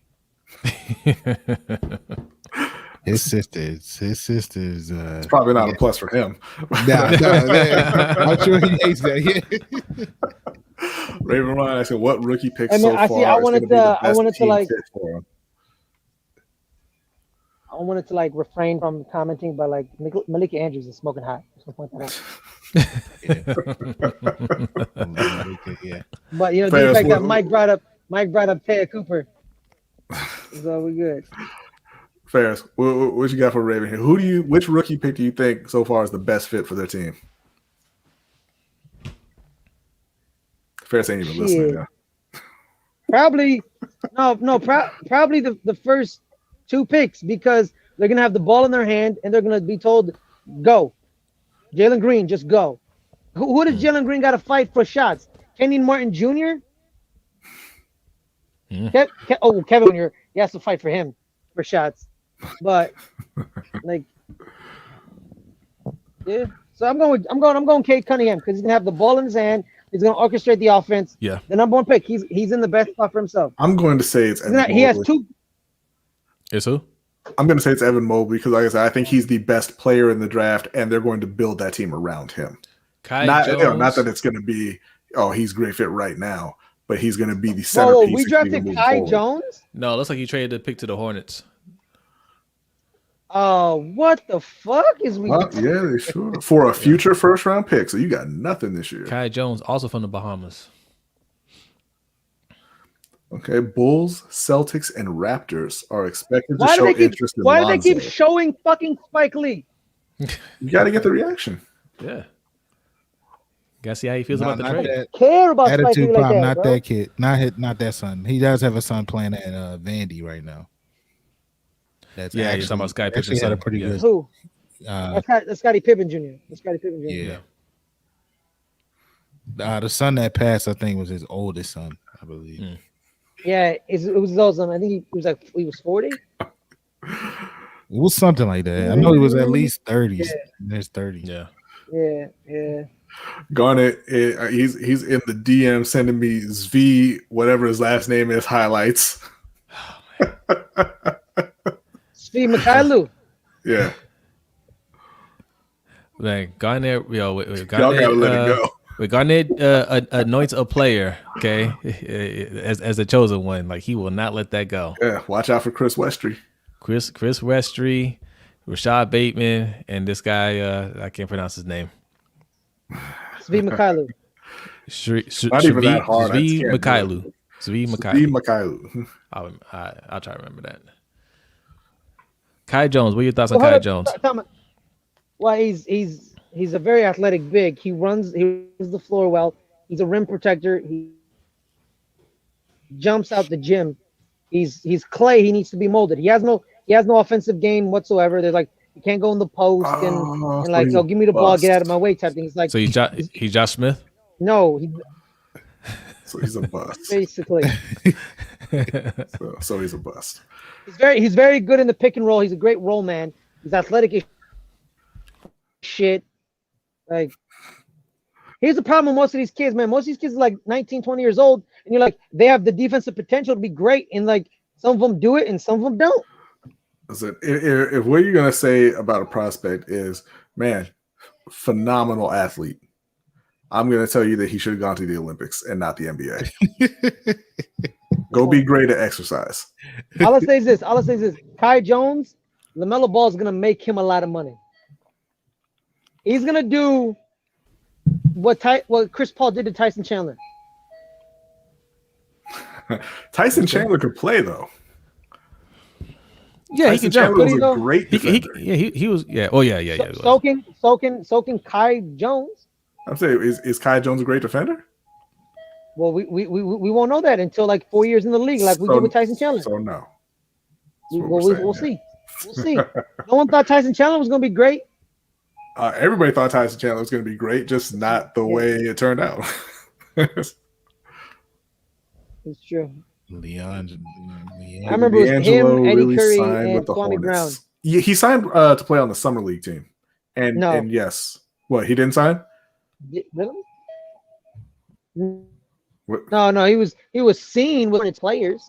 Speaker 4: His sister's
Speaker 2: It's probably not a plus for him.
Speaker 4: I'm sure he hates that. Yeah.
Speaker 2: Raven Ryan asking what rookie pick
Speaker 3: I mean,
Speaker 2: so
Speaker 3: I
Speaker 2: far
Speaker 3: see. I
Speaker 2: is
Speaker 3: wanted
Speaker 2: going to be the
Speaker 3: to. I
Speaker 2: best
Speaker 3: wanted to
Speaker 2: team
Speaker 3: like.
Speaker 2: fit for him.
Speaker 3: I wanted to like refrain from commenting, but like Malika Andrews is smoking hot. Just want to point that out.
Speaker 4: Yeah.
Speaker 3: But the
Speaker 2: Ferris,
Speaker 3: fact that
Speaker 2: what-
Speaker 3: Mike brought up Taya Cooper, so we good.
Speaker 2: Ferris, what you got for Raven here? Which rookie pick do you think so far is the best fit for their team? Ferris ain't even
Speaker 3: Shit.
Speaker 2: listening now.
Speaker 3: Probably probably the first two picks, because they're gonna have the ball in their hand and they're gonna be told, go. Jalen Green, just go. Who does Jalen Green got to fight for shots? Kenyon Martin Jr. Kevin Jr. He has to fight for him for shots, but like, yeah. So I'm going Cade Cunningham because he's gonna have the ball in his hand. He's gonna orchestrate the offense.
Speaker 1: Yeah.
Speaker 3: The number one pick. He's in the best spot for himself.
Speaker 2: I'm going to say it's Evan
Speaker 3: He has
Speaker 2: Mobley.
Speaker 3: two.
Speaker 1: It's who?
Speaker 2: I'm going to say it's Evan Mobley because, like I said, I think he's the best player in the draft, and they're going to build that team around him. Not that it's going to be, he's a great fit right now, but he's going to be the centerpiece.
Speaker 3: We drafted Kai Jones.
Speaker 1: No, it looks like he traded the pick to the Hornets.
Speaker 3: What the fuck is we?
Speaker 2: Yeah, they sure for a future first round pick. So you got nothing this year.
Speaker 1: Kai Jones, also from the Bahamas.
Speaker 2: Okay, Bulls, Celtics, and Raptors are expected to
Speaker 3: Why
Speaker 2: show
Speaker 3: do
Speaker 2: interest in
Speaker 3: Why do they keep
Speaker 2: Lonzo.
Speaker 3: showing fucking Spike Lee?
Speaker 2: You got to get the reaction.
Speaker 1: Yeah. Gotta see how he feels about the trade.
Speaker 4: That
Speaker 3: Care about Spike Lee
Speaker 4: attitude
Speaker 3: like
Speaker 4: problem,
Speaker 3: that,
Speaker 4: not
Speaker 3: bro.
Speaker 4: that kid, not that son. He does have a son playing at Vandy right now. That's
Speaker 1: Yeah, you're talking about Sky
Speaker 4: actually
Speaker 1: Pitcher's
Speaker 4: had a
Speaker 1: son.
Speaker 4: pretty
Speaker 1: Yeah.
Speaker 4: good.
Speaker 3: Who?
Speaker 4: Uh,
Speaker 3: That's Scottie Pippen Jr. That's Scottie Pippen Jr.
Speaker 1: Yeah.
Speaker 4: the son that passed, I think, was his oldest son, I believe.
Speaker 1: Mm.
Speaker 3: Yeah, it was those. I think he was 40.
Speaker 4: It was something like that. I know he was at least 30s.
Speaker 3: Yeah.
Speaker 4: In his 30s.
Speaker 1: Yeah.
Speaker 3: Yeah.
Speaker 2: Garnet, he's in the DM sending me Zvi, whatever his last name is, highlights.
Speaker 3: Steve Mikhailou.
Speaker 2: Yeah,
Speaker 1: Like Garnett,
Speaker 2: y'all gotta let it go.
Speaker 1: When Garnett anoints a player, okay, as a chosen one, like he will not let that go.
Speaker 2: Yeah, watch out for Chris Westry.
Speaker 1: Chris Westry, Rashad Bateman, and this guy, I can't pronounce his name.
Speaker 3: Steve Mikhailou.
Speaker 2: Not even that hard. I
Speaker 1: Zvi
Speaker 2: can't do
Speaker 1: Mikhailou.
Speaker 2: it.
Speaker 1: Zvi
Speaker 2: Steve
Speaker 1: Mikhailou.
Speaker 2: Mikhailou.
Speaker 1: I'll try to remember that. Kai Jones, what are your thoughts on Kai Jones?
Speaker 3: Well, he's a very athletic big. He runs the floor well. He's a rim protector. He jumps out the gym. He's clay. He needs to be molded. He has no offensive game whatsoever. They're like, you can't go in the post and like,
Speaker 2: so
Speaker 3: give me the ball, get out of my way type thing. He's like,
Speaker 1: So he's Josh Smith?
Speaker 3: no,
Speaker 2: So he's a bust.
Speaker 3: basically.
Speaker 2: so he's a bust.
Speaker 3: He's very good in the pick and roll. He's a great roll man. He's athletic as shit. Like, here's the problem with most of these kids, man. Most of these kids are like 19, 20 years old, and you're like, they have the defensive potential to be great, and like some of them do it and some of them don't.
Speaker 2: Listen, if what you're gonna say about a prospect is, man, phenomenal athlete, I'm gonna tell you that he should have gone to the Olympics and not the NBA. Go be great at exercise.
Speaker 3: All I say is this. Kai Jones, LaMelo Ball is going to make him a lot of money. He's going to do what Chris Paul did to Tyson Chandler.
Speaker 2: Tyson Chandler could play though.
Speaker 1: Yeah, he
Speaker 2: Tyson
Speaker 1: can jump.
Speaker 2: Chandler was
Speaker 3: Could he
Speaker 2: a
Speaker 3: though?
Speaker 2: great defender.
Speaker 1: He was. Yeah. Oh yeah. He was.
Speaker 3: Soaking Kai Jones.
Speaker 2: I'm saying, is Kai Jones a great defender?
Speaker 3: Well, we won't know that until like 4 years in the league, like we did with Tyson Chandler.
Speaker 2: So no.
Speaker 3: We'll see. We'll see. No one thought Tyson Chandler was going to be great.
Speaker 2: Everybody thought Tyson Chandler was going to be great, just not the way it turned out.
Speaker 3: It's true.
Speaker 4: Leon.
Speaker 3: I remember it was him, Eddie Curry,
Speaker 2: signed
Speaker 3: and
Speaker 2: with the
Speaker 3: Kwame Brown.
Speaker 2: Hornets. He signed to play on the summer league team, and
Speaker 3: No.
Speaker 2: and yes, what, he didn't sign?
Speaker 3: Really?
Speaker 2: What?
Speaker 3: No, he was seen with its players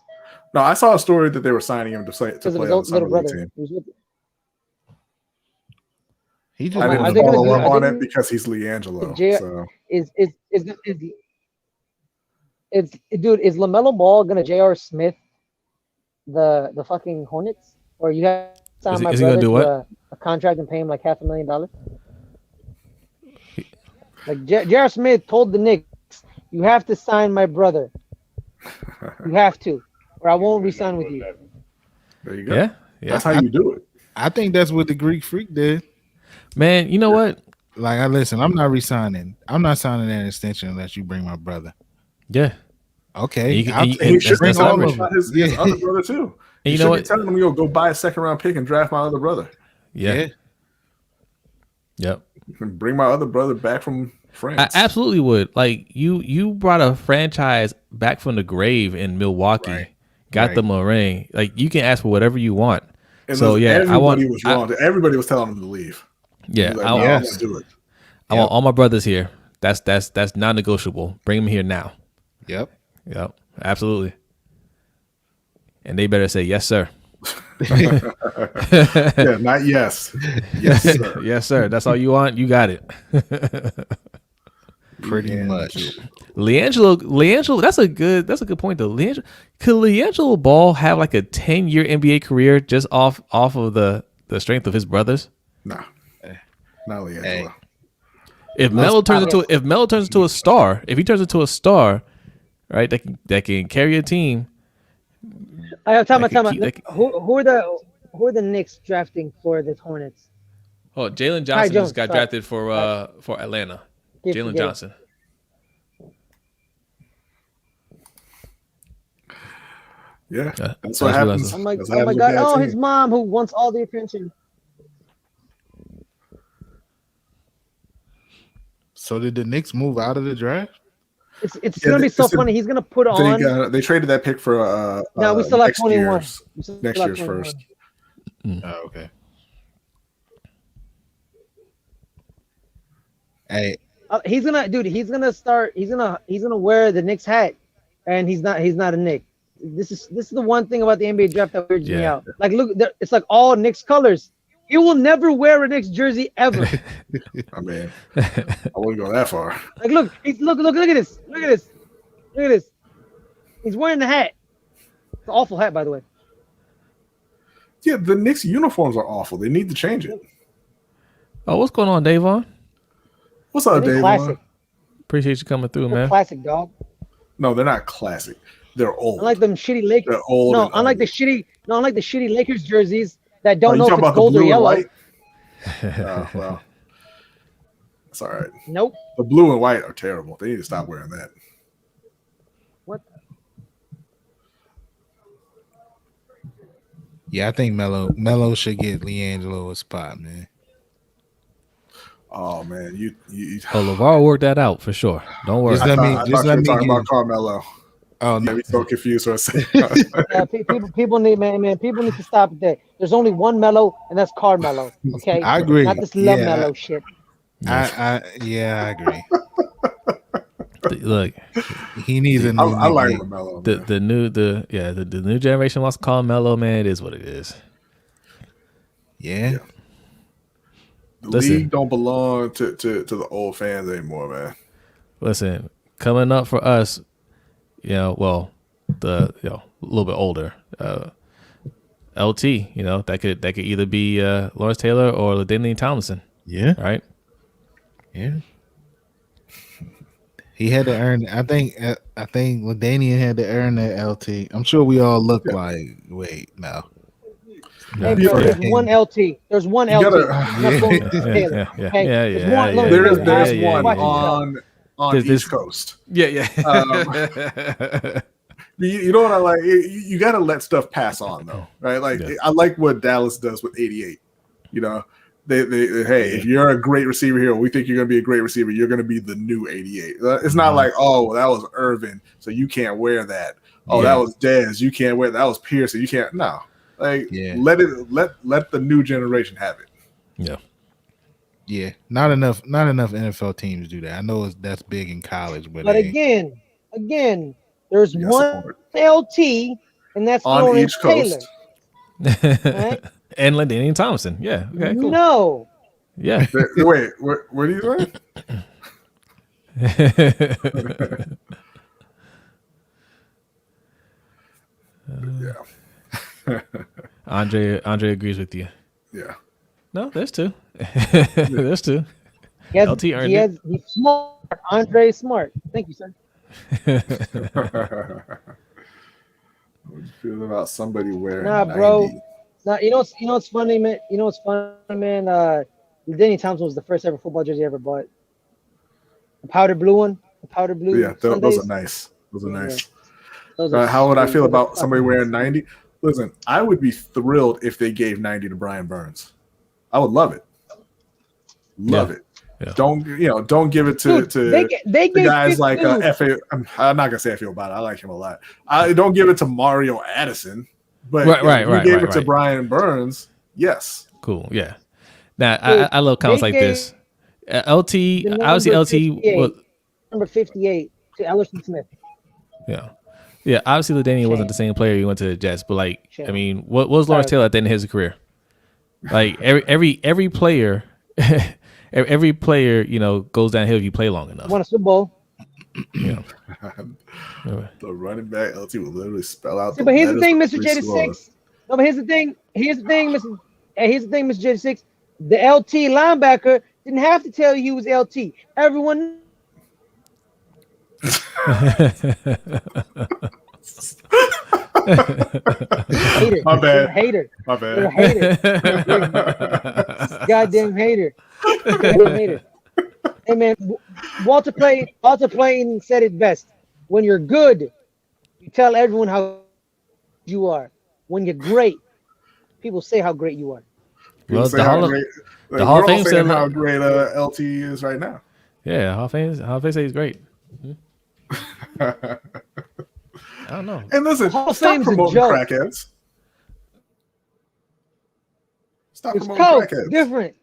Speaker 2: No, I saw a story that they were signing him to play
Speaker 3: because of
Speaker 2: on
Speaker 3: his
Speaker 2: the
Speaker 3: little
Speaker 2: summer league
Speaker 3: brother.
Speaker 2: team.
Speaker 3: He was with-
Speaker 4: He just
Speaker 2: I
Speaker 3: Are
Speaker 2: didn't
Speaker 3: they gonna
Speaker 2: follow
Speaker 3: do-
Speaker 2: up
Speaker 3: are
Speaker 2: on
Speaker 3: they
Speaker 2: it
Speaker 3: gonna-
Speaker 2: because he's LiAngelo.
Speaker 3: J-
Speaker 2: So
Speaker 3: is LaMelo Ball gonna J.R. Smith the fucking Hornets, or you have to sign my
Speaker 1: Is he gonna
Speaker 3: brother
Speaker 1: do
Speaker 3: to
Speaker 1: what?
Speaker 3: a contract and pay him like $500,000? Like J.R. Smith told the Knicks, you have to sign my brother. You have to, or I won't re-sign with you.
Speaker 2: there you go.
Speaker 1: Yeah.
Speaker 2: That's how you do it.
Speaker 4: I think that's what the Greek Freak did.
Speaker 1: Man, you know what?
Speaker 4: Like, I'm not resigning. I'm not signing that extension unless you bring my brother.
Speaker 1: Yeah.
Speaker 4: Okay,
Speaker 1: You can-
Speaker 4: I'll
Speaker 1: you-
Speaker 4: take-
Speaker 1: and
Speaker 2: He should
Speaker 1: that's
Speaker 2: bring all
Speaker 1: leverage.
Speaker 2: about his other brother too.
Speaker 1: And you
Speaker 2: should
Speaker 1: know
Speaker 2: be
Speaker 1: what?
Speaker 2: telling him, go buy a second round pick and draft my other brother.
Speaker 1: Yeah. Yep.
Speaker 2: And bring my other brother back from France.
Speaker 1: I absolutely would. Like you brought a franchise back from the grave in Milwaukee,
Speaker 4: Right.
Speaker 1: got them a ring. Like you can ask for whatever you want.
Speaker 2: And
Speaker 1: So
Speaker 2: listen,
Speaker 1: yeah,
Speaker 2: everybody was wrong. Everybody was telling him to leave.
Speaker 1: Yeah,
Speaker 2: He's like,
Speaker 1: I,
Speaker 2: no,
Speaker 1: I,
Speaker 2: I'm gonna do it.
Speaker 1: I want all my brothers here. That's non-negotiable. Bring them here now.
Speaker 4: Yep.
Speaker 1: Yep, absolutely. And they better say yes, sir.
Speaker 2: Yeah, not yes. Yes, sir.
Speaker 1: Yes, sir. That's all you want. You got it.
Speaker 4: Pretty much.
Speaker 1: LiAngelo. That's a good point though. Could LiAngelo Ball have like a 10-year NBA career just off of the strength of his brothers?
Speaker 2: Nah. Not LiAngelo.
Speaker 4: Hey.
Speaker 1: If Melo turns into a star, if he turns into a star, right, that can carry a team.
Speaker 3: I have time.
Speaker 1: That could keep-
Speaker 3: Who are the Knicks drafting for the Hornets?
Speaker 1: Oh, Jalen
Speaker 3: Kai
Speaker 1: Johnson
Speaker 3: Jones,
Speaker 1: just got
Speaker 3: sorry.
Speaker 1: drafted for Atlanta.
Speaker 3: Keep
Speaker 1: Jalen
Speaker 3: forgetting.
Speaker 1: Johnson.
Speaker 2: Yeah,
Speaker 1: Yeah,
Speaker 2: that's
Speaker 1: I
Speaker 2: what
Speaker 1: just
Speaker 2: happens.
Speaker 1: realized
Speaker 3: I'm like,
Speaker 2: That's
Speaker 3: oh
Speaker 2: what
Speaker 3: my
Speaker 2: happens
Speaker 3: god!
Speaker 2: with bad
Speaker 3: Oh,
Speaker 2: teams.
Speaker 3: his mom who wants all the attention.
Speaker 4: So did the Knicks move out of the draft?
Speaker 3: It's
Speaker 2: Yeah,
Speaker 3: gonna be so
Speaker 2: they-
Speaker 3: funny. He's gonna put on.
Speaker 2: They traded that pick for
Speaker 3: No, we still have
Speaker 2: next
Speaker 3: 21.
Speaker 2: year's-
Speaker 3: We still
Speaker 2: next
Speaker 3: have
Speaker 2: year's
Speaker 3: 21.
Speaker 2: first.
Speaker 4: Oh, okay. Hey,
Speaker 3: He's gonna start. He's gonna wear the Knicks hat, and he's not a Knick. This is the one thing about the NBA draft that weirds me
Speaker 1: Yeah.
Speaker 3: out. Like, look, it's like all Knicks colors. He will never wear a Knicks jersey ever.
Speaker 2: I mean, I wouldn't go that far.
Speaker 3: Like, look at this. Look at this. He's wearing the hat. It's an awful hat, by the way.
Speaker 2: Yeah, the Knicks uniforms are awful. They need to change it.
Speaker 1: Oh, what's going on, Davon?
Speaker 2: What's up,
Speaker 3: They're
Speaker 2: Dave?
Speaker 3: classic.
Speaker 1: Appreciate you coming through,
Speaker 3: They're
Speaker 1: man.
Speaker 3: classic, dog.
Speaker 2: No, they're not classic. They're old.
Speaker 3: Unlike them shitty Lakers.
Speaker 2: They're old.
Speaker 3: No,
Speaker 2: and
Speaker 3: unlike the
Speaker 2: ugly.
Speaker 3: shitty Lakers jerseys that
Speaker 2: Oh,
Speaker 3: don't
Speaker 2: you
Speaker 3: know if
Speaker 2: talking
Speaker 3: it's
Speaker 2: about the
Speaker 3: gold or
Speaker 2: blue and
Speaker 3: yellow.
Speaker 2: white? Well, that's all right.
Speaker 3: Nope.
Speaker 2: The blue and white are terrible. They need to stop wearing that.
Speaker 3: What?
Speaker 4: yeah, I think Melo should get LiAngelo a spot, man.
Speaker 2: Oh man, you
Speaker 1: Oh, LeVar worked that out for sure. Don't worry.
Speaker 4: Just let me-
Speaker 2: I
Speaker 4: just
Speaker 2: thought
Speaker 4: let
Speaker 2: you were
Speaker 4: me
Speaker 2: talking
Speaker 4: get-
Speaker 2: about Carmelo.
Speaker 4: Oh
Speaker 2: Yeah,
Speaker 4: no,
Speaker 2: we so confused for a second.
Speaker 3: Yeah, people need people need to stop it there. There's only one Mellow, and that's Carmelo. Okay,
Speaker 4: I agree.
Speaker 3: Not this love
Speaker 4: Yeah.
Speaker 3: Mellow shit.
Speaker 4: I agree.
Speaker 1: Look,
Speaker 4: He needs a new.
Speaker 2: I like
Speaker 4: nickname.
Speaker 2: Carmelo.
Speaker 1: the new generation wants to call him Melo, man. It is what it is.
Speaker 4: Yeah.
Speaker 2: The
Speaker 1: Listen.
Speaker 2: league don't belong to the old fans anymore, man.
Speaker 1: Listen, coming up for us, a little bit older, LT, that could either be Lawrence Taylor or LaDainian Tomlinson,
Speaker 4: Yeah.
Speaker 1: right?
Speaker 4: Yeah. He had to earn. I think LaDainian had to earn that LT. I'm sure we all look like. Wait, no.
Speaker 3: Hey, bro, there's one LT. There's one LT. Enough going to Taylor. Okay? There's one. Let me
Speaker 2: There's
Speaker 3: finish.
Speaker 2: one
Speaker 3: Watch yourself.
Speaker 2: on East Coast.
Speaker 1: Yeah.
Speaker 2: You know what I like? You got to let stuff pass on, though, right? Like I like what Dallas does with 88. You know, they hey, if you're a great receiver here, we think you're going to be a great receiver. You're going to be the new 88. It's not like, oh, well, that was Irvin, so you can't wear that. Oh, that was Dez, you can't wear that. That was Pierce, so you can't. No, like let the new generation have it.
Speaker 1: Yeah.
Speaker 4: Yeah, not enough NFL teams do that. I know that's big in college, but
Speaker 3: again, there's one LT, and that's
Speaker 2: on
Speaker 3: Lawrence
Speaker 2: each coast.
Speaker 3: Right?
Speaker 1: And LaDainian Thompson. Yeah. Okay. Cool.
Speaker 3: No.
Speaker 2: Yeah. Wait. Where do you learn?
Speaker 1: Yeah. Andre agrees with you.
Speaker 2: Yeah.
Speaker 1: No, there's two. There's two. LT earned it.
Speaker 3: He's smart. Andre smart. Thank you, sir.
Speaker 2: What do you feel about somebody wearing?
Speaker 3: Nah,
Speaker 2: 90?
Speaker 3: bro. Nah, you know what's funny, man. You know what's funny, man. Danny Thompson was the first ever football jersey I ever bought. The powder blue one. The powder blue.
Speaker 2: Yeah, those are nice. Those are nice. How would I feel about somebody wearing 90? Listen, I would be thrilled if they gave 90 to Brian Burns. I would love it. Love it. Yeah. Don't give it to
Speaker 3: they
Speaker 2: guys like F.A. I'm not gonna say I feel about it. I like him a lot. I don't give it to Mario Addison, but you gave it to Brian Burns. Yes,
Speaker 1: cool. Yeah. Now I love comments like this. LT, obviously LT
Speaker 3: number 58 to Ellerson Smith.
Speaker 1: Yeah. Obviously, LaDainian wasn't the same player. He went to the Jets, but I mean, what was Lawrence Taylor at the end of his career? Like every player. Every player, goes downhill if you play long enough.
Speaker 3: Won a Super Bowl.
Speaker 1: Yeah.
Speaker 2: The running back LT will literally spell out.
Speaker 3: But here's the thing, Mr. J6. No, but here's the thing, Mr. Here's the thing, Mr. J6. The LT linebacker didn't have to tell you he was LT. Everyone. Hater.
Speaker 2: My bad.
Speaker 3: Hater.
Speaker 2: My bad.
Speaker 3: You're a hater. Goddamn hater. Goddamn hater. Hey man, Walter Payton said it best. When you're good, you tell everyone how you are. When you're great, people say how great you are.
Speaker 1: Well, the Hall of Fame said
Speaker 2: how great LT is right now.
Speaker 1: Yeah, Hall of Fame say he's great. I don't know.
Speaker 2: And listen, stop promoting crackheads. Stop
Speaker 3: it's
Speaker 2: promoting
Speaker 3: Coke,
Speaker 2: crackheads.
Speaker 3: Different.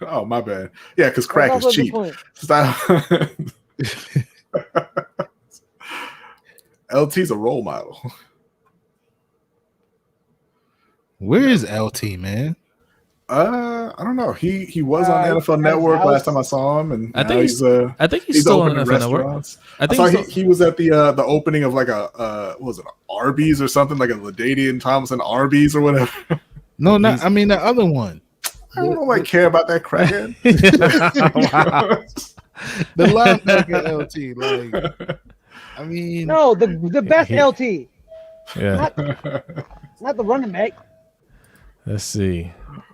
Speaker 2: Oh, my bad. Yeah, because crack is cheap. Stop. LT's a role model.
Speaker 4: Where is LT, man?
Speaker 2: I don't know. He was on NFL Network last time I saw him, and
Speaker 1: I think he's still on NFL Network. I
Speaker 2: saw he was at the opening of like what was it, Arby's or something, like a LaDainian Thompson Arby's or whatever.
Speaker 4: No, not. I mean the other one.
Speaker 2: I don't care about that crackhead.
Speaker 4: The linebacker LT, like, I mean,
Speaker 3: no, the best LT.
Speaker 1: Yeah,
Speaker 3: not the running back.
Speaker 1: Let's see.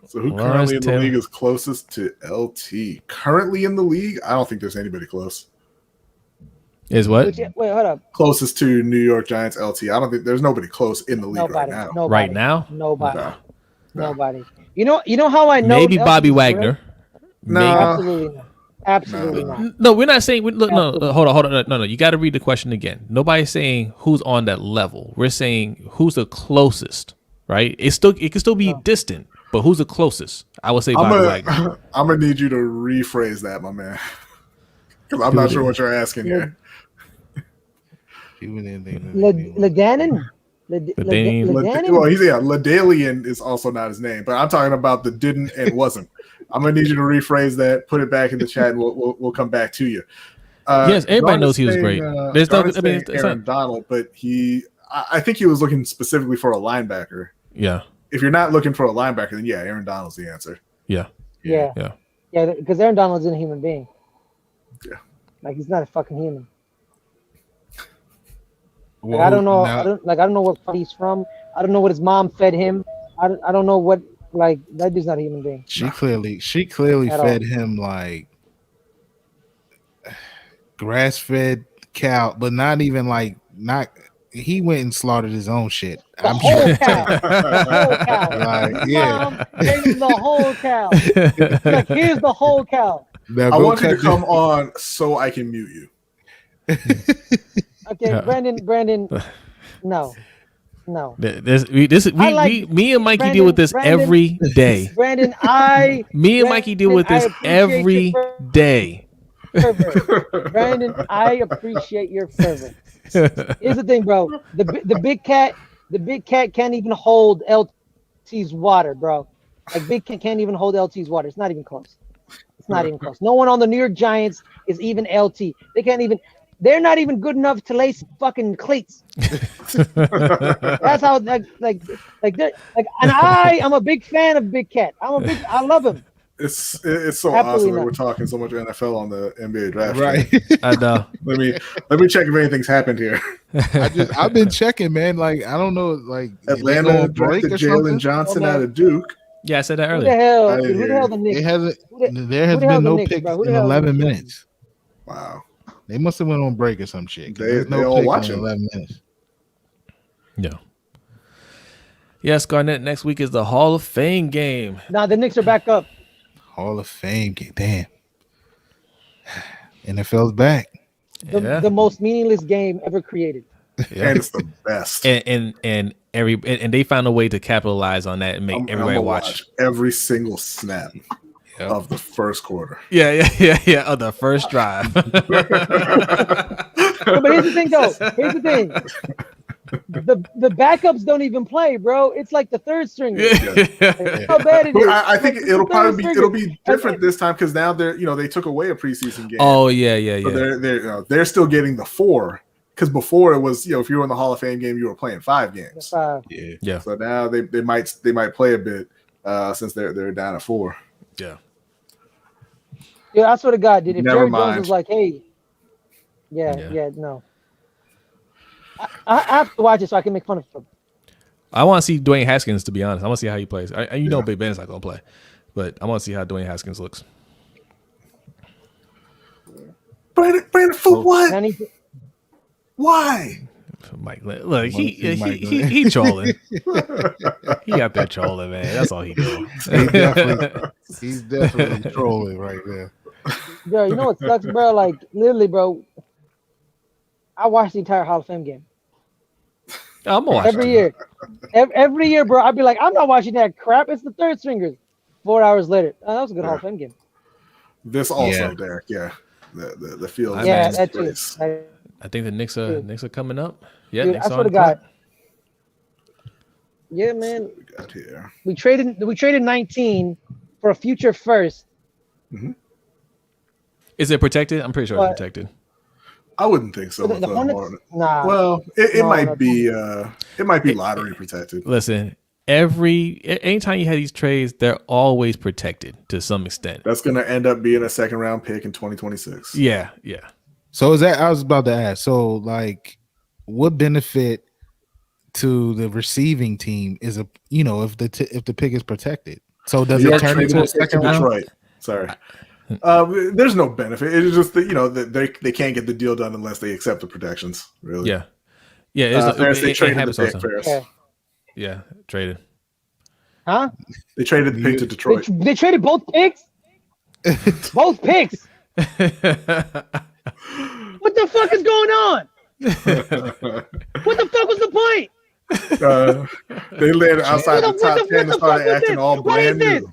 Speaker 2: So who currently in the league is closest to LT? Currently in the league, I don't think there's anybody close.
Speaker 1: Is what?
Speaker 3: Wait, hold up.
Speaker 2: Closest to New York Giants LT. I don't think there's nobody close in the league right now.
Speaker 3: Nobody.
Speaker 1: Right now?
Speaker 3: Nobody. No. Nobody. You know how I know?
Speaker 1: Maybe Bobby Wagner.
Speaker 2: No,
Speaker 3: absolutely not. Absolutely not.
Speaker 1: No, we're not saying. Look, no, hold on. No. You got to read the question again. Nobody's saying who's on that level. We're saying who's the closest. Right? It can still be distant, but who's the closest? I would say Bobby Wagner.
Speaker 2: I'm gonna need you to rephrase that, my man, because I'm not sure what you're asking here.
Speaker 3: LaDainian.
Speaker 2: Well, LaDainian is also not his name, but I'm talking about the didn't and wasn't. I'm gonna need you to rephrase that, put it back in the chat, and we'll come back to you.
Speaker 1: Yes, everybody knows he was great.
Speaker 2: There's no, I mean, Aaron Donald, but I think he was looking specifically for a linebacker.
Speaker 1: Yeah.
Speaker 2: If you're not looking for a linebacker, then yeah, Aaron Donald's the answer.
Speaker 1: Yeah.
Speaker 3: Yeah, because Aaron Donald's a human being.
Speaker 2: Yeah.
Speaker 3: Like he's not a fucking human. Like, I don't know. I don't know what he's from. I don't know what his mom fed him. I don't know what, like, that dude's not a human being
Speaker 4: She clearly
Speaker 3: at
Speaker 4: fed
Speaker 3: all.
Speaker 4: him like grass fed cow, but not even like not. He went and slaughtered his own shit.
Speaker 3: The
Speaker 4: I'm sure.
Speaker 3: whole cow, the whole cow.
Speaker 4: Like,
Speaker 3: His
Speaker 4: yeah.
Speaker 3: mom gave him the whole cow. He's like, here's the whole cow.
Speaker 4: Now
Speaker 2: I
Speaker 4: go
Speaker 2: want you to
Speaker 4: cut
Speaker 2: come on so I can mute you.
Speaker 3: Okay, Brandon, no. I like
Speaker 1: Me and Mikey
Speaker 3: Brandon,
Speaker 1: deal with this
Speaker 3: Brandon,
Speaker 1: every day.
Speaker 3: Brandon,
Speaker 1: Me and Mikey deal with this every day.
Speaker 3: fervor. Brandon, I appreciate your fervor. Here's the thing, bro. The big cat can't even hold LT's water, bro. Like Big Cat can't even hold LT's water. It's not even close. It's not even close. No one on the New York Giants is even LT. They can't even. They're not even good enough to lace fucking cleats. That's how they're like. And I am a big fan of Big Cat. I love him.
Speaker 2: It's so
Speaker 3: Absolutely
Speaker 2: awesome that
Speaker 3: not.
Speaker 2: we're talking so much NFL on the NBA draft.
Speaker 4: right.
Speaker 1: I know.
Speaker 2: Let me check if anything's happened here.
Speaker 4: I've been checking, man. Like I don't know, like
Speaker 2: Atlanta
Speaker 4: they go on break
Speaker 2: drafted
Speaker 4: or
Speaker 2: Jalen
Speaker 4: something?
Speaker 2: Johnson
Speaker 3: Oh, man.
Speaker 2: out of Duke.
Speaker 1: Yeah, I said that
Speaker 3: Who the
Speaker 1: earlier.
Speaker 3: hell?
Speaker 2: I didn't
Speaker 3: Who the
Speaker 2: hear
Speaker 3: hell
Speaker 2: you.
Speaker 3: the Knicks?
Speaker 4: It hasn't. There has
Speaker 3: who the hell
Speaker 4: been
Speaker 3: the
Speaker 4: no
Speaker 3: Knicks,
Speaker 4: picks
Speaker 3: bro? Who the
Speaker 4: in
Speaker 3: hell the
Speaker 4: 11
Speaker 3: Knicks?
Speaker 4: minutes.
Speaker 2: Wow.
Speaker 4: They must have went on break or some shit. 'Cause
Speaker 2: They
Speaker 4: there's no
Speaker 2: all
Speaker 4: picks
Speaker 2: watching.
Speaker 4: in 11 minutes.
Speaker 1: Yeah. Yes, Garnett. Next week is the Hall of Fame game.
Speaker 3: Nah, the Knicks are back up.
Speaker 4: Hall of Fame game. Damn. NFL's back.
Speaker 3: The most meaningless game ever created.
Speaker 1: Yeah.
Speaker 2: And it's the best.
Speaker 1: and they found a way to capitalize on that and make
Speaker 2: I'm
Speaker 1: everybody
Speaker 2: gonna
Speaker 1: watch.
Speaker 2: every single snap
Speaker 1: Yep.
Speaker 2: of the first quarter.
Speaker 1: Yeah. Of the first drive.
Speaker 3: No, but here's the thing, though. Here's the thing. The backups don't even play, bro. It's like the third stringer. How bad it
Speaker 2: But
Speaker 3: is.
Speaker 2: I think
Speaker 3: Like,
Speaker 2: it'll
Speaker 3: the third stringer.
Speaker 2: it'll be different this time because now they took away a preseason game.
Speaker 1: Oh yeah.
Speaker 2: So they're still getting the 4 because before it was if you were in the Hall of Fame game you were playing 5 games.
Speaker 1: Yeah.
Speaker 2: So now they might play a bit since they're down at 4.
Speaker 1: Yeah.
Speaker 3: Yeah, I swear to God, dude. If
Speaker 2: Never
Speaker 3: Jerry Jones
Speaker 2: mind.
Speaker 3: was like, hey,
Speaker 1: Yeah.
Speaker 3: no. I have to watch it so I can make fun of him.
Speaker 1: I want to see Dwayne Haskins, to be honest. I want to see how he plays. Big Ben's not going to play, but I want to see how Dwayne Haskins looks.
Speaker 2: Brandon, for what?
Speaker 3: And I need to-
Speaker 2: Why?
Speaker 1: Mike, look, he trolling. He out there trolling, man. That's all he doing.
Speaker 4: He's definitely trolling right there.
Speaker 3: Bro, you know what sucks, bro? Like, literally, bro, I watched the entire Hall of Fame game.
Speaker 1: I'm gonna watch
Speaker 3: Every year. Every year, bro, I'd be like, I'm not watching that crap. It's the third stringers. 4 hours later. Oh, that was a good Hall of Fame game.
Speaker 2: This also,
Speaker 4: Yeah.
Speaker 2: Derek. Yeah, the field.
Speaker 3: Yeah,
Speaker 2: is
Speaker 3: that too.
Speaker 2: nice.
Speaker 1: I think the Knicks are coming up. Yeah,
Speaker 3: Dude,
Speaker 1: Knicks
Speaker 3: I
Speaker 1: are
Speaker 3: swear
Speaker 1: on
Speaker 3: to
Speaker 1: the
Speaker 3: God.
Speaker 1: clock.
Speaker 3: Yeah, man.
Speaker 2: We got here.
Speaker 3: We traded 19 for a future first.
Speaker 1: Is it protected? I'm pretty sure
Speaker 3: But-
Speaker 1: it's protected.
Speaker 2: I wouldn't think so.
Speaker 3: The
Speaker 2: with the
Speaker 3: Hornets?
Speaker 2: Hornets.
Speaker 3: Nah.
Speaker 2: Well, it
Speaker 3: No,
Speaker 2: might
Speaker 3: no,
Speaker 2: be lottery protected.
Speaker 1: Listen, anytime you have these trades, they're always protected to some extent.
Speaker 2: That's going to end up being a second round pick in 2026.
Speaker 1: Yeah.
Speaker 4: So is that I was about to ask. So like, what benefit to the receiving team is if the pick is protected? So does
Speaker 2: New
Speaker 4: it
Speaker 2: York
Speaker 4: turn
Speaker 2: traded
Speaker 4: into a
Speaker 2: the pick to
Speaker 4: second round?
Speaker 2: Detroit. Sorry. There's no benefit. It's just that they can't get the deal done unless they accept the protections. Really.
Speaker 1: Yeah.
Speaker 2: Ferris, they traded the
Speaker 1: happens
Speaker 2: pick.
Speaker 1: also.
Speaker 2: Ferris.
Speaker 3: Yeah.
Speaker 1: Yeah, traded.
Speaker 3: Huh?
Speaker 2: They traded the pick to Detroit.
Speaker 3: They traded both picks? Both picks. What the fuck is going on? What the fuck was the point?
Speaker 2: They landed outside the
Speaker 3: What
Speaker 2: top 10
Speaker 3: the
Speaker 2: and
Speaker 3: fuck
Speaker 2: started
Speaker 3: was
Speaker 2: acting
Speaker 3: this?
Speaker 2: all
Speaker 3: What is
Speaker 2: brand
Speaker 3: this?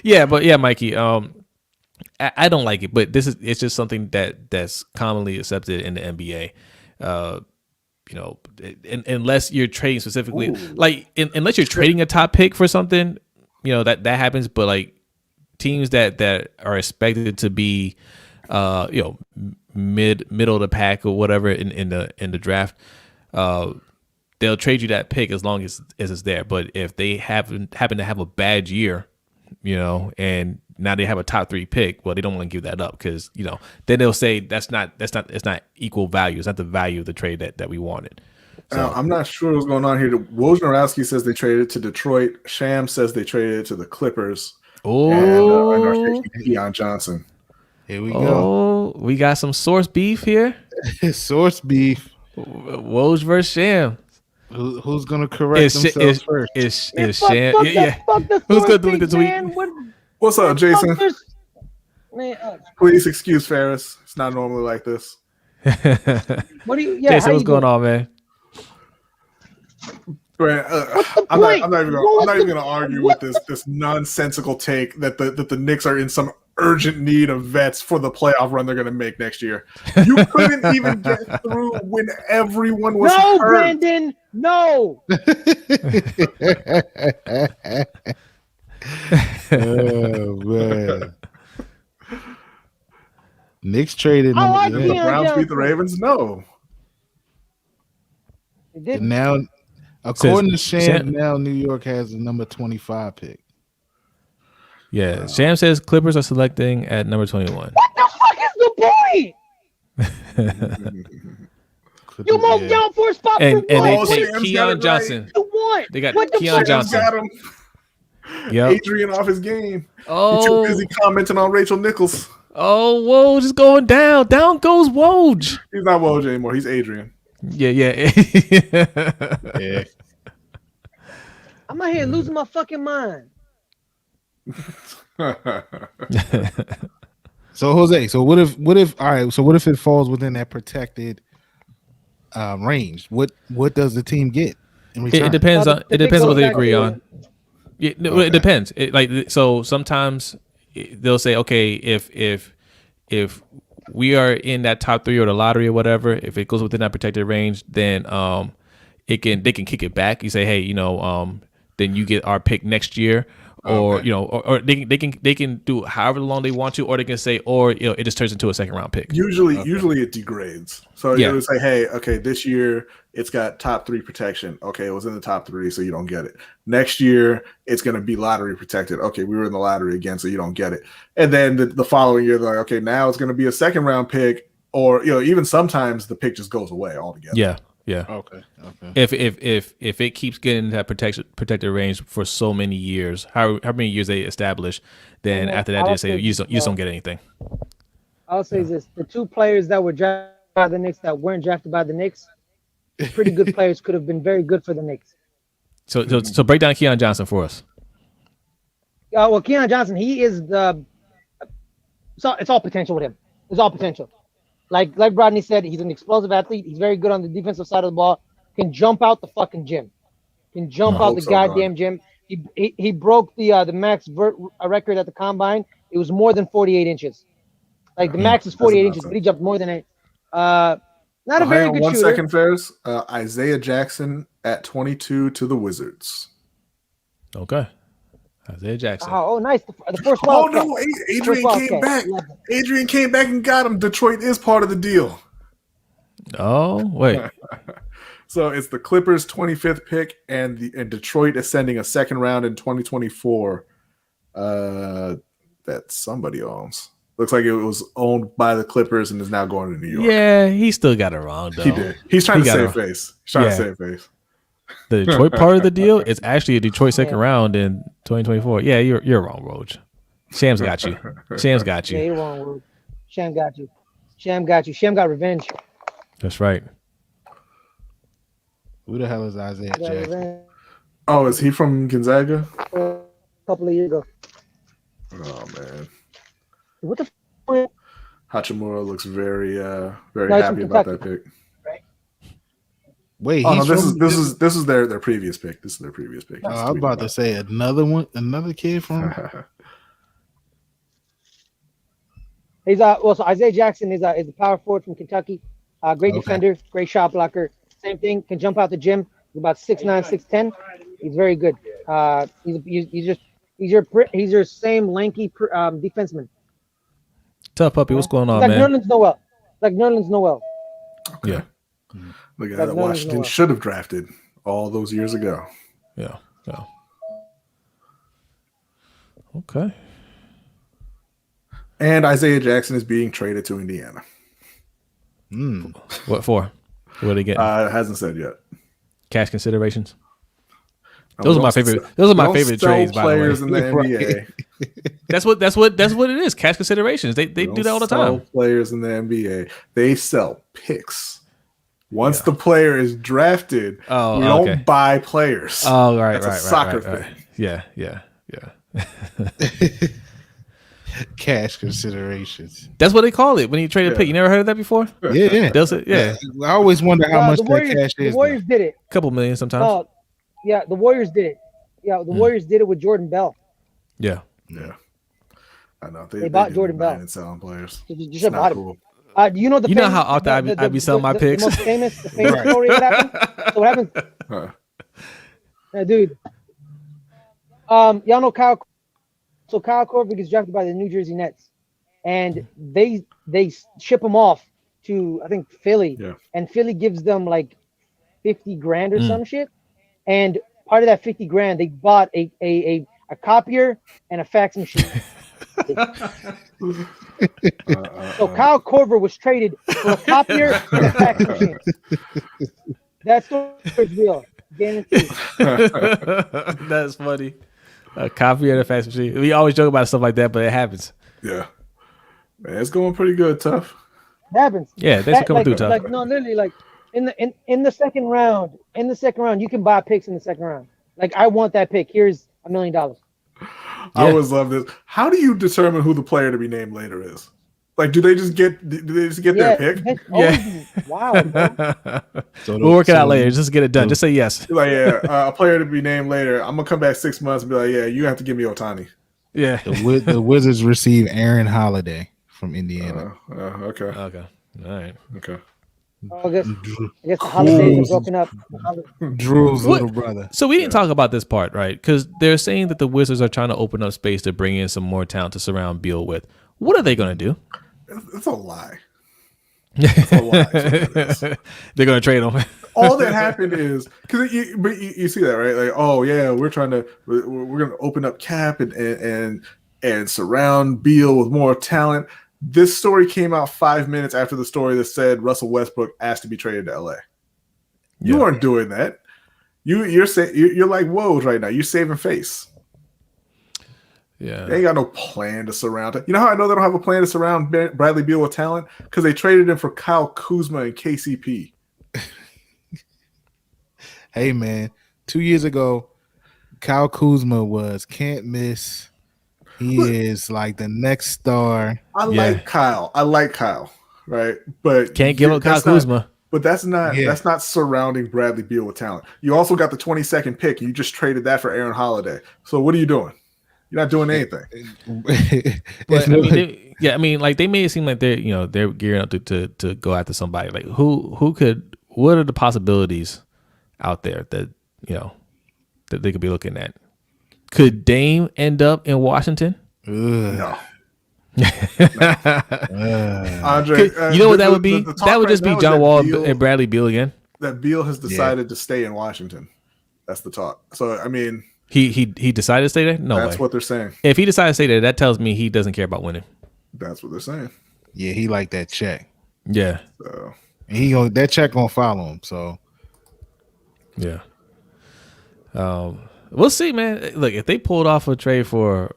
Speaker 2: new.
Speaker 1: Mikey. I don't like it, but it's just something that's commonly accepted in the NBA. Unless you're trading specifically, unless you're trading a top pick for something, that happens. But like teams that are expected to be, middle of the pack or whatever in the draft, they'll trade you that pick as long as it's there. But if they happen to have a bad year, and now they have a top 3 pick, well, they don't want to give that up because then they'll say it's not equal value. It's not the value of the trade that we wanted. So
Speaker 2: I'm not sure what's going on here. Wojnarowski says they traded it to Detroit. Sham says they traded it to the Clippers. And are taking Keon Johnson.
Speaker 4: Here we go.
Speaker 1: We got some source beef here.
Speaker 4: Source beef.
Speaker 1: Woj versus Sham.
Speaker 4: Who's gonna correct themselves first?
Speaker 1: Is
Speaker 3: Man,
Speaker 1: Sham?
Speaker 3: fuck
Speaker 1: Yeah.
Speaker 3: the
Speaker 1: Who's gonna
Speaker 3: source
Speaker 1: do it
Speaker 3: beef,
Speaker 1: this week?
Speaker 3: man.
Speaker 2: What's up, Jason?
Speaker 3: Man,
Speaker 2: Please excuse Ferris. It's not normally like this.
Speaker 3: what do you? Yeah,
Speaker 1: Jason,
Speaker 3: how
Speaker 1: what's
Speaker 3: you
Speaker 1: going
Speaker 3: doing?
Speaker 1: on, man?
Speaker 2: Right, I'm not even gonna argue with this nonsensical take that the Knicks are in some urgent need of vets for the playoff run they're gonna make next year. You couldn't even get through when everyone was
Speaker 3: No,
Speaker 2: hurt.
Speaker 3: Brandon, no.
Speaker 4: Oh man. Knicks traded
Speaker 3: I like
Speaker 2: Did the
Speaker 3: Keon
Speaker 2: Browns beat the
Speaker 3: Johnson.
Speaker 2: Ravens? No.
Speaker 3: It
Speaker 4: and
Speaker 3: didn't.
Speaker 4: now according to
Speaker 1: Sham-
Speaker 4: Sham, now New York has the number 25 pick.
Speaker 1: Yeah, Sham says Clippers are selecting at number 21.
Speaker 3: What the fuck is the point? You moved down for a spot
Speaker 1: And
Speaker 3: for
Speaker 1: they
Speaker 3: what?
Speaker 1: take
Speaker 2: Sam's got it
Speaker 1: Keon
Speaker 2: right.
Speaker 1: Johnson.
Speaker 3: You want?
Speaker 1: They got
Speaker 3: What the
Speaker 1: Keon
Speaker 3: fuck?
Speaker 1: Johnson.
Speaker 2: Got him.
Speaker 1: Yep.
Speaker 2: Adrian off his game. He's too
Speaker 1: Oh,
Speaker 2: busy commenting on Rachel Nichols.
Speaker 1: Woj is going down. Down goes Woj.
Speaker 2: He's not Woj anymore. He's Adrian.
Speaker 1: Yeah.
Speaker 4: Yeah.
Speaker 3: I'm out here losing my fucking mind.
Speaker 4: So Jose, so what if all right, so what if it falls within that protected range? What does the team get in return?
Speaker 1: It depends on what they agree on. Yeah, no,
Speaker 2: Okay.
Speaker 1: it depends. So sometimes they'll say, okay, if we are in that top 3 or the lottery or whatever, if it goes within that protected range, then they can kick it back. You say, hey, then you get our pick next year. Or
Speaker 2: Okay.
Speaker 1: or they can do however long they want to, or they can say, or it just turns into a second round pick.
Speaker 2: Usually it degrades. So
Speaker 1: Yeah.
Speaker 2: it would say, hey, okay, this year it's got top 3 protection. Okay, it was in the top 3, so you don't get it. Next year it's going to be lottery protected. Okay, we were in the lottery again, so you don't get it. And then the following year, they're like, okay, now it's going to be a second round pick, or even sometimes the pick just goes away altogether.
Speaker 1: Yeah.
Speaker 4: Okay.
Speaker 1: If it keeps getting that protected range for so many years, how many years they establish, then after that they say you just don't get anything.
Speaker 3: I'll say this: the 2 players that were drafted by the Knicks that weren't drafted by the Knicks, pretty good players, could have been very good for the Knicks.
Speaker 1: So break down Keon Johnson for us.
Speaker 3: Well, Keon Johnson, he is so it's all potential with him. It's all potential. Like Brodny said, he's an explosive athlete. He's very good on the defensive side of the ball. Can jump out the fucking gym. Can jump out the goddamn gym. He broke the max record at the combine. It was more than 48 inches. Like the max is 48 inches, but he jumped more than it. Not a very good
Speaker 2: One
Speaker 3: shooter.
Speaker 2: second, Ferris. Isaiah Jackson at 22 to the Wizards.
Speaker 1: Okay. Isaiah Jackson.
Speaker 3: Oh, nice. The first
Speaker 2: Oh
Speaker 3: Wildcat.
Speaker 2: no, Adrian
Speaker 3: First
Speaker 2: came back.
Speaker 3: Wildcat.
Speaker 2: Adrian came back and got him. Detroit is part of the deal.
Speaker 1: Oh, wait.
Speaker 2: So it's the Clippers' 25th pick, and Detroit is sending a second round in 2024 that somebody owns. Looks like it was owned by the Clippers and is now going to New York.
Speaker 1: Yeah, he still got it wrong, though.
Speaker 2: He did. He's trying
Speaker 1: He
Speaker 2: to
Speaker 1: got
Speaker 2: save
Speaker 1: it.
Speaker 2: face. He's trying
Speaker 1: Yeah.
Speaker 2: to save face.
Speaker 1: The Detroit part of the deal is actually a Detroit second round in 2024. Yeah, you're wrong, Roach. Sham's got you. Sham's got
Speaker 3: Yeah,
Speaker 1: you.
Speaker 3: you're wrong, Will. Sham got you. Sham got revenge.
Speaker 1: That's right.
Speaker 4: Who the hell is Isaiah
Speaker 3: Got
Speaker 4: Jackson?
Speaker 3: revenge
Speaker 2: Oh, is he from Gonzaga?
Speaker 3: a couple of years ago.
Speaker 2: Oh man,
Speaker 3: What the fuck?
Speaker 2: Hachimura looks very
Speaker 3: No,
Speaker 2: very
Speaker 3: he's
Speaker 2: happy
Speaker 3: from
Speaker 2: about that
Speaker 3: Kentucky.
Speaker 2: pick.
Speaker 4: Wait,
Speaker 2: Oh no,
Speaker 4: he's
Speaker 2: this is their previous pick. This is their previous pick.
Speaker 4: I was about to say another kid from.
Speaker 3: He's so Isaiah Jackson is a power forward from Kentucky. Great defender, great shot blocker. Same thing, can jump out the gym. He's about 6'9", 6'10". He's very good. He's your same lanky defenseman.
Speaker 1: Tough puppy, what's going on,
Speaker 3: Like
Speaker 1: man?
Speaker 3: Nerlens Noel.
Speaker 2: Okay.
Speaker 1: Yeah.
Speaker 2: The guy
Speaker 3: Like
Speaker 2: that
Speaker 3: Nolan
Speaker 2: Washington
Speaker 3: Noel.
Speaker 2: should have drafted all those years ago.
Speaker 1: Yeah. Okay.
Speaker 2: And Isaiah Jackson is being traded to Indiana.
Speaker 1: What for? What are they getting?
Speaker 2: It hasn't said yet.
Speaker 1: cash considerations. Those are my favorite. Those are my favorite trades. By
Speaker 2: players
Speaker 1: the
Speaker 2: in the NBA.
Speaker 1: That's what it is. Cash considerations. They do that all the time.
Speaker 2: Players in the NBA. They sell picks. Once the player is drafted, we don't buy players.
Speaker 1: Oh, right,
Speaker 2: That's a soccer thing.
Speaker 1: Yeah.
Speaker 4: Cash considerations.
Speaker 1: That's what they call it when you trade a pick. You never heard of that before?
Speaker 4: Yeah.
Speaker 1: I
Speaker 4: always wonder how much that cash is.
Speaker 3: The Warriors did it.
Speaker 1: A couple million sometimes.
Speaker 3: Yeah, the Warriors did it. Yeah, the Warriors did it with Jordan Bell.
Speaker 1: Yeah.
Speaker 2: I know.
Speaker 3: They bought Jordan Bell
Speaker 2: and selling players.
Speaker 3: Just bought him. Do you know the?
Speaker 1: You know how often I be selling my picks.
Speaker 3: The most famous story that happened. So what happened? Dude. Y'all know Kyle. So Kyle Korver gets drafted by the New Jersey Nets, and they ship him off to I think Philly, and Philly gives them like $50,000 or some shit, and part of that $50,000 they bought a copier and a fax machine. So Kyle Korver was traded for a copier and a fax machine. That story is real, guaranteed.
Speaker 1: That's funny. A copy of the fax machine. We always joke about stuff like that, but it happens.
Speaker 2: Yeah, man, it's going pretty good, Tough.
Speaker 3: It happens.
Speaker 1: Yeah, thanks for coming through, Tough.
Speaker 3: Like no, literally, like in the second round, you can buy picks in the second round. Like I want that pick. Here's $1 million.
Speaker 2: I always love this. How do you determine who the player to be named later is? Like, do they just get their pick?
Speaker 3: Wow.
Speaker 1: We'll work it out later. Just get it done. Just say yes.
Speaker 2: Like, a player to be named later. I'm gonna come back 6 months and be like, yeah, you have to give me Ohtani.
Speaker 1: Yeah.
Speaker 4: The Wizards receive Aaron Holiday from Indiana.
Speaker 2: Okay.
Speaker 1: All right.
Speaker 2: Okay.
Speaker 3: I guess the holidays are broken up.
Speaker 4: Drew's little brother.
Speaker 1: So we didn't talk about this part, right? Because they're saying that the Wizards are trying to open up space to bring in some more talent to surround Beal with. What are they going to do?
Speaker 2: It's a lie. It's a lie.
Speaker 1: They're going to trade him.
Speaker 2: All that happened is because you see that, right? Like, oh yeah, we're going to open up cap and surround Beal with more talent. This story came out 5 minutes after the story that said Russell Westbrook asked to be traded to LA. You weren't doing that. You're like woes right now. You're saving face.
Speaker 1: Yeah,
Speaker 2: they ain't got no plan to surround it. You know how I know they don't have a plan to surround Bradley Beal with talent? Because they traded him for Kyle Kuzma and KCP.
Speaker 4: Hey man, 2 years ago, Kyle Kuzma was can't miss. He is like the next star.
Speaker 2: I like Kyle, right? But
Speaker 1: can't give up Kyle Kuzma.
Speaker 2: But that's not surrounding Bradley Beal with talent. You also got the 22nd pick. You just traded that for Aaron Holiday. So what are you doing? You're not doing anything.
Speaker 1: But I mean, like they made it seem like they're gearing up to go after somebody. Like what are the possibilities out there that that they could be looking at? Could Dame end up in Washington?
Speaker 2: No.
Speaker 1: Andre, you know what that would be? That would just be John Wall and Bradley Beal again.
Speaker 2: That Beal has decided to stay in Washington. That's the talk. So I mean,
Speaker 1: he decided to stay there. No,
Speaker 2: that's what they're saying.
Speaker 1: If he decided to stay there, that tells me he doesn't care about winning.
Speaker 2: That's what they're saying.
Speaker 4: Yeah, he like that check.
Speaker 1: Yeah,
Speaker 2: so
Speaker 4: and that check gonna follow him. So
Speaker 1: yeah. We'll see, man. Look, if they pulled off a trade for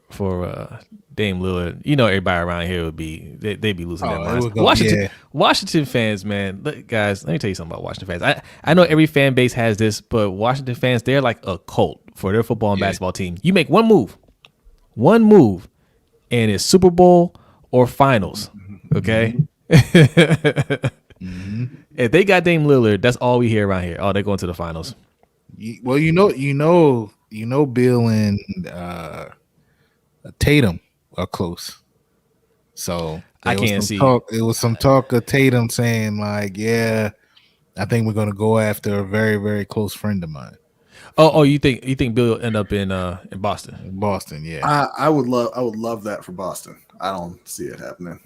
Speaker 1: Dame Lillard, everybody around here would be they'd be losing their minds. Washington fans, man. Look, guys, let me tell you something about Washington fans. I know every fan base has this, but Washington fans, they're like a cult for their football and basketball team. You make one move, and it's Super Bowl or finals. Okay. If they got Dame Lillard, that's all we hear around here. Oh, they're going to the finals.
Speaker 4: Well, Bill and Tatum are close. So
Speaker 1: I can't see.
Speaker 4: It was some talk of Tatum saying like, "Yeah, I think we're going to go after a very, very close friend of mine."
Speaker 1: Oh, you think Bill will end up in Boston?
Speaker 4: In Boston, yeah.
Speaker 2: I would love that for Boston. I don't see it happening.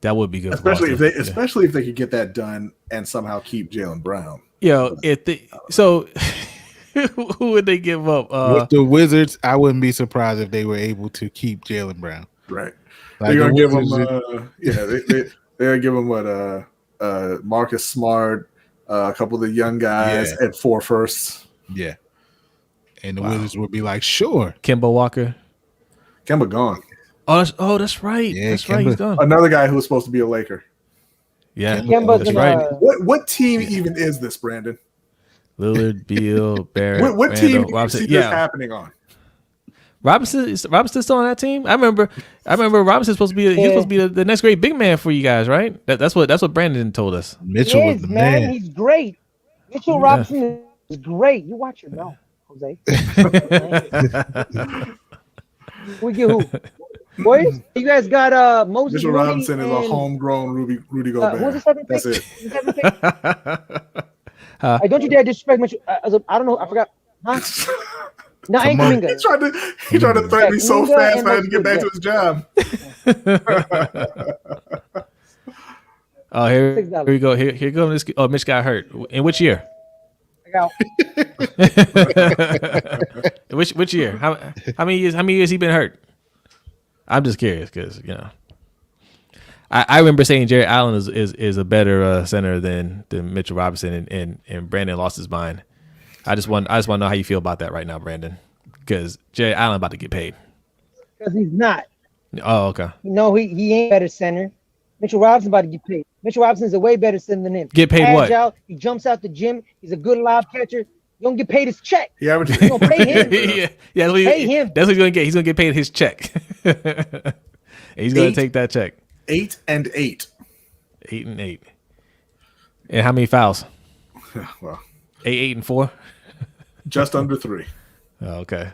Speaker 1: That would be good,
Speaker 2: especially if they could get that done and somehow keep Jaylen Brown.
Speaker 1: Who would they give up?
Speaker 4: With the Wizards, I wouldn't be surprised if they were able to keep Jaylen Brown.
Speaker 2: Right.
Speaker 4: Like
Speaker 2: they're gonna give him they're gonna give him Marcus Smart, A couple of the young guys at 4 firsts.
Speaker 4: Yeah. And the Wizards would be like, sure.
Speaker 1: Kemba Walker.
Speaker 2: Kemba gone.
Speaker 1: That's right.
Speaker 4: Yeah,
Speaker 1: that's right. He's gone.
Speaker 2: Another guy who was supposed to be a Laker.
Speaker 1: Yeah,
Speaker 3: Kemba's
Speaker 1: that's right.
Speaker 2: What team even is this, Brandon?
Speaker 1: Lillard, Beal, Barrett.
Speaker 2: What
Speaker 1: Randall,
Speaker 2: team do you
Speaker 1: Robinson.
Speaker 2: see this happening on?
Speaker 1: Robinson still on that team? I remember Robinson's supposed to be he was supposed to be the next great big man for you guys, right? That's what Brandon told us.
Speaker 4: Mitchell was the man.
Speaker 3: He's great. Mitchell Robinson is great. You watch your mouth, Jose. We get who? Boys, you guys got Moses.
Speaker 2: Mitchell
Speaker 3: Rudy
Speaker 2: Robinson is a homegrown Rudy Gobert.
Speaker 3: Who's the second pick?
Speaker 2: That's it.
Speaker 3: Hey, don't you dare disrespect Mitchell. I don't know. I forgot. Huh? No, I ain't Kuminga.
Speaker 2: He tried to threaten me so
Speaker 3: Kuminga
Speaker 2: fast
Speaker 3: and
Speaker 2: I had to get back
Speaker 3: Moses,
Speaker 2: to his job.
Speaker 1: Oh, here we go. Here goes. Oh, Mitch got hurt. In which year?
Speaker 3: I got
Speaker 1: which year? How many years? How many years he been hurt? I'm just curious because I remember saying Jared Allen is a better center than Mitchell Robinson, and Brandon lost his mind. I just want to know how you feel about that right now, Brandon, because Jared Allen about to get paid.
Speaker 3: because he's not.
Speaker 1: Oh, okay.
Speaker 3: No, he ain't better center. Mitchell Robinson about to get paid. Mitchell Robinson is a way better center than him.
Speaker 1: Get paid
Speaker 3: Agile,
Speaker 1: what?
Speaker 3: He jumps out the gym. He's a good lob catcher. You don't get paid his check.
Speaker 2: He averages.
Speaker 3: You gonna pay him?
Speaker 1: yeah,
Speaker 3: Pay him.
Speaker 1: That's what he's gonna get. He's gonna get paid his check. And he's gonna take that check.
Speaker 2: 8 and 8.
Speaker 1: 8 and 8. And how many fouls?
Speaker 2: Well,
Speaker 1: 8 and 4.
Speaker 2: just under 3.
Speaker 1: Oh, okay.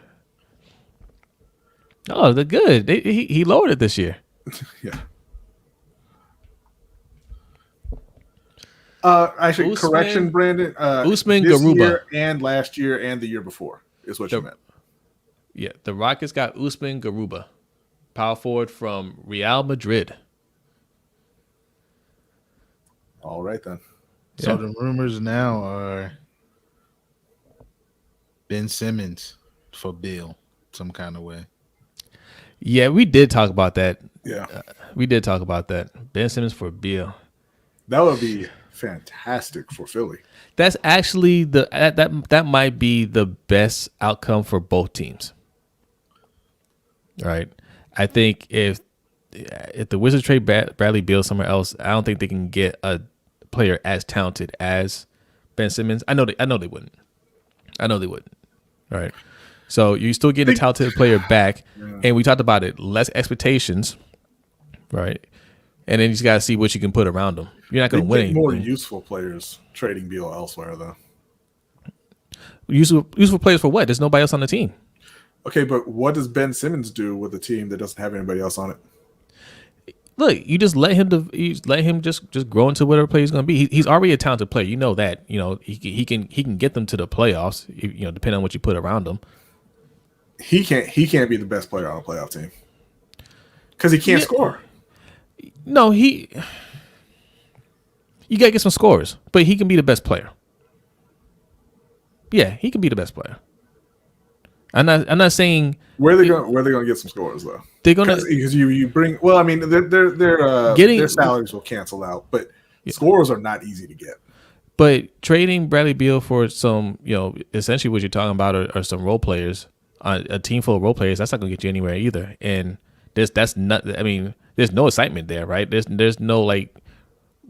Speaker 1: Oh, they're good. He lowered it this year.
Speaker 2: Yeah. Actually, correction, Brandon.
Speaker 1: Usman
Speaker 2: this
Speaker 1: Garuba.
Speaker 2: year and last year and the year before is what you meant.
Speaker 1: Yeah, the Rockets got Usman Garuba, power forward from Real Madrid.
Speaker 2: All right then.
Speaker 4: So the rumors now are Ben Simmons for Bill, some kind of way.
Speaker 1: Yeah, we did talk about that.
Speaker 2: Yeah,
Speaker 1: we did talk about that. Ben Simmons for Beal.
Speaker 2: that would be fantastic for Philly.
Speaker 1: That's actually that might be the best outcome for both teams. Right. I think if the Wizards trade Bradley Beal somewhere else, I don't think they can get a player as talented as Ben Simmons. I know they wouldn't. Right. So you still get a talented player back, and we talked about it. Less expectations, right? And then you just gotta see what you can put around them. You're not gonna win anything.
Speaker 2: More useful players trading Beal elsewhere, though.
Speaker 1: Useful players for what? There's nobody else on the team.
Speaker 2: Okay, but what does Ben Simmons do with a team that doesn't have anybody else on it?
Speaker 1: Look, you just let him just grow into whatever player he's going to be. He's already a talented player. You know that. You know he can get them to the playoffs. You know, depending on what you put around him.
Speaker 2: He can't be the best player on a playoff team because he can't score.
Speaker 1: No, you got to get some scores, but he can be the best player. Yeah, he can be the best player. I'm not saying
Speaker 2: where they going to get some scores though.
Speaker 1: They're gonna
Speaker 2: because you bring. Well, I mean, their salaries will cancel out, but scores are not easy to get.
Speaker 1: But trading Bradley Beal for some, essentially what you're talking about are some role players, a team full of role players. That's not going to get you anywhere either. And that's not. I mean, there's no excitement there, right? There's no like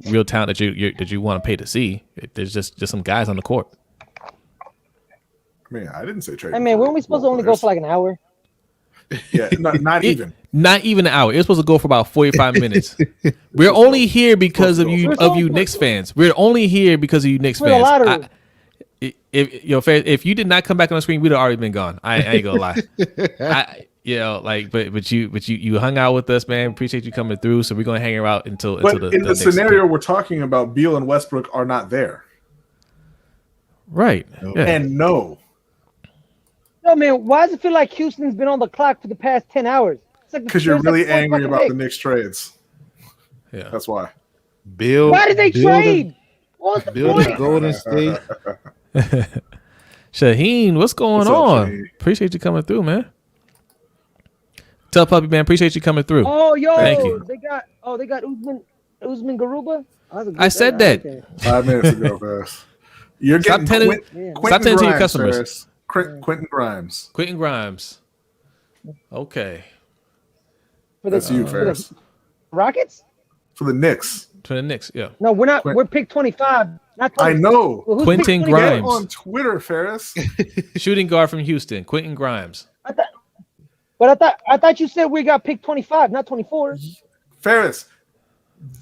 Speaker 1: real talent that you want to pay to see. There's just some guys on the court.
Speaker 2: I mean, I didn't say trade.
Speaker 3: I mean, weren't we supposed to only go for like an hour?
Speaker 2: Yeah, not even.
Speaker 1: Not even an hour. It was supposed to go for about 45 minutes. We're only here because of you Knicks fans. We're only here because of you Knicks fans. If you did not come back on the screen, we'd have already been gone. I ain't gonna lie. But you hung out with us, man. Appreciate you coming through. So we're gonna hang out until
Speaker 2: the scenario we're talking about, Beal and Westbrook are not there.
Speaker 1: Right. Yeah.
Speaker 2: And no,
Speaker 3: man. Why does it feel like Houston's been on the clock for the past 10 hours?
Speaker 2: Because you're really angry about the Knicks trades.
Speaker 1: Yeah,
Speaker 2: that's why.
Speaker 4: Bill.
Speaker 3: Why did they trade? What's the point?
Speaker 4: Golden State.
Speaker 1: Shaheen, what's going on? Shaheen? Appreciate you coming through, man. Tell Puppy Man, appreciate you coming through.
Speaker 3: Oh, yo,
Speaker 1: thank you.
Speaker 3: They got Usman Garuba.
Speaker 1: I said that.
Speaker 2: 5 minutes ago, Ferris. You're
Speaker 1: Stop
Speaker 2: getting
Speaker 1: telling-
Speaker 2: Quentin
Speaker 1: stop telling to your
Speaker 2: Grimes,
Speaker 1: customers.
Speaker 2: Ferris. Quentin Grimes.
Speaker 1: Quentin Grimes. Okay.
Speaker 3: For
Speaker 2: That's you,
Speaker 3: for
Speaker 2: Ferris.
Speaker 3: the Rockets?
Speaker 2: For the Knicks.
Speaker 1: To the Knicks, yeah.
Speaker 3: No, we're not.
Speaker 2: Quin-
Speaker 3: We're pick 25. Not 20.
Speaker 2: I know.
Speaker 3: Well, who's
Speaker 1: Quentin
Speaker 3: pick 25?
Speaker 1: Grimes.
Speaker 2: Get on Twitter, Ferris.
Speaker 1: Shooting guard from Houston, Quentin Grimes.
Speaker 3: But I thought you said we got pick 25, not 24.
Speaker 2: Ferris,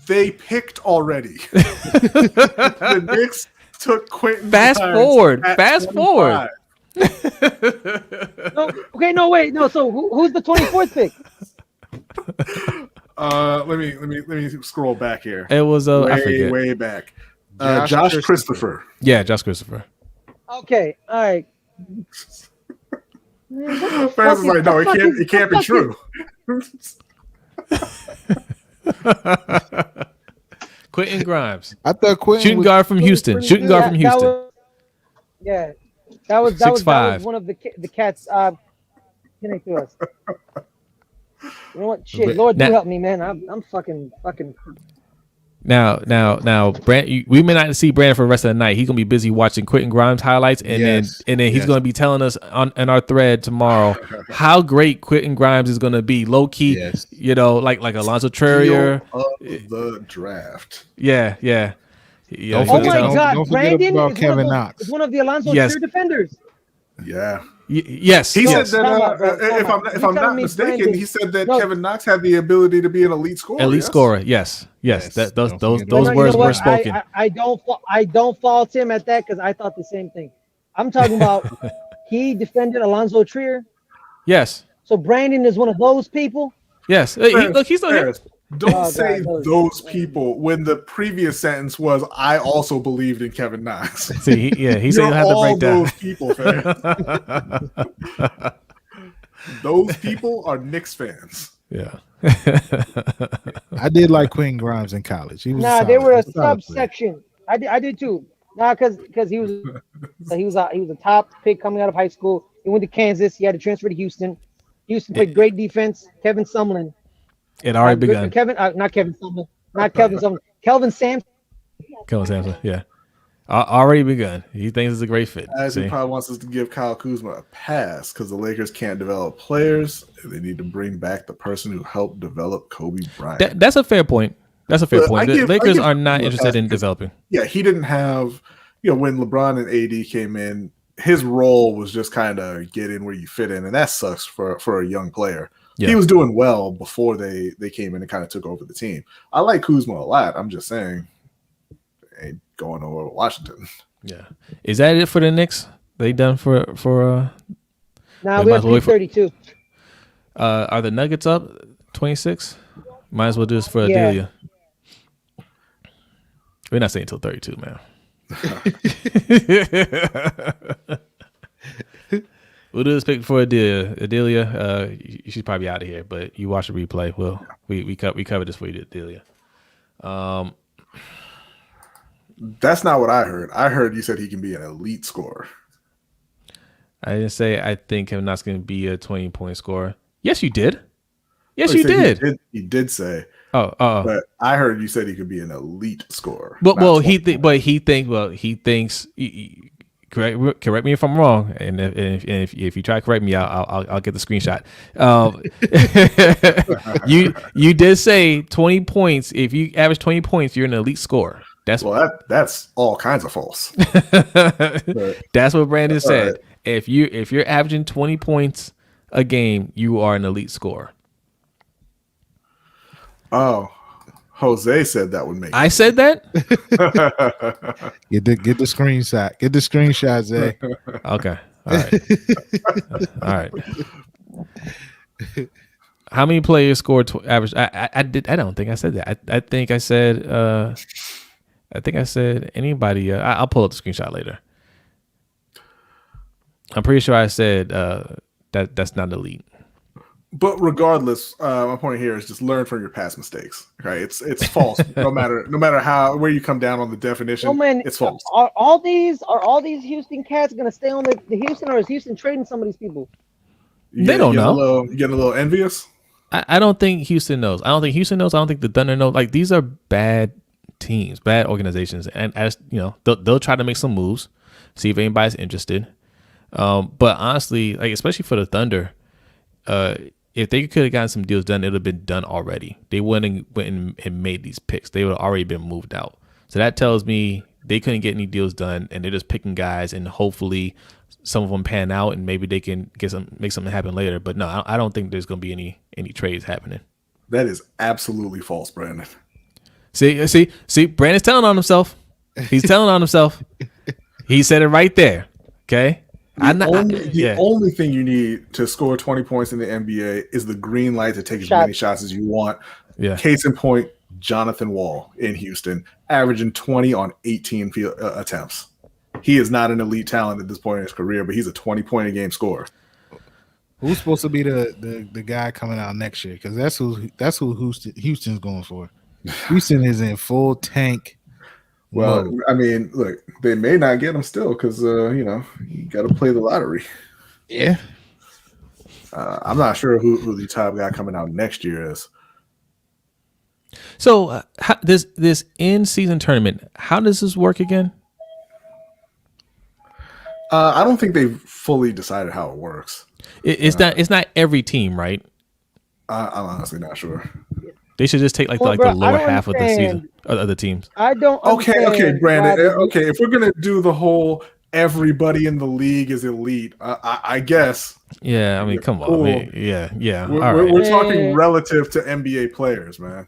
Speaker 2: they picked already. The Knicks took Quentin
Speaker 1: Fast
Speaker 2: Grimes
Speaker 1: forward.
Speaker 2: at
Speaker 1: Fast
Speaker 2: 25.
Speaker 3: No, okay, no, wait, no. So who's the 24th pick?
Speaker 2: Let me scroll back here.
Speaker 1: It was I
Speaker 2: Way,
Speaker 1: forget.
Speaker 2: way back.
Speaker 4: Josh
Speaker 2: Josh
Speaker 4: Christopher.
Speaker 2: Christopher.
Speaker 1: Yeah, Josh Christopher.
Speaker 3: Okay, all right.
Speaker 2: Ferris is like, no, it can't be true.
Speaker 1: Quentin Grimes.
Speaker 4: I thought Quentin
Speaker 1: Shooting
Speaker 4: was,
Speaker 1: guard from Houston. Shooting guard from Houston.
Speaker 3: That was
Speaker 1: 6'5".
Speaker 3: one of the cats connect to us. You know what? Shit, Lord, do
Speaker 1: Now-
Speaker 3: help me, man. I'm fucking.
Speaker 1: Now, we may not see Brandon for the rest of the night. He's gonna be busy watching Quentin Grimes highlights, and
Speaker 4: Yes.
Speaker 1: then he's
Speaker 4: Yes.
Speaker 1: gonna be telling us in our thread tomorrow how great Quentin Grimes is gonna be. Low key,
Speaker 4: Yes.
Speaker 1: like Alonzo Trier.
Speaker 2: Deal of the draft.
Speaker 1: Yeah.
Speaker 4: Don't
Speaker 3: Oh
Speaker 4: forget-
Speaker 3: my
Speaker 4: don't-
Speaker 3: God,
Speaker 4: don't forget
Speaker 3: Brandon
Speaker 4: about
Speaker 3: is
Speaker 4: Kevin
Speaker 3: one of
Speaker 4: Knox.
Speaker 3: is one of the Alonzo
Speaker 1: Yes.
Speaker 3: Trier defenders.
Speaker 2: Yeah.
Speaker 1: Yes.
Speaker 2: He
Speaker 1: yes.
Speaker 2: said that
Speaker 3: Time out, bro.
Speaker 2: if
Speaker 3: Time out.
Speaker 2: I'm
Speaker 3: You
Speaker 2: not
Speaker 3: telling me
Speaker 2: mistaken,
Speaker 3: Brandon-
Speaker 2: he said that
Speaker 3: No.
Speaker 2: Kevin Knox had the ability to be an elite scorer.
Speaker 1: Elite
Speaker 2: yes?
Speaker 1: scorer. Yes.
Speaker 4: Yes.
Speaker 1: Those
Speaker 4: Don't
Speaker 1: those
Speaker 4: forget
Speaker 1: those
Speaker 4: about
Speaker 1: words
Speaker 3: You know
Speaker 1: were
Speaker 3: what?
Speaker 1: spoken.
Speaker 3: I don't fault him at that because I thought the same thing. I'm talking about he defended Alonzo Trier.
Speaker 1: Yes.
Speaker 3: So Brandon is one of those people.
Speaker 1: Yes.
Speaker 2: Ferris,
Speaker 1: Look, he's still here.
Speaker 2: Ferris, don't
Speaker 3: Oh,
Speaker 2: say
Speaker 3: God,
Speaker 2: those people when the previous sentence was I also believed in Kevin Knox.
Speaker 1: See, he said
Speaker 2: You're
Speaker 1: he'll have to
Speaker 2: all
Speaker 1: break down.
Speaker 2: those people, Ferris. Those people are Knicks fans.
Speaker 1: Yeah.
Speaker 4: I did like Quentin Grimes in college. He was
Speaker 3: Nah,
Speaker 4: solid.
Speaker 3: they were a
Speaker 4: He was solid player.
Speaker 3: subsection. I did too. Nah, because he was a top pick coming out of high school. He went to Kansas. He had to transfer to Houston. Houston played great defense. Kevin Sumlin.
Speaker 1: It already begun.
Speaker 3: Not Kevin Sumlin. Not Kevin Sumlin. Kelvin Sampson.
Speaker 1: Kevin Sampson. Yeah. Already begun. He thinks it's a great fit.
Speaker 2: As he
Speaker 1: See?
Speaker 2: probably wants us to give Kyle Kuzma a pass because the Lakers can't develop players. And they need to bring back the person who helped develop Kobe Bryant.
Speaker 1: That's a fair point. That's a fair
Speaker 2: But
Speaker 1: point.
Speaker 2: I
Speaker 1: The
Speaker 2: give-
Speaker 1: Lakers
Speaker 2: I give
Speaker 1: are not
Speaker 2: Kuzma a
Speaker 1: interested
Speaker 2: pass
Speaker 1: in
Speaker 2: because-
Speaker 1: developing.
Speaker 2: Yeah, he didn't have, when LeBron and AD came in, his role was just kind of get in where you fit in. And that sucks for a young player.
Speaker 1: Yeah.
Speaker 2: He was doing well before they came in and kind of took over the team. I like Kuzma a lot. I'm just saying, ain't going over to Washington.
Speaker 1: Yeah. Is that it for the Knicks? They done for
Speaker 3: Nah,
Speaker 1: They
Speaker 3: we
Speaker 1: might
Speaker 3: have
Speaker 1: as well wait
Speaker 3: pick
Speaker 1: for-
Speaker 3: 32.
Speaker 1: are the Nuggets up 26? Might as well do this for
Speaker 3: Yeah.
Speaker 1: Adelia. We're not saying until 32, man. We'll do this pick for Adelia. Adelia, she's probably out of here, but you watch the replay. We covered this for you, Adelia.
Speaker 2: That's not what I heard. I heard you said he can be an elite scorer.
Speaker 1: I didn't say I think Kevin Knox going to be a 20-point scorer. Yes, you did. Yes,
Speaker 2: Oh, he
Speaker 1: you
Speaker 2: said
Speaker 1: did.
Speaker 2: He did say,
Speaker 1: Oh,
Speaker 2: but I heard you said he could be an elite scorer.
Speaker 1: But
Speaker 2: not
Speaker 1: well,
Speaker 2: 20.
Speaker 1: he thinks. Correct me if I'm wrong, and if you try to correct me, I'll get the screenshot. You did say 20 points. If you average 20 points, you're an elite scorer. That's
Speaker 2: that's all kinds of false.
Speaker 1: that's what Brandon said.
Speaker 2: right.
Speaker 1: If you're averaging 20 points a game, you are an elite scorer.
Speaker 2: Oh, Jose said that would make.
Speaker 1: I said that.
Speaker 4: Get the screenshot. Get the screenshot, Zay.
Speaker 1: Okay. All right. How many players scored average? I don't think I said that. I think I said. I think I said anybody. I'll pull up the screenshot later. I'm pretty sure I said that's not elite.
Speaker 2: But regardless, my point here is just learn from your past mistakes. Okay, it's false. no matter where you come down on the definition,
Speaker 3: Oh man,
Speaker 2: it's false.
Speaker 3: Are all these Houston cats gonna stay on the Houston, or is Houston trading some of these people?
Speaker 1: They don't know.
Speaker 2: You getting a little envious?
Speaker 1: I don't think Houston knows. I don't think Houston knows. I don't think the Thunder knows. Like, these are bad teams, bad organizations, and as you know, they'll try to make some moves, see if anybody's interested. But honestly, like especially for the Thunder, if they could have gotten some deals done, it would have been done already. They went and made these picks. They would have already been moved out. So that tells me they couldn't get any deals done, and they're just picking guys, and hopefully some of them pan out, and maybe they can make something happen later. But no, I don't think there's going to be any trades happening.
Speaker 2: That is absolutely false, Brandon.
Speaker 1: See, Brandon's telling on himself. He's telling on himself. He said it right there. Okay.
Speaker 2: The only thing you need to score 20 points in the NBA is the green light to take as many shots as you want.
Speaker 1: Yeah.
Speaker 2: Case in point, Jonathan Wall in Houston, averaging 20 on 18 attempts. He is not an elite talent at this point in his career, but he's a 20-point a game scorer.
Speaker 4: Who's supposed to be the guy coming out next year? Because that's who Houston's going for. Houston is in full tank.
Speaker 2: Well,
Speaker 4: mode.
Speaker 2: I mean, look, they may not get him still because you got to play the lottery.
Speaker 4: Yeah.
Speaker 2: I'm not sure who the top guy coming out next year is.
Speaker 1: So this in-season tournament, how does this work again?
Speaker 2: I don't think they've fully decided how it works.
Speaker 1: It's not every team, right?
Speaker 2: I'm honestly not sure.
Speaker 1: They should just take the lower half of the season of the teams.
Speaker 3: I don't.
Speaker 2: Okay, Brandon. Okay, if we're gonna do the whole everybody in the league is elite, I guess.
Speaker 1: Yeah, I mean, come on.
Speaker 2: Cool.
Speaker 1: I mean, yeah.
Speaker 2: We're talking relative to NBA players, man.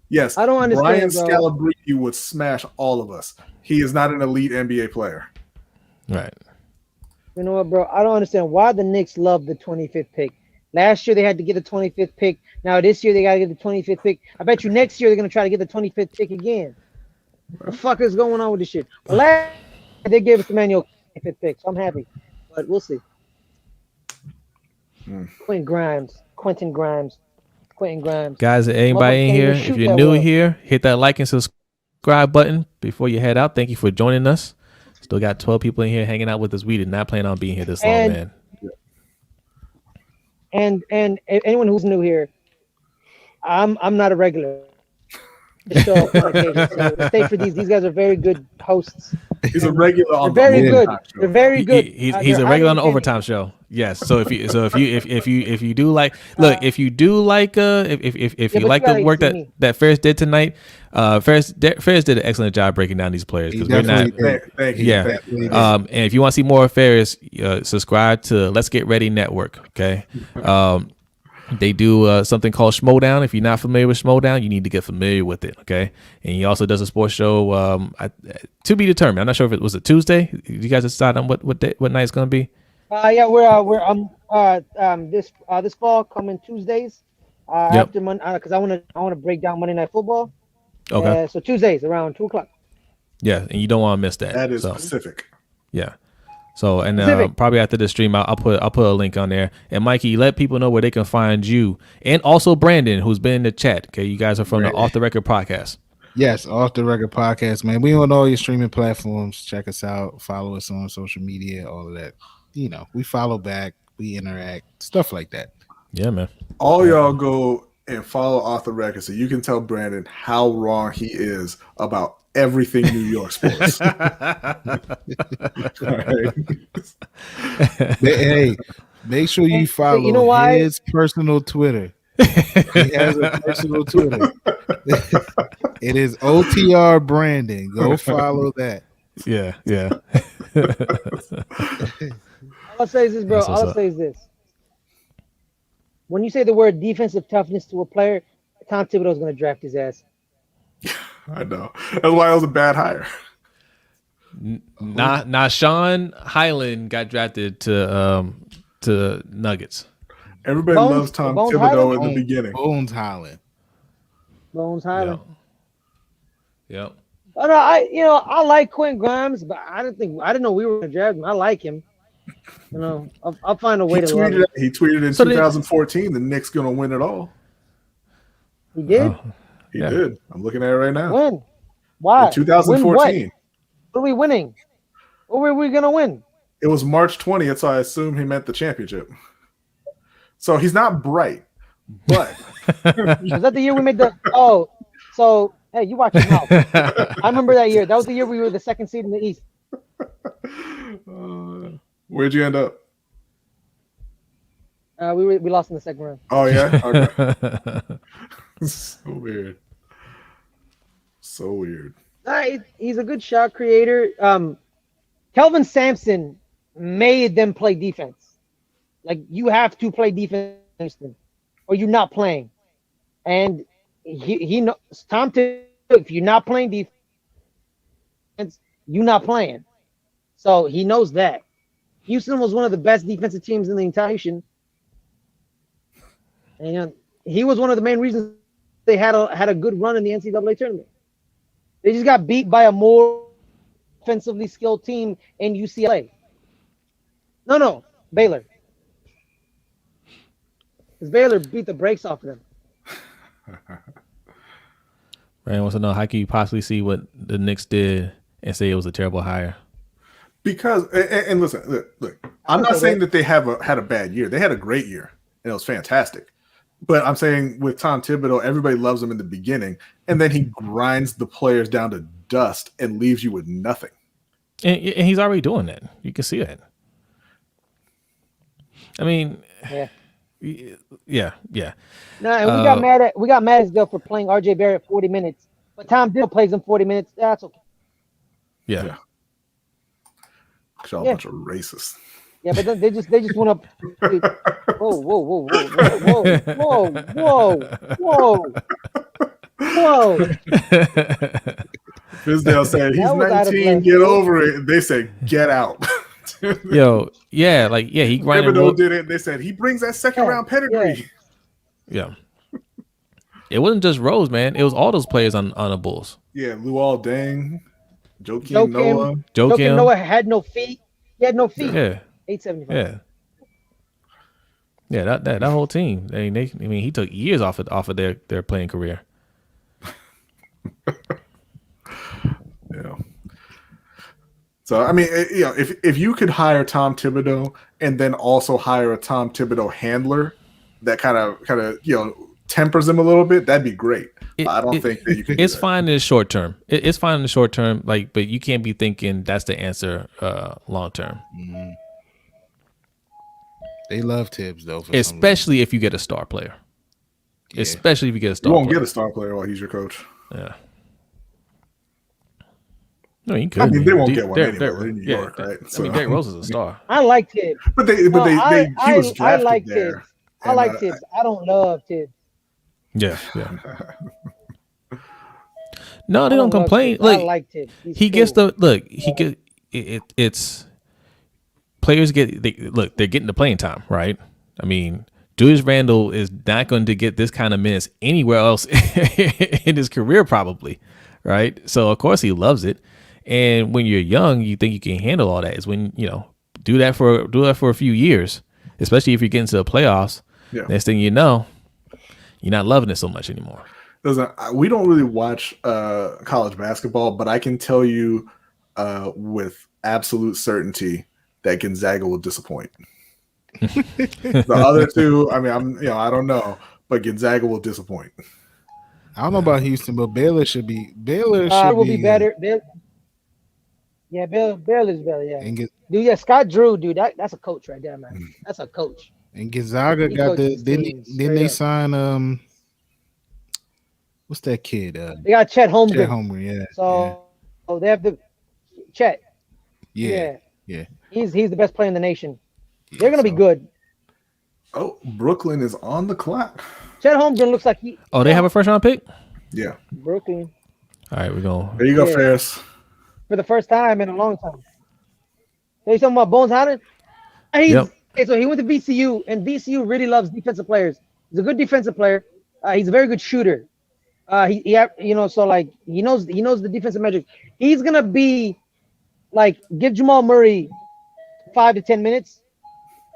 Speaker 2: Yes,
Speaker 3: I don't understand.
Speaker 2: Brian Scalabrine would smash all of us. He is not an elite NBA player.
Speaker 1: Right.
Speaker 3: You know what, bro? I don't understand why the Knicks love the 25th pick. Last year they had to get the 25th pick. Now this year they got to get the 25th pick. I bet you next year they're going to try to get the 25th pick again. What the fuck is going on with this shit? Well, last year they gave us Emmanuel 25th pick, so I'm happy. But we'll see. Quentin Grimes.
Speaker 1: Guys, anybody in here, if you're new here, hit that like and subscribe button before you head out. Thank you for joining us. Still got 12 people in here hanging out with us. We did not plan on being here this long, man.
Speaker 3: And anyone who's new here, I'm not a regular. Just show up on occasion. So stay for these. These guys are very good hosts.
Speaker 2: He's a regular on
Speaker 3: They're very good. They're very good.
Speaker 1: He's a regular on the overtime show. Yes. So if you do like if you like the work that Ferris did tonight, Ferris did an excellent job breaking down these players because we're not.
Speaker 2: Thank you.
Speaker 1: Yeah. And if you want to see more of Ferris, subscribe to Let's Get Ready Network. Okay. They do something called Schmodown. If you're not familiar with Schmodown, you need to get familiar with it, okay? And he also does a sports show to be determined. I'm not sure if it was a Tuesday. You guys decide on what night it's going to be?
Speaker 3: Yeah, we're this fall coming Tuesdays after Monday because I want to break down Monday Night Football.
Speaker 1: Okay.
Speaker 3: So Tuesdays around 2:00.
Speaker 1: Yeah, and you don't want to miss that.
Speaker 2: That is Pacific.
Speaker 1: Yeah. So and probably after the stream, I'll put a link on there. And Mikey, let people know where they can find you, and also Brandon, who's been in the chat. Okay, you guys are from the Off the Record podcast.
Speaker 4: Yes, Off the Record podcast, man. We on all your streaming platforms. Check us out. Follow us on social media. All of that. We follow back. We interact. Stuff like that.
Speaker 1: Yeah, man.
Speaker 2: All y'all go and follow Off the Record so you can tell Brandon how wrong he is about everything New York sports.
Speaker 4: Hey, make sure you follow his personal Twitter. He has a personal Twitter. It is OTR Brandon. Go follow that.
Speaker 1: Yeah.
Speaker 3: All I'll say is this, bro. All I'll say is this. When you say the word defensive toughness to a player, Tom Thibodeau's going to draft his ass.
Speaker 2: I know. That's why it was a bad hire.
Speaker 1: Sean Highland got drafted to Nuggets.
Speaker 2: Everybody loves Tom Thibodeau in the beginning.
Speaker 4: Bones Highland.
Speaker 1: Yep.
Speaker 3: I like Quentin Grimes, but I didn't know we were going to draft him. I like him. I'll find a way to love him.
Speaker 2: He tweeted in 2014 the Knicks going to win it all.
Speaker 3: He did?
Speaker 2: He did. I'm looking at it right now.
Speaker 3: When? Why?
Speaker 2: In 2014.
Speaker 3: What are we winning? What were we going to win?
Speaker 2: It was March 20th, so I assume he meant the championship. So he's not bright, but
Speaker 3: Was that the year we made the – oh, so Hey, you watch your mouth. I remember that year. That was the year we were the second seed in the East.
Speaker 2: Where'd you end up?
Speaker 3: We lost in the second round.
Speaker 2: Oh yeah. Okay. So weird. So weird.
Speaker 3: He's a good shot creator. Kelvin Sampson made them play defense. Like you have to play defense, or you're not playing. And he knows Tom. If you're not playing defense, you're not playing. So he knows that. Houston was one of the best defensive teams in the entire nation. And he was one of the main reasons they had a good run in the NCAA tournament. They just got beat by a more offensively skilled team in UCLA. No, Baylor. Because Baylor beat the brakes off of them.
Speaker 1: Ryan wants to know, how can you possibly see what the Knicks did and say it was a terrible hire?
Speaker 2: Because and listen, look, I'm not saying that they had a bad year. They had a great year and it was fantastic. But I'm saying with Tom Thibodeau, everybody loves him in the beginning, and then he grinds the players down to dust and leaves you with nothing.
Speaker 1: And he's already doing that. You can see that. I mean, yeah.
Speaker 3: No, and we got mad as Bill for playing RJ Barrett 40 minutes, but Tom Thibodeau plays him 40 minutes. That's okay.
Speaker 1: Yeah.
Speaker 2: Y'all a bunch of racists.
Speaker 3: Yeah, but then they just went up. Whoa.
Speaker 2: Fizdale said he's 19, get over it. They said get out.
Speaker 1: Yo, yeah, he grinded.
Speaker 2: Thibodeau did it. They said he brings that second round pedigree.
Speaker 1: Yeah. It wasn't just Rose, man. It was all those players on the Bulls.
Speaker 2: Yeah, Luol Deng, Joakim Noah.
Speaker 3: Joakim Noah had no feet. He had no feet.
Speaker 1: Yeah.
Speaker 3: 875.
Speaker 1: Yeah, that whole team. I mean, he took years off of their playing career.
Speaker 2: Yeah. So I mean, if you could hire Tom Thibodeau and then also hire a Tom Thibodeau handler that kind of tempers him a little bit, that'd be great. I don't think that you can.
Speaker 1: It's fine in the short term. It's fine in the short term, but you can't be thinking that's the answer long term.
Speaker 4: Mm-hmm. They love Tibbs though,
Speaker 1: especially if you get a star player. Yeah. Especially if you get a star.
Speaker 2: You won't get a star player while he's your coach.
Speaker 1: Yeah. No, you could.
Speaker 2: I mean, they won't get one anyway. They're in New York, right?
Speaker 1: So. I mean, Derrick Rose is a star.
Speaker 3: I like Tibbs,
Speaker 2: but he was drafted
Speaker 3: I like
Speaker 2: there.
Speaker 3: Tibbs. I like Tibbs. I don't love Tibbs.
Speaker 1: Yeah. No, they don't complain. Like,
Speaker 3: I like Tibbs.
Speaker 1: He gets the look. He get it's players get. They're getting the playing time, right? I mean, Julius Randle is not going to get this kind of minutes anywhere else in his career, probably, right? So of course he loves it. And when you're young, you think you can handle all that. Is when do that for a few years, especially if you get into the playoffs. Yeah. Next thing you know, you're not loving it so much anymore.
Speaker 2: We don't really watch college basketball, but I can tell you with absolute certainty that Gonzaga will disappoint. The other two, I mean, I don't know, but Gonzaga will disappoint.
Speaker 4: I don't know about Houston, but Baylor should be. Baylor
Speaker 3: will be better. Baylor's better. Yeah, Scott Drew, dude, that's a coach right there, man. That's a coach.
Speaker 4: And Gonzaga got didn't they sign what's that kid?
Speaker 3: They got Chet Holmgren.
Speaker 4: Chet Holmgren, yeah.
Speaker 3: So they have Chet.
Speaker 4: Yeah.
Speaker 3: He's the best player in the nation. They're gonna be good.
Speaker 2: Oh, Brooklyn is on the clock.
Speaker 3: Chet Holmgren looks like he.
Speaker 1: Oh, they have a first round pick?
Speaker 2: Yeah.
Speaker 3: Brooklyn.
Speaker 1: All right, we're going.
Speaker 2: There you go, Ferris.
Speaker 3: For the first time in a long time. Are you talking about Bones Highland?
Speaker 1: Yep.
Speaker 3: Okay, so he went to VCU, and VCU really loves defensive players. He's a good defensive player. He's a very good shooter. So like he knows the defensive metrics. He's gonna be like, give Jamal Murray 5 to 10 minutes,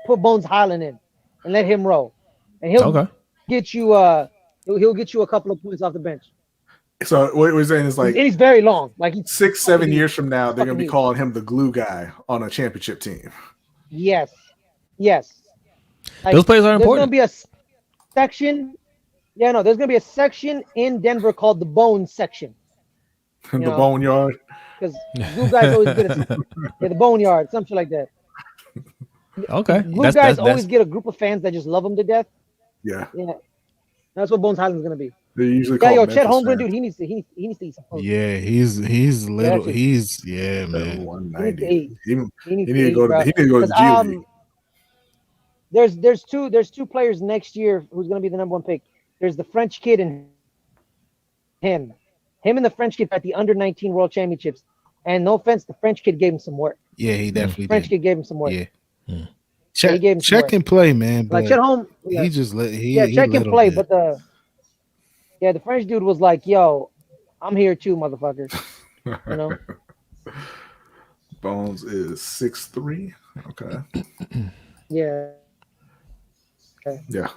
Speaker 3: put Bones Highland in, and let him roll, and he'll get you. He'll get you a couple of points off the bench.
Speaker 2: So what we're saying is like,
Speaker 3: and he's very long. Like he's
Speaker 2: 6-7 years from now, they're gonna be calling him the glue guy on a championship team.
Speaker 3: Yes. Like,
Speaker 1: those players are important.
Speaker 3: There's gonna be a section Yeah, no, there's gonna be a section in Denver called the Bone section. You
Speaker 2: The
Speaker 3: know,
Speaker 2: boneyard.
Speaker 3: because Glue Guy's always good at the Boneyard, some shit like that.
Speaker 1: Okay,
Speaker 3: Glue Guys always get a group of fans that just love him to death.
Speaker 2: Yeah,
Speaker 3: Yeah, that's what Bones Highland's gonna be.
Speaker 2: they usually
Speaker 3: Yeah,
Speaker 2: call
Speaker 3: yo, Chet
Speaker 2: Memphis
Speaker 3: Holmgren,
Speaker 2: fans.
Speaker 3: dude, he needs to eat some food.
Speaker 4: Yeah, he's
Speaker 3: Yeah,
Speaker 4: little.
Speaker 3: shit.
Speaker 4: He's yeah, man.
Speaker 3: He needs to
Speaker 2: 190.
Speaker 3: eat.
Speaker 2: He,
Speaker 3: He needs
Speaker 2: he
Speaker 3: to
Speaker 2: need to
Speaker 3: eat,
Speaker 2: go to
Speaker 3: bro.
Speaker 2: he need to go to
Speaker 3: Because
Speaker 2: the G League.
Speaker 3: there's two players next year who's gonna be the number one pick. There's the French kid and him. Him and the French kid at the under 19 World Championships. And no offense, the French kid gave him some work.
Speaker 4: Yeah, he definitely
Speaker 3: French
Speaker 4: did.
Speaker 3: kid gave him some work.
Speaker 4: Yeah.
Speaker 3: Yeah, he
Speaker 4: Check
Speaker 3: gave him some
Speaker 4: check
Speaker 3: work.
Speaker 4: and play, man.
Speaker 3: Like
Speaker 4: But
Speaker 3: Chet Holm, yeah,
Speaker 4: he just let he
Speaker 3: yeah,
Speaker 4: he
Speaker 3: check and
Speaker 4: little
Speaker 3: play,
Speaker 4: bit.
Speaker 3: but the French dude was like, "Yo, I'm here too, motherfucker." You know?
Speaker 2: Bones is 6'3". Okay.
Speaker 3: Yeah.
Speaker 2: Yeah.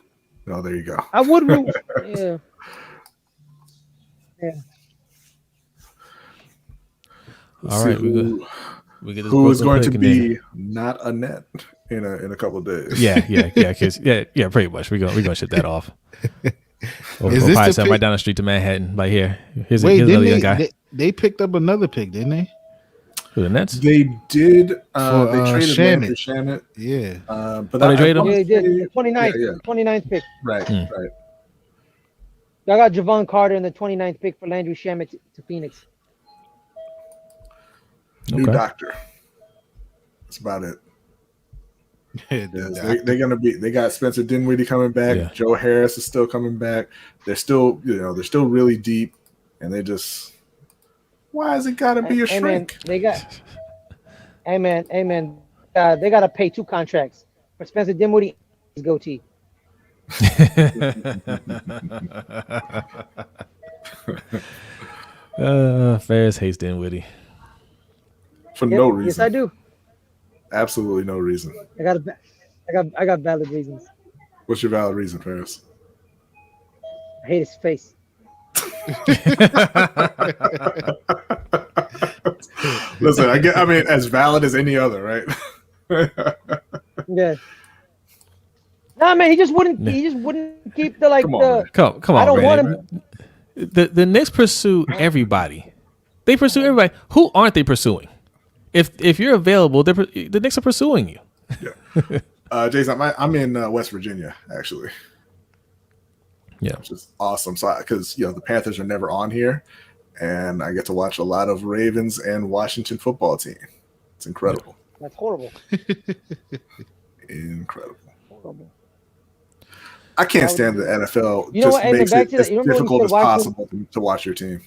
Speaker 2: Oh, there you go.
Speaker 3: I would root. Yeah. Yeah.
Speaker 2: Let's
Speaker 1: All
Speaker 2: see
Speaker 1: right, we get this
Speaker 2: who is
Speaker 1: Brooklyn
Speaker 2: going to
Speaker 1: pick and then-
Speaker 2: be not a net in a couple of days.
Speaker 1: Yeah, 'cause pretty much. We're gonna shut that off. We'll
Speaker 4: Is
Speaker 1: probably
Speaker 4: this the
Speaker 1: send
Speaker 4: pick?
Speaker 1: right down the street to Manhattan. Like here, here's
Speaker 4: Wait,
Speaker 1: another
Speaker 4: didn't
Speaker 1: young guy.
Speaker 4: they picked up another pick, didn't they?
Speaker 1: Who, the Nets?
Speaker 2: They did.
Speaker 4: For,
Speaker 2: They traded
Speaker 4: Shannon.
Speaker 2: Landry Shannon.
Speaker 4: Yeah.
Speaker 2: But
Speaker 1: Oh, they traded him?
Speaker 3: Yeah, he did.
Speaker 2: Yeah,
Speaker 3: The 29th,
Speaker 2: yeah.
Speaker 3: the 29th pick.
Speaker 2: Right.
Speaker 1: Hmm.
Speaker 2: Right.
Speaker 3: I got Javon Carter in the 29th pick for Landry Shamet to Phoenix.
Speaker 2: New
Speaker 1: Okay.
Speaker 2: doctor. That's about it.
Speaker 4: Yeah,
Speaker 2: Yes, they're gonna be. They got Spencer Dinwiddie coming back.
Speaker 1: Yeah.
Speaker 2: Joe Harris is still coming back. They're still, they're still really deep, and they just. Why has it got to be a
Speaker 3: Hey, man,
Speaker 2: shrink?
Speaker 3: they got. Amen. They got to pay 2 contracts for Spencer Dinwiddie and his goatee.
Speaker 1: Ferris hates Dinwiddie.
Speaker 2: For
Speaker 3: Yep,
Speaker 2: no reason.
Speaker 3: Yes, I do.
Speaker 2: Absolutely no reason.
Speaker 3: I got valid reasons.
Speaker 2: What's your valid reason, Ferris?
Speaker 3: I hate his face.
Speaker 2: Listen, I mean, as valid as any other, right?
Speaker 3: Yeah. Nah, man, he just wouldn't keep the
Speaker 2: Come on, man.
Speaker 1: Come on,
Speaker 3: I don't want
Speaker 1: Brandon. The Knicks pursue everybody. They pursue everybody. Who aren't they pursuing? If you're available, the Knicks are pursuing you.
Speaker 2: Jason, I'm in West Virginia, actually.
Speaker 1: Yeah.
Speaker 2: Which is awesome. So, because the Panthers are never on here, and I get to watch a lot of Ravens and Washington football team. It's incredible.
Speaker 3: That's horrible.
Speaker 2: Incredible.
Speaker 3: Horrible.
Speaker 2: I can't stand the NFL.
Speaker 3: You know
Speaker 2: Just
Speaker 3: what, Evan,
Speaker 2: makes
Speaker 3: back
Speaker 2: it
Speaker 3: to the-
Speaker 2: as
Speaker 3: you remember when you
Speaker 2: difficult
Speaker 3: said
Speaker 2: as
Speaker 3: Washington-
Speaker 2: possible to watch your team.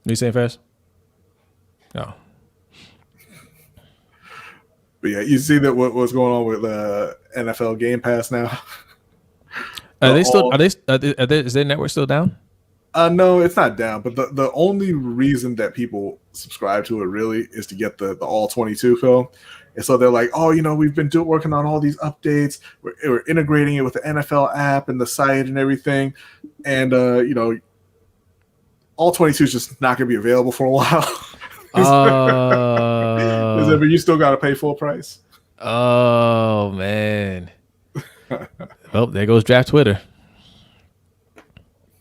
Speaker 1: You saying Ferris? No.
Speaker 2: But yeah, you see that what's going on with NFL Game Pass now.
Speaker 1: Is their network still down?
Speaker 2: No, it's not down. But the only reason that people subscribe to it really is to get the all 22 film. And so they're like, oh, we've been working on all these updates. We're integrating it with the NFL app and the site and everything. And all 22 is just not going to be available for a while. But you still got to pay full price.
Speaker 1: Oh man. Well, there goes draft Twitter.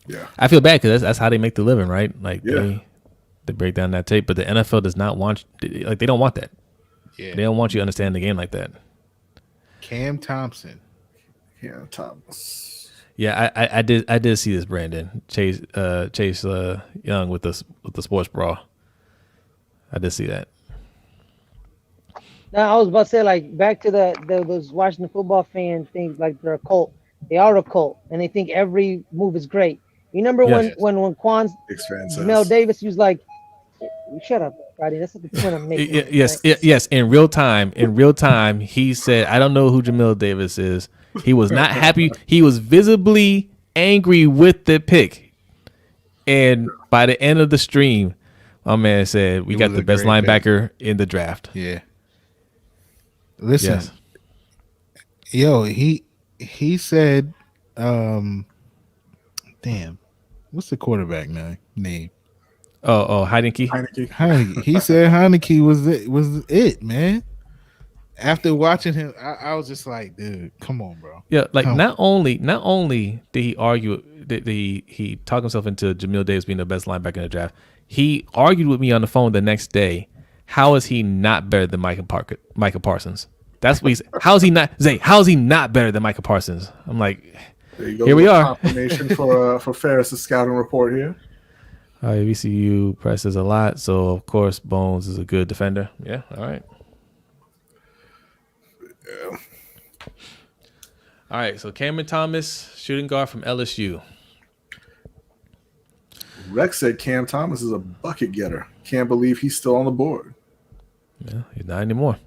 Speaker 2: Yeah.
Speaker 1: I feel bad because that's how they make the living, right? Like
Speaker 2: Yeah.
Speaker 1: they break down that tape, but the NFL does not want they don't want that.
Speaker 4: Yeah.
Speaker 1: They don't want you to understand the game like that.
Speaker 4: Cam Thompson.
Speaker 2: Yeah, Thomas.
Speaker 1: Yeah, I did see this, Brandon Chase Young with the sports bra. I did see that.
Speaker 3: Now I was about to say, like, back to those Washington football fan things, like they're a cult. They are a cult, and they think every move is great. You remember
Speaker 1: Yes.
Speaker 3: when Quan's
Speaker 2: Six fan says.
Speaker 3: Jamel Davis, he was like, "Shut up, Friday. That's not the point I'm making."
Speaker 1: Yes. In real time, he said, "I don't know who Jamil Davis is." He was not happy. He was visibly angry with the pick, and by the end of the stream, my man said, "We
Speaker 4: It
Speaker 1: got
Speaker 4: was
Speaker 1: the
Speaker 4: a
Speaker 1: best
Speaker 4: great pick.
Speaker 1: linebacker in the draft."
Speaker 4: Yeah. Listen,
Speaker 1: Yes.
Speaker 4: yo, he said, damn, what's the quarterback name?
Speaker 1: Oh, Heineke.
Speaker 2: Heineke.
Speaker 4: Heineke. He said Heineke was it, man. after watching him, I was just like, dude, come on, bro.
Speaker 1: Yeah, like
Speaker 4: Come
Speaker 1: not only did he argue that he talked himself into Jamil Davis being the best linebacker in the draft, he argued with me on the phone the next day. How is he not better than Micah Parsons? That's what he's. How is he not? Zay, how is he not better than Micah Parsons? I'm like,
Speaker 2: There you go.
Speaker 1: Here we are.
Speaker 2: Confirmation for Ferris's scouting report here.
Speaker 1: VCU presses a lot, so of course Bones is a good defender. Yeah, all right.
Speaker 2: Yeah.
Speaker 1: All right, so Cameron Thomas, shooting guard from LSU.
Speaker 2: Rex said Cam Thomas is a bucket getter. Can't believe he's still on the board.
Speaker 1: Yeah, he's not anymore.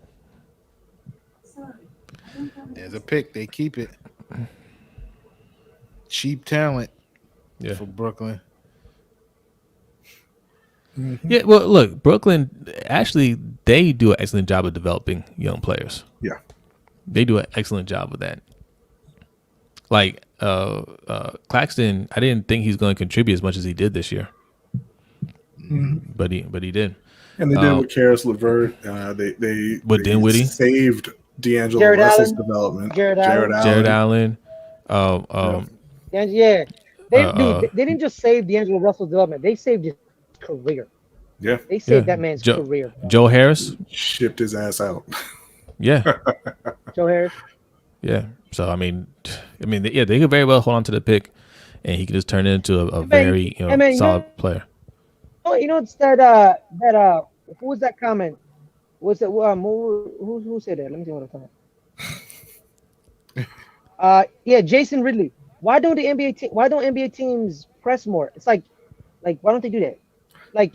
Speaker 4: There's a pick. They keep it. Cheap talent for Brooklyn.
Speaker 1: Mm-hmm. Yeah, well, look, Brooklyn, actually, they do an excellent job of developing young players.
Speaker 2: Yeah.
Speaker 1: They do an excellent job of that. Like, Claxton, I didn't think he's going to contribute as much as he did this year. Mm-hmm. But he did.
Speaker 2: And they did with Karis LeVert. They
Speaker 1: Dinwiddie
Speaker 2: saved D'Angelo
Speaker 3: Jared
Speaker 2: Russell's
Speaker 3: Allen.
Speaker 2: development.
Speaker 3: Jared
Speaker 1: Allen.
Speaker 3: They didn't just save D'Angelo Russell's development. They saved his career.
Speaker 2: Yeah.
Speaker 3: They saved that man's career.
Speaker 1: Joe Harris
Speaker 2: shipped his ass out.
Speaker 1: Yeah.
Speaker 3: Joe Harris.
Speaker 1: Yeah. So I mean, yeah, they could very well hold on to the pick, and he could just turn it into a very solid player.
Speaker 3: Oh, it's that who was that comment? Was it who said that? Let me see what I'm talking. Yeah, Jason Ridley. Why don't NBA teams press more? It's like why don't they do that? Like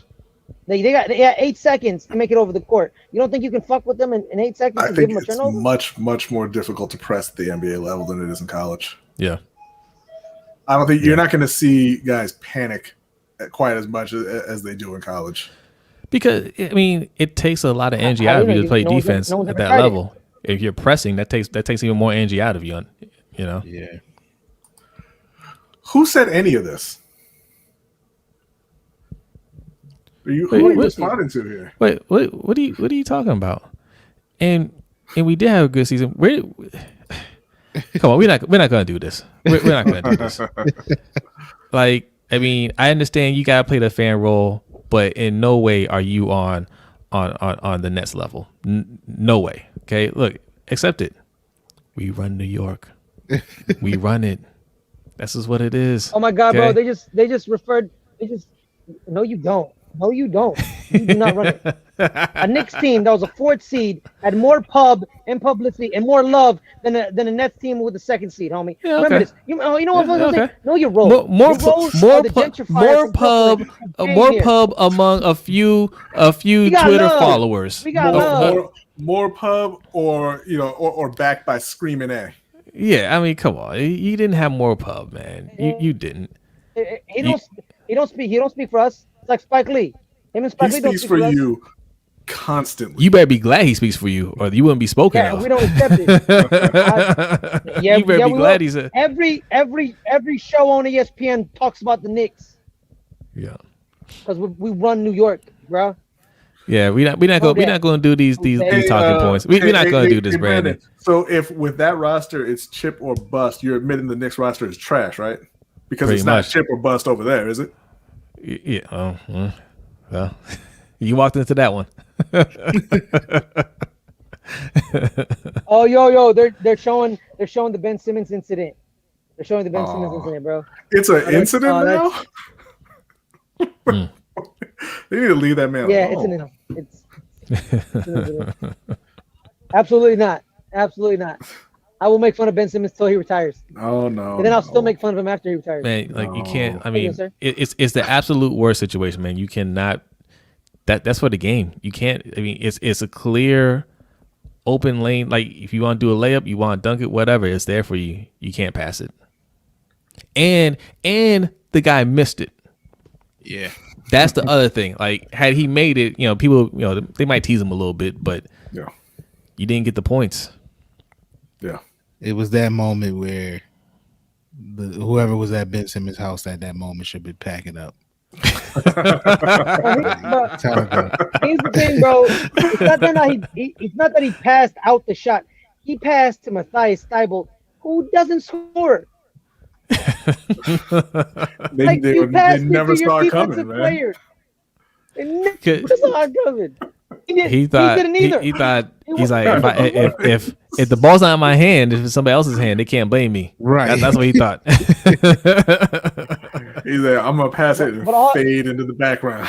Speaker 3: they got 8 seconds to make it over the court. You don't think you can fuck with them in 8 seconds?
Speaker 2: I think it's much more difficult to press at the NBA level than it is in college.
Speaker 1: Yeah,
Speaker 2: I don't think you're not going to see guys panic quite as much as they do in college.
Speaker 1: Because it takes a lot of energy out of you to play defense at that level. If you're pressing, that takes even more energy out of you.
Speaker 4: Yeah.
Speaker 2: Who said any of this? Who are you responding to here?
Speaker 1: Wait, what are you talking about? And we did have a good season. Come on, we're not gonna do this. We're not gonna do this. Like, I understand you gotta play the fan role, but in no way are you on the Nets level. No way. Okay, look, accept it. We run New York. We run it. This is what it is.
Speaker 3: Oh my God, bro! They just referred. No, you don't. No, you don't. You do not run it. A Knicks team that was a 4th seed had more pub and publicity and more love than a Nets team with the 2nd seed, homie.
Speaker 1: Yeah,
Speaker 3: Remember this. You know what I'm saying? Know your role.
Speaker 1: More pub among a few Twitter followers.
Speaker 3: We got love.
Speaker 2: More pub or backed by Screaming A.
Speaker 1: Yeah, come on. You didn't have more pub, man. You didn't.
Speaker 3: He don't speak for us. It's like Spike Lee. Him and Spike Lee don't speak
Speaker 2: for
Speaker 3: us.
Speaker 2: you constantly.
Speaker 1: You better be glad he speaks for you, or you wouldn't be spoken of.
Speaker 3: We don't accept it.
Speaker 1: You better be glad he's
Speaker 3: every show on ESPN talks about the Knicks.
Speaker 1: Yeah.
Speaker 3: Because we run New York, bro.
Speaker 1: Yeah, we're not going to do these talking points. We're not going to do this, Brandon.
Speaker 2: So if with that roster it's chip or bust, you're admitting the Knicks roster is trash, right? Because it's not chip or bust over there, is it?
Speaker 1: Yeah. Well, you walked into that one.
Speaker 3: Oh, yo, they're showing the Ben Simmons incident. They're showing the Ben Simmons incident, bro.
Speaker 2: It's an incident now. They need to leave that man alone.
Speaker 3: It's an incident. Absolutely not. I will make fun of Ben Simmons till he retires.
Speaker 2: Oh no!
Speaker 3: And then I'll still make fun of him after he retires.
Speaker 1: Man, you can't. It's the absolute worst situation, man. You cannot. That's for the game. You can't. It's a clear, open lane. Like if you want to do a layup, you want to dunk it, whatever. It's there for you. You can't pass it. And the guy missed it.
Speaker 4: Yeah.
Speaker 1: That's the other thing. Like had he made it, people, they might tease him a little bit, but you didn't get the points.
Speaker 2: Yeah.
Speaker 4: It was that moment where whoever was at Ben Simmons' house at that moment should be packing up.
Speaker 3: But
Speaker 4: Time to go.
Speaker 3: here's the thing, bro. It's not that he passed out the shot. He passed to Matthias Steibel, who doesn't score.
Speaker 2: They,
Speaker 3: Like
Speaker 2: they,
Speaker 3: you
Speaker 2: they
Speaker 3: passed it
Speaker 2: never
Speaker 3: to your
Speaker 2: saw it
Speaker 3: defensive
Speaker 2: coming, man.
Speaker 3: player. They never
Speaker 1: Could-
Speaker 3: saw it coming.
Speaker 1: He thought
Speaker 3: didn't either.
Speaker 1: he thought he's like if the ball's not in my hand, if it's somebody else's hand, they can't blame me.
Speaker 4: Right.
Speaker 1: That's what he thought.
Speaker 2: He's like, I'm gonna pass it and fade into the background.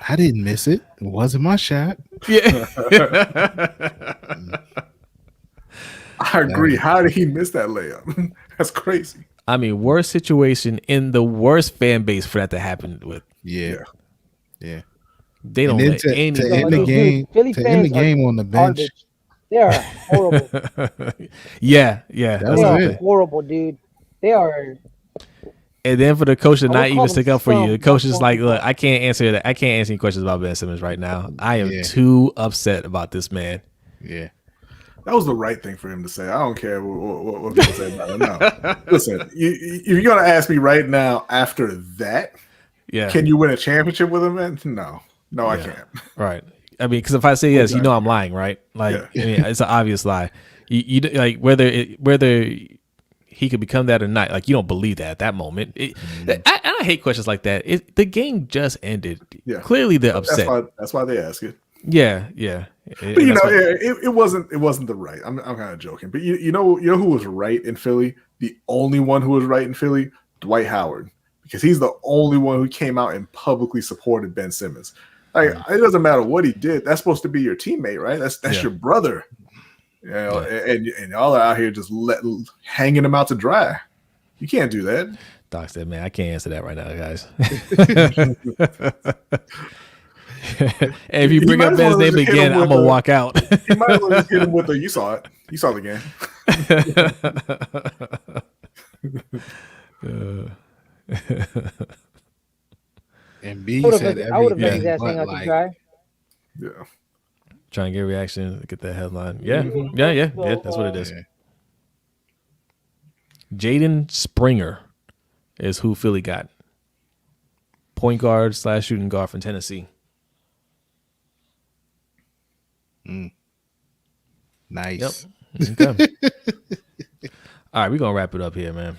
Speaker 4: I didn't miss it. It wasn't my shot.
Speaker 1: Yeah.
Speaker 2: I agree. How did he miss that layup? That's crazy.
Speaker 1: I mean, worst situation in the worst fan base for that to happen with.
Speaker 4: Yeah. Yeah.
Speaker 1: They don't
Speaker 4: And then
Speaker 1: let any.
Speaker 4: to end the
Speaker 3: Dude,
Speaker 4: game,
Speaker 3: Philly
Speaker 4: to end the
Speaker 3: fans
Speaker 4: game on the bench.
Speaker 3: Garbage. They are horrible.
Speaker 1: Yeah.
Speaker 4: That
Speaker 1: That's
Speaker 4: was
Speaker 3: They are
Speaker 4: it.
Speaker 3: horrible, dude. They are.
Speaker 1: And then for the coach to
Speaker 3: I would
Speaker 1: not
Speaker 3: call
Speaker 1: even
Speaker 3: them
Speaker 1: stick up for you, the
Speaker 3: scum.
Speaker 1: coach is like, "Look, I can't answer that. I can't answer any questions about Ben Simmons right now. I am
Speaker 4: Yeah.
Speaker 1: too upset about this man."
Speaker 4: Yeah.
Speaker 2: That was the right thing for him to say. I don't care what people say about it. No. Listen, if you're gonna ask me right now after that,
Speaker 1: Yeah.
Speaker 2: can you win a championship with him? Man? No, I
Speaker 1: Yeah.
Speaker 2: can't.
Speaker 1: Right. I mean, because if I say yes, you know I'm lying, right? Like,
Speaker 2: Yeah.
Speaker 1: I mean, it's an obvious lie. You like whether he could become that or not. Like, you don't believe that at that moment. I hate questions like that. The game just ended.
Speaker 2: Yeah.
Speaker 1: Clearly they're upset.
Speaker 2: That's why they ask it.
Speaker 1: Yeah.
Speaker 2: But you know, it wasn't the right. I'm kind of joking, but you know who was right in Philly? The only one who was right in Philly, Dwight Howard, because he's the only one who came out and publicly supported Ben Simmons. Like, it doesn't matter what he did. That's supposed to be your teammate, right? That's your brother. You know, and y'all are out here just hanging him out to dry. You can't do that.
Speaker 1: Doc said, "Man, I can't answer that right now, guys." And if you bring up Ben's name again, I'm gonna walk out.
Speaker 2: You might as well just hit him with you saw it. You saw the game.
Speaker 4: And B
Speaker 3: I would
Speaker 4: said
Speaker 3: have let his
Speaker 4: everything
Speaker 3: ass hang
Speaker 4: but
Speaker 3: out to
Speaker 4: like,
Speaker 3: dry.
Speaker 2: Yeah.
Speaker 1: Trying to get a reaction, get that headline. Yeah. That's what it is.
Speaker 4: yeah.
Speaker 1: Jaden Springer is who Philly got. Point guard / shooting guard from Tennessee.
Speaker 4: Nice.
Speaker 1: Yep. Okay. All right, we're gonna wrap it up here, man.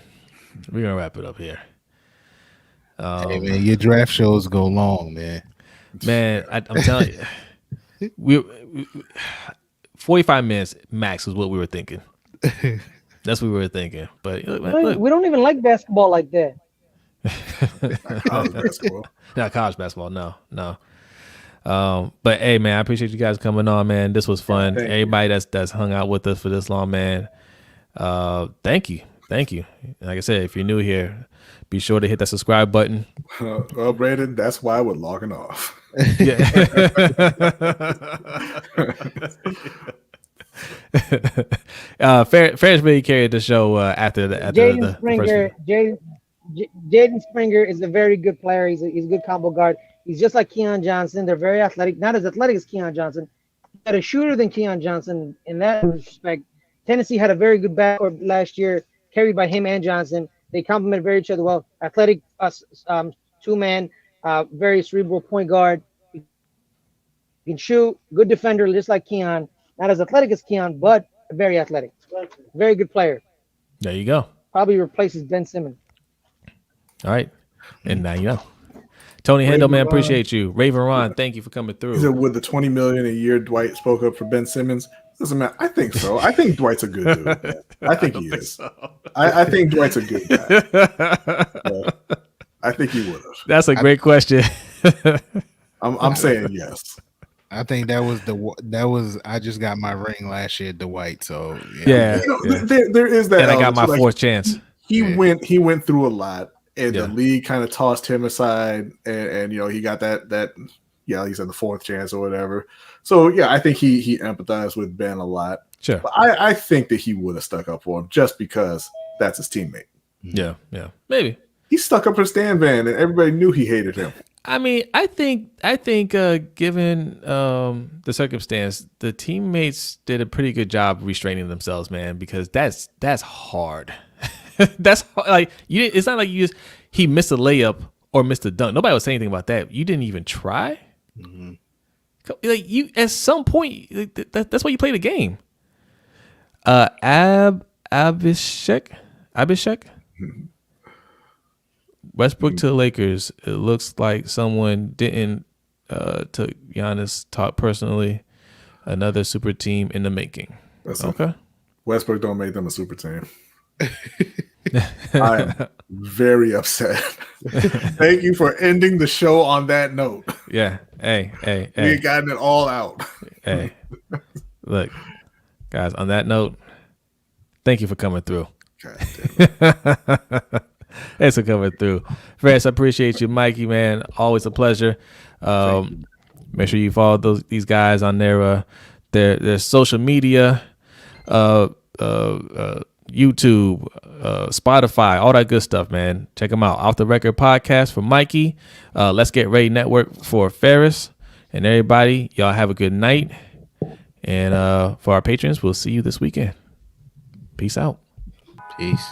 Speaker 1: We're gonna wrap it up here.
Speaker 4: Hey man, your draft shows go long, man.
Speaker 1: Man, I'm telling you, we 45 minutes max was what we were thinking. That's what we were thinking. But look,
Speaker 3: We don't even like basketball like that.
Speaker 2: College basketball.
Speaker 1: not college basketball. No. But hey, man, I appreciate you guys coming on, man. This was fun.
Speaker 2: Thank you.
Speaker 1: Everybody that's hung out with us for this long, man. Thank you. Like I said, if you're new here, be sure to hit that subscribe button.
Speaker 2: Well, Brandon, that's why we're logging off.
Speaker 1: Yeah. Ferris really carried the show after the
Speaker 3: Jaden
Speaker 1: first
Speaker 3: Springer. Jaden Springer is a very good player. He's a good combo guard. He's just like Keon Johnson. They're very athletic, not as athletic as Keon Johnson, but a shooter than Keon Johnson in that respect. Tennessee had a very good backcourt last year, carried by him and Johnson. They complement very each other well. Athletic, two-man, very cerebral point guard. He can shoot, good defender, just like Keon. Not as athletic as Keon, but very athletic. Very good player.
Speaker 1: There you go.
Speaker 3: Probably replaces Ben Simmons.
Speaker 1: All right. And now you know. Tony Hendo, man, appreciate you. Raven Ron, thank you for coming
Speaker 2: He
Speaker 1: through.
Speaker 2: said, with the $20 million a year, Dwight spoke up for Ben Simmons. Doesn't matter. I think so. I think Dwight's a good dude. Man. I think he is. I think Dwight's a good guy. I think he would have.
Speaker 1: That's a great question.
Speaker 2: I'm saying yes.
Speaker 4: I think that was I just got my ring last year at Dwight, so
Speaker 1: Yeah.
Speaker 2: You know, there is that.
Speaker 1: And I got
Speaker 2: element.
Speaker 1: my
Speaker 2: Like,
Speaker 1: fourth chance.
Speaker 2: He went through a lot, and
Speaker 1: Yeah.
Speaker 2: the league kind of tossed him aside, and you know he got that he said the fourth chance or whatever. So yeah, I think he empathized with Ben a lot.
Speaker 1: Sure.
Speaker 2: But I think that he would have stuck up for him just because that's his teammate.
Speaker 1: Yeah. Maybe.
Speaker 2: He stuck up for Stan Van, and everybody knew he hated him.
Speaker 1: I mean, I think given the circumstance, the teammates did a pretty good job restraining themselves, man, because that's hard. That's like it's not like he missed a layup or missed a dunk. Nobody was saying anything about that. You didn't even try. Like you, at some point, that's why you play the game. Abhishek. Westbrook to the Lakers. It looks like someone didn't took Giannis talk personally. Another super team in the making. Okay.
Speaker 2: Westbrook don't make them a super team. I am very upset. Thank you for ending the show on that note.
Speaker 1: Yeah. Hey.
Speaker 2: We ain't gotten it all out.
Speaker 1: Hey. Look, guys, on that note, thank you for coming through.
Speaker 2: God damn it.
Speaker 1: Thanks for coming through. Ferris, I appreciate you. Mikey, man, always a pleasure. Make sure you follow these guys on their social media, YouTube, Spotify, all that good stuff, man. Check them out. Off the Record Podcast for Mikey. Let's Get Ready Network for Ferris. And everybody, y'all have a good night. And for our patrons, we'll see you this weekend. Peace out.
Speaker 4: Peace.